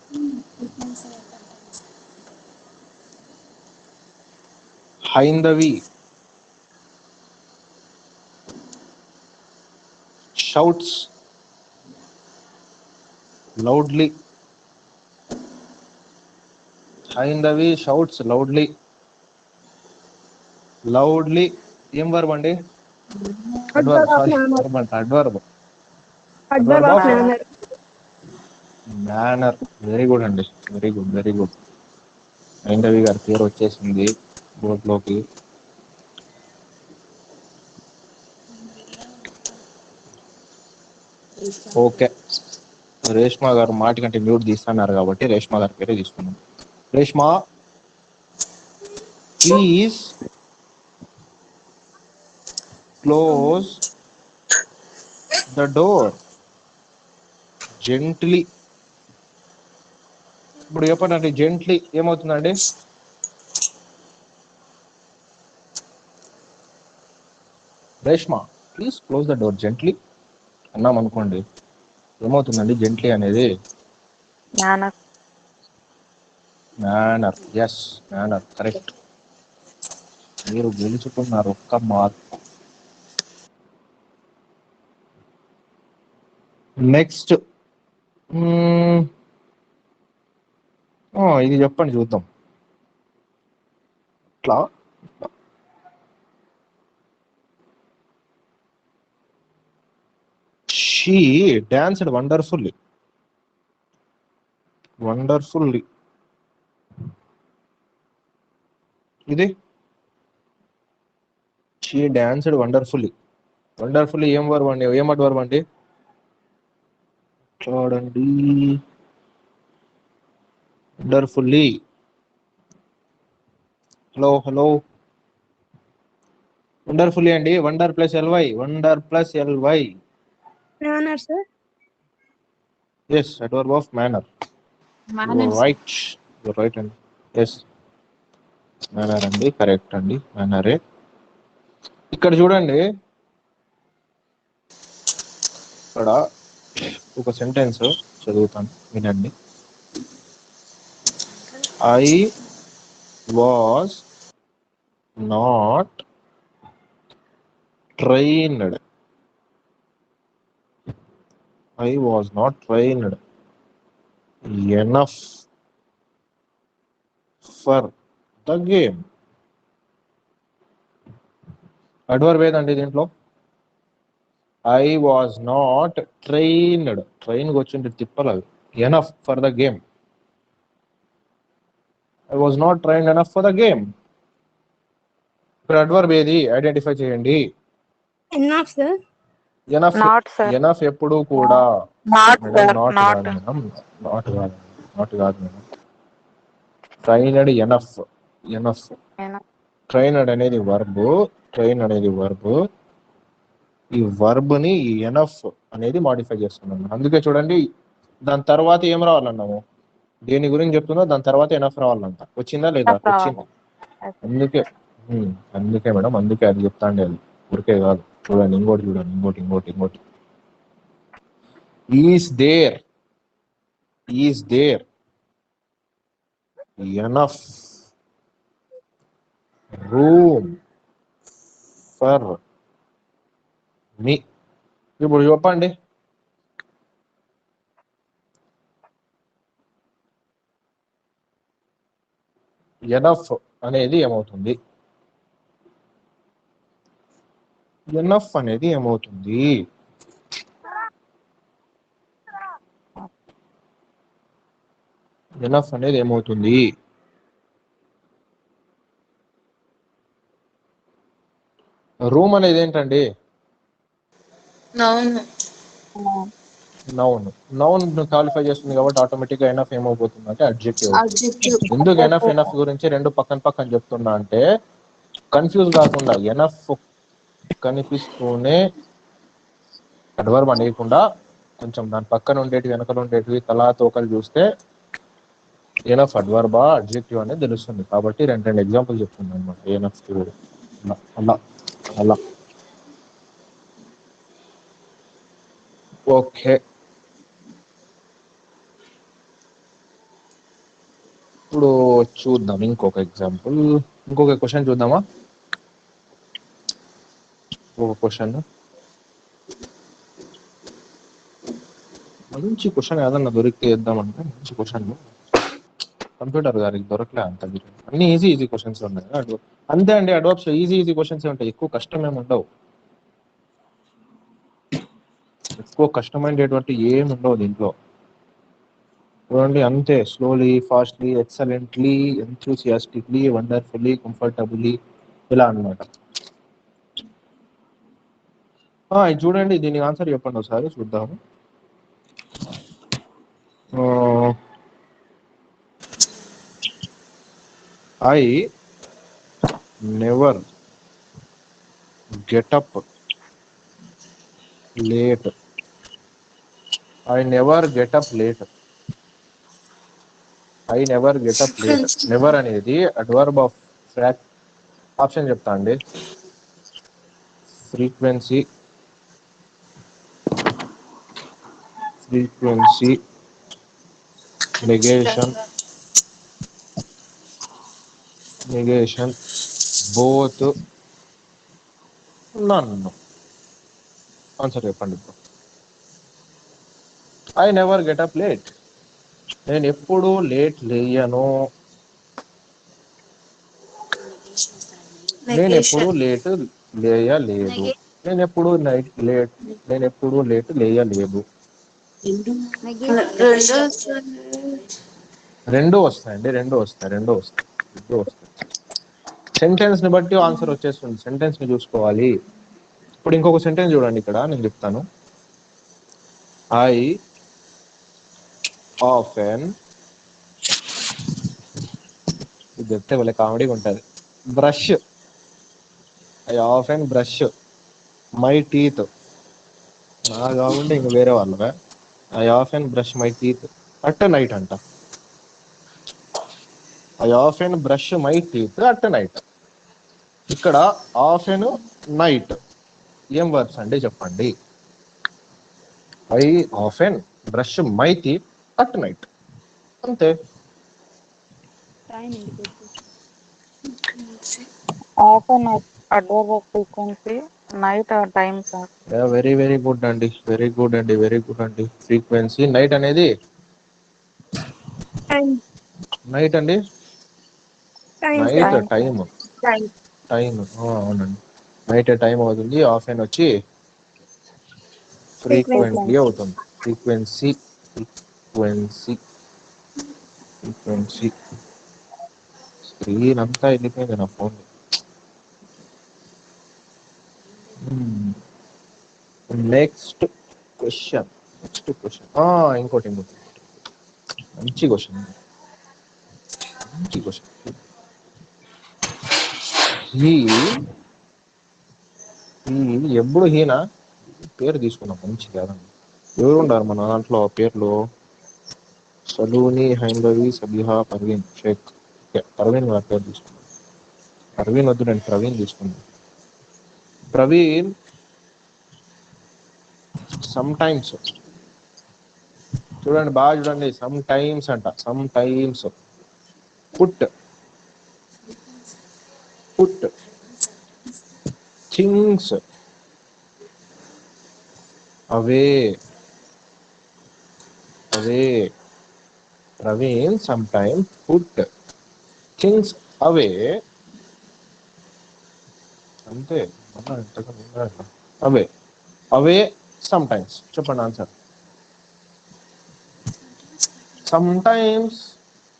Haindavi shouts loudly. Haindavi shouts loudly ఏం వర్బ్ అండి? Adverb of manner. Adverb Adverb of manner. Manner. Very good అండి, very good. Haindavi గారి పేరు వచ్చేసింది బోర్డులోకి. ఓకే, రేష్మా గారు మాట కంటే మ్యూట్ తీస్తున్నారు కాబట్టి రేష్మా గారి పేరే తీసుకున్నాం. Reshma, please close the door gently. ఇప్పుడు చెప్పండి, జెంట్లీ ఏమవుతుందండి? Reshma, please close the door gently అన్నాం అనుకోండి, ఏమవుతుందండి జెంట్లీ అనేది? మేనర్. Yes, manner correct. మీరు గెలుచుకున్నారు ఒక్క మార్క్. నెక్స్ట్ ఇది చెప్పండి చూద్దాం. ఇట్లా షీ డాన్స్డ్ వండర్ఫుల్లీ. వండర్ఫుల్లీ. ఇది షీ డాన్స్డ్ వండర్ఫుల్లీ. వండర్ఫుల్లీ ఏం వర్బ్ అండి, ఏం అడ్వర్బ్ అండి? చూడండి, వండర్ఫుల్లీ. హలో హలో, వండర్ఫుల్లీ అండి. Wonder plus L Y, wonder plus L Y. Manner, sir. Yes, adverb of manner. Manners. Right, right అండి. ఎస్, మేనర్ అండి, correct అండి, మేనరే. ఇక్కడ చూడండి, ఇక్కడ ఒక సెంటెన్స్ చదువుతాను, వినండి. I was not trained. I was not trained enough for the game. Adverb ఏదండి దీంట్లో? I was not trained. ట్రైన్కి వచ్చింది తిప్పలేదు. Enough for the game. I was not trained enough for the game. ఇప్పుడు అడ్వర్బ్ ఏది identify చేయండి. Enough, sir. Enough. Not, sir. Enough ఎప్పుడు కూడా Not, madam, sir. Not Not. కాదు మేడం, నాట్ కాదు, not కాదు madam. Trained enough, enough. Trained అనేది verb, train అనేది వర్బ్. ఈ వర్బ్ ని ఈ ఎనఫ్ అనేది మాడిఫై చేస్తున్నాం. అందుకే చూడండి, దాని తర్వాత ఏం రావాలన్నాము, దేని గురించి చెప్తున్నా దాని తర్వాత ఎనఫ్ రావాలంట. వచ్చిందా లేదా? Enough రావాలి. వచ్చింది. అందుకే అందుకే మేడం, అందుకే అది చెప్తాండి, అది ఊరికే కాదు. చూడండి, ఇంకోటి చూడండి, ఇంకోటి ఇంకోటి ఇంకోటి. Is there, is there enough room for me. ఇప్పుడు చెప్పండి, ఎనఫ్ అనేది ఏమవుతుంది? ఎనఫ్ అనేది ఏమవుతుంది? ఎనఫ్ అనేది ఏమవుతుంది? రూమ్ అనేది ఏంటండి? నౌన్. నౌన్. నౌన్ క్వాలిఫై చేస్తుంది కాబట్టి ఆటోమేటిక్ గా ఎనఫ్ ఏమైపోతుంది అంటే అడ్జెక్టివ్. Adjective. ఎందుకు ఎనఫ్ ఎనఫ్ గురించి రెండు పక్కన పక్కన చెప్తున్నా అంటే కన్ఫ్యూజ్ కాకుండా, ఎనఫ్ కనిపిస్తూనే అడ్వర్బ్ అనేయకుండా కొంచెం దాని పక్కన ఉండేటివి వెనకలు ఉండేటివి తలా తోకలు చూస్తే ఎనఫ్ అడ్వర్బా అడ్జెక్టివ్ అనేది తెలుస్తుంది. కాబట్టి రెండు ఎగ్జాంపుల్ చెప్తున్నాను అనమాట. ఎనఫ్ అలా అలా. ఓకే, ఇప్పుడు చూద్దాం ఇంకొక ఎగ్జాంపుల్, ఇంకొక క్వశ్చన్ చూద్దామా? ఒక క్వశ్చన్, మంచి క్వశ్చన్ ఏదన్నా దొరికితే ఇద్దామంటే, మంచి క్వశ్చన్ కంప్యూటర్ గారికి దొరకలే అంత. అన్ని ఈజీ ఈజీ క్వశ్చన్స్ ఉన్నాయి అంతే అండి. అడ్వర్బ్స్ ఈజీ ఈజీ క్వశ్చన్స్ ఉంటాయి, ఎక్కువ కష్టమేమి ఉండవు. ఎక్కువ కష్టమైనటువంటి ఏమి ఉండవు దీంట్లో. చూడండి, అంతే. Slowly, fastly, excellently, enthusiastically, wonderfully, comfortably, ఇలా అన్నమాట. ఇది చూడండి, దీనికి ఆన్సర్ చెప్పండి ఒకసారి చూద్దాము. I never get up late. I never get up late. I never get up late. Never అనేది అడ్వర్బ్ ఆఫ్ ఆప్షన్ చెప్తా అండి. Frequency, frequency, negation, negation, both, నన్ను. ఆన్సర్ చెప్పండి ఇప్పుడు. I never get up late. నేను ఎప్పుడు లేట్ లేయను. నేను ఎప్పుడు లేట్ లేయలేదు. నేను ఎప్పుడు లేట్ లేయలేదు. రెండు వస్తాయండి, రెండు వస్తాయి. సెంటెన్స్ ని బట్టి ఆన్సర్ వచ్చేస్తుంది. సెంటెన్స్ ని చూసుకోవాలి. ఇప్పుడు ఇంకొక సెంటెన్స్ చూడండి, ఇక్కడ నేను చెప్తాను. ఐ ఆఫెన్, ఇది చెప్తే వాళ్ళ కామెడీగా ఉంటుంది. Brush, I often brush my teeth. నా కాకుండా ఇంక వేరే వాళ్ళవే. I often brush my teeth at night అంట. I often brush my teeth at night. ఇక్కడ ఆఫెన్, నైట్ ఏం వర్బ్స్ అండి చెప్పండి. I often brush my teeth at night, అంతే. Often adverb of frequency, night or time, sir. Very good అండి, very good అండి. Frequency, night అనేది Time. Night అండి, Time, night sir. Time. Time. Time అవునండి. Night time అవుతుంది. Often వచ్చి frequently అవుతుంది. Frequency. Screen అంతా వెళ్ళిపోయింది నా ఫోన్. Next question. ఇంకోటి మంచి క్వశ్చన్. ఎప్పుడు హీనా పేరు తీసుకున్నాం మంచి కదా. ఎవరు ఉండారు మన దాంట్లో పేర్లు? సలూని, హైందవి, సబిహా, పర్వీన్, షేక్. పర్వీన్ గారి పేరు తీసుకున్నాం. పర్వీన్ వద్దు, నేను ప్రవీణ్ తీసుకున్నాను. ప్రవీణ్ సమ్ టైమ్స్, చూడండి బాగా చూడండి, సమ్ టైమ్స్ అంట. Sometimes put things away. Praveen sometimes put things away, అంతే. Away sometimes. చెప్పండి ఆన్సర్. సమ్ టైమ్స్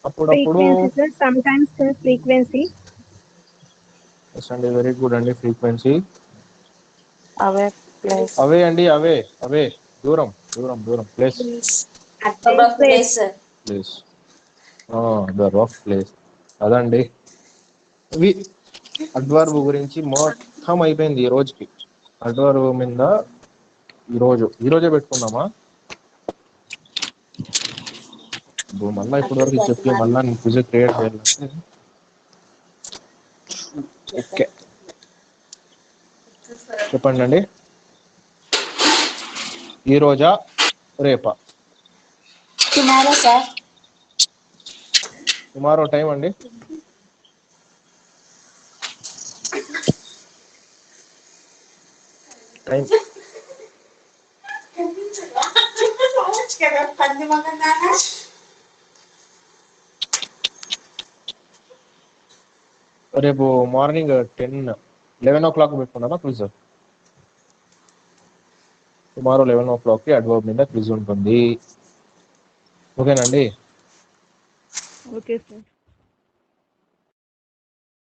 అప్పుడప్పుడు. Frequency, sir. Sometimes, sir. Frequency. అండి, వెరీ గుడ్ అండి. ఫ్రీక్వెన్సీ. Away, place. అవే అండి, అవే దూరం. Place. Place. The rough place. అదండి, ఇవి adverb గురించి మొత్తం అయిపోయింది ఈ రోజుకి. అడ్వర్బ్ మీద ఈరోజే పెట్టుకుందామా? మళ్ళీ ఇప్పటి వరకు చెప్పి మళ్ళీ నేను క్విజ్ క్రియేట్ చేయాలంటే ఓకే. చెప్పండి అండి, ఈ రోజా రేపా? Tomorrow sir. టుమారో టైం అండి. టైం రేపు మార్నింగ్ 11 o'clock పెట్టుకున్నామా క్విజ్? టుమారో 11 o'clock కి అడ్వర్బ్ మీద క్విజ్ ఉంటుంది. ఓకేనండి? Okay, sir.